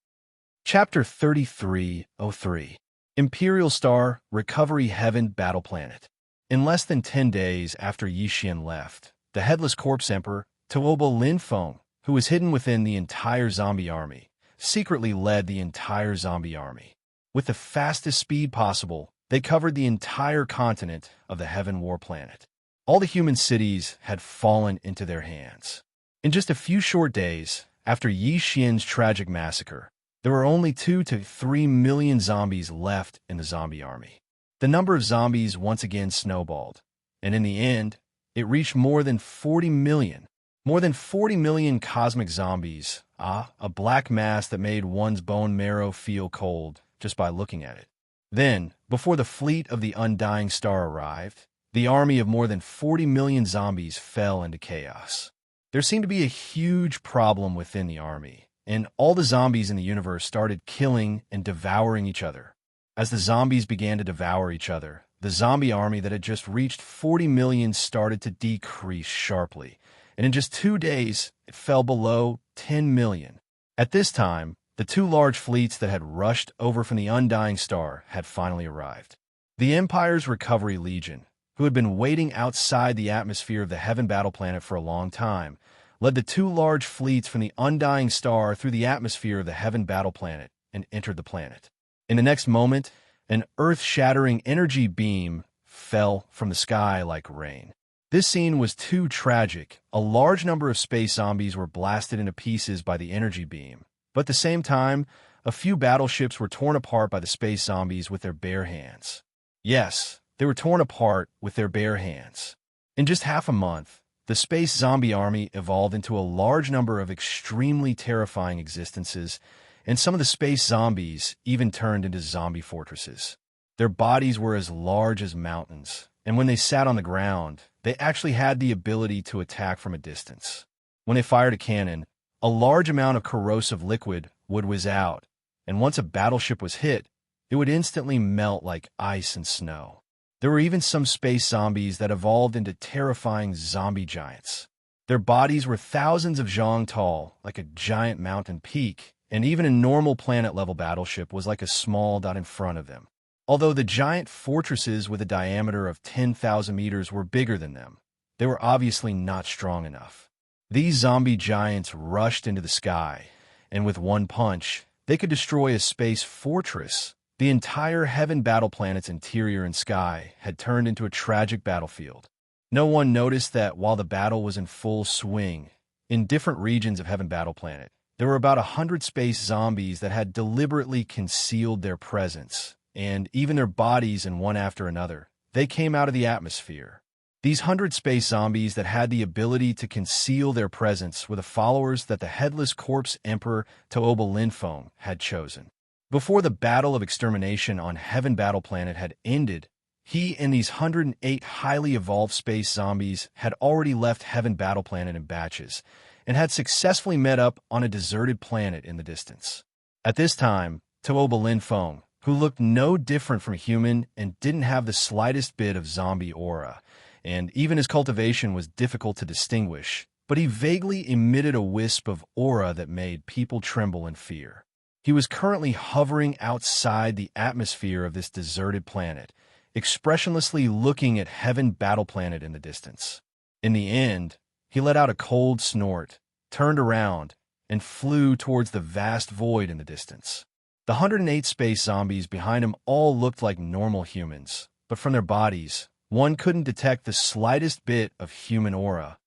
Chapter 3303 Imperial Star Recovery Heaven Battle Planet. In less than 10 days after Yixian left, the Headless Corpse Emperor, Tuoba Linfeng, who was hidden within the entire zombie army, secretly led the entire zombie army. With the fastest speed possible, they covered the entire continent of the Heaven War Planet. All the human cities had fallen into their hands. In just a few short days, after Yixian's tragic massacre, there were only 2 to 3 million zombies left in the zombie army. The number of zombies once again snowballed, and in the end, it reached more than 40 million. More than 40 million cosmic zombies, a black mass that made one's bone marrow feel cold just by looking at it. Then, before the fleet of the Undying Star arrived, the army of more than 40 million zombies fell into chaos. There seemed to be a huge problem within the army, and all the zombies in the universe started killing and devouring each other. As the zombies began to devour each other, the zombie army that had just reached 40 million started to decrease sharply, and in just 2 days, it fell below 10 million. At this time, the two large fleets that had rushed over from the Undying Star had finally arrived. The Empire's Recovery Legion, who had been waiting outside the atmosphere of the Heaven Battle Planet for a long time, led the two large fleets from the Undying Star through the atmosphere of the Heaven Battle Planet and entered the planet. In the next moment, an earth-shattering energy beam fell from the sky like rain. This scene was too tragic. A large number of space zombies were blasted into pieces by the energy beam, but at the same time, a few battleships were torn apart by the space zombies with their bare hands. Yes, they were torn apart with their bare hands. In just half a month, the space zombie army evolved into a large number of extremely terrifying existences, and some of the space zombies even turned into zombie fortresses. Their bodies were as large as mountains, and when they sat on the ground, they actually had the ability to attack from a distance. When they fired a cannon, a large amount of corrosive liquid would whiz out, and once a battleship was hit, it would instantly melt like ice and snow. There were even some space zombies that evolved into terrifying zombie giants. Their bodies were thousands of zhang tall, like a giant mountain peak, and even a normal planet-level battleship was like a small dot in front of them. Although the giant fortresses with a diameter of 10,000 meters were bigger than them, they were obviously not strong enough. These zombie giants rushed into the sky, and with one punch, they could destroy a space fortress. The entire Heaven Battle Planet's interior and sky had turned into a tragic battlefield. No one noticed that while the battle was in full swing, in different regions of Heaven Battle Planet, there were about 100 space zombies that had deliberately concealed their presence, and even their bodies, and one after another, they came out of the atmosphere. These 100 space zombies that had the ability to conceal their presence were the followers that the Headless Corpse Emperor Tuoba Linfeng had chosen. Before the battle of extermination on Heaven Battle Planet had ended, he and these 108 highly evolved space zombies had already left Heaven Battle Planet in batches, and had successfully met up on a deserted planet in the distance. At this time, Tuoba Linfeng, who looked no different from a human and didn't have the slightest bit of zombie aura, and even his cultivation was difficult to distinguish, but he vaguely emitted a wisp of aura that made people tremble in fear. He was currently hovering outside the atmosphere of this deserted planet, expressionlessly looking at Heaven Battle Planet in the distance. In the end, he let out a cold snort, turned around, and flew towards the vast void in the distance. The 108 space zombies behind him all looked like normal humans, but from their bodies, One couldn't detect the slightest bit of human aura,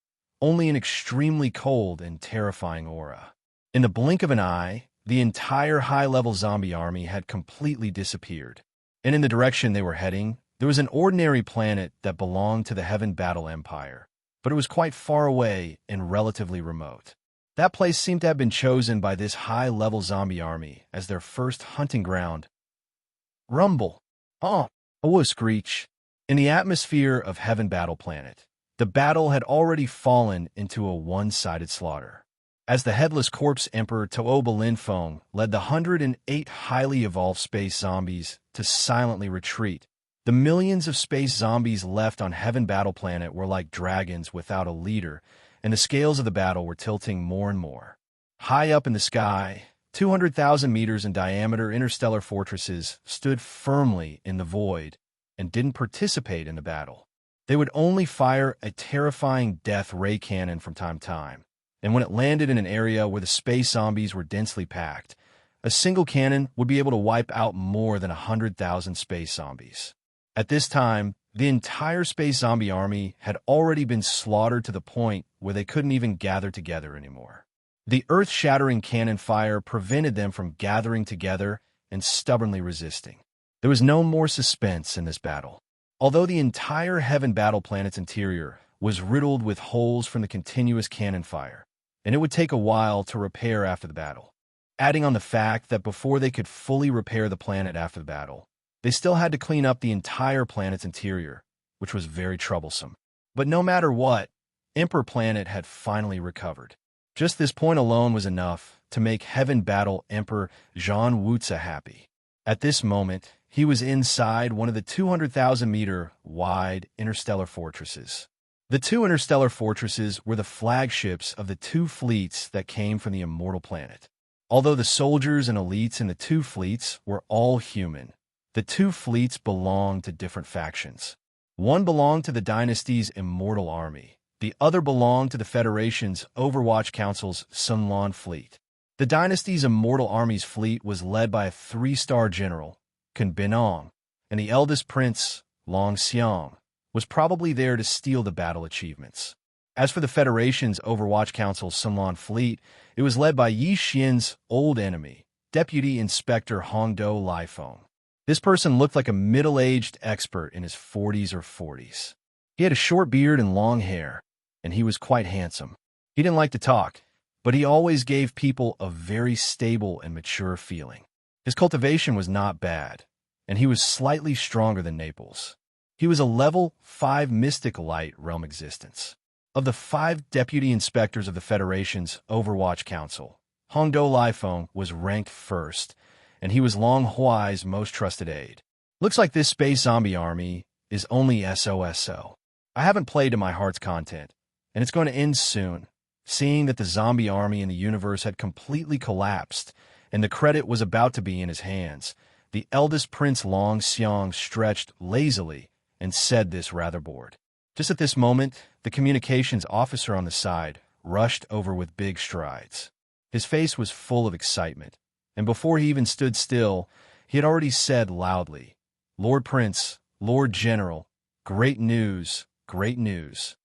only an extremely cold and terrifying aura. In the blink of an eye, the entire high-level zombie army had completely disappeared. And in the direction they were heading, there was an ordinary planet that belonged to the Heaven Battle Empire, but it was quite far away and relatively remote. That place seemed to have been chosen by this high-level zombie army as their first hunting ground. Rumble. Oh, a screech. In the atmosphere of Heaven Battle Planet, the battle had already fallen into a one-sided slaughter. As the Headless Corpse Emperor To'o Balinfeng led the 108 highly evolved space zombies to silently retreat, the millions of space zombies left on Heaven Battle Planet were like dragons without a leader, and the scales of the battle were tilting more and more. High up in the sky, 200,000 meters in diameter interstellar fortresses stood firmly in the void and didn't participate in the battle. They would only fire a terrifying death ray cannon from time to time, and when it landed in an area where the space zombies were densely packed, a single cannon would be able to wipe out more than 100,000 space zombies. At this time, the entire space zombie army had already been slaughtered to the point where they couldn't even gather together anymore. The earth-shattering cannon fire prevented them from gathering together and stubbornly resisting. There was no more suspense in this battle. Although the entire Heaven Battle Planet's interior was riddled with holes from the continuous cannon fire, and it would take a while to repair after the battle. Adding on the fact that before they could fully repair the planet after the battle, they still had to clean up the entire planet's interior, which was very troublesome. But no matter what, Emperor Planet had finally recovered. Just this point alone was enough to make Heaven Battle Emperor Wuxia happy. At this moment, he was inside one of the 200,000-meter wide interstellar fortresses. The two interstellar fortresses were the flagships of the two fleets that came from the Immortal Planet. Although the soldiers and elites in the two fleets were all human, the two fleets belonged to different factions. One belonged to the dynasty's Immortal Army. The other belonged to the Federation's Overwatch Council's Sunlan Fleet. The dynasty's Immortal Army's fleet was led by a 3-star general, Kun Binong, and the eldest prince, Long Xiang, was probably there to steal the battle achievements. As for the Federation's Overwatch Council's Sunlan Fleet, it was led by Yi Xian's old enemy, Deputy Inspector Hongdo Lifeng. This person looked like a middle-aged expert in his 40s or 40s. He had a short beard and long hair, and he was quite handsome. He didn't like to talk, but he always gave people a very stable and mature feeling. His cultivation was not bad, and he was slightly stronger than Naples. He was a level 5 Mystic Light Realm existence. Of the 5 deputy inspectors of the Federation's Overwatch Council, Hongdo Lifeng was ranked first, and he was Long Huai's most trusted aide. Looks like this space zombie army is only SOSO. I haven't played to my heart's content, and it's going to end soon, seeing that the zombie army in the universe had completely collapsed, and the credit was about to be in his hands. The eldest Prince Long Xiang stretched lazily and said this rather bored. Just at this moment, the communications officer on the side rushed over with big strides. His face was full of excitement, and before he even stood still, he had already said loudly, "Lord Prince, Lord General, great news, great news."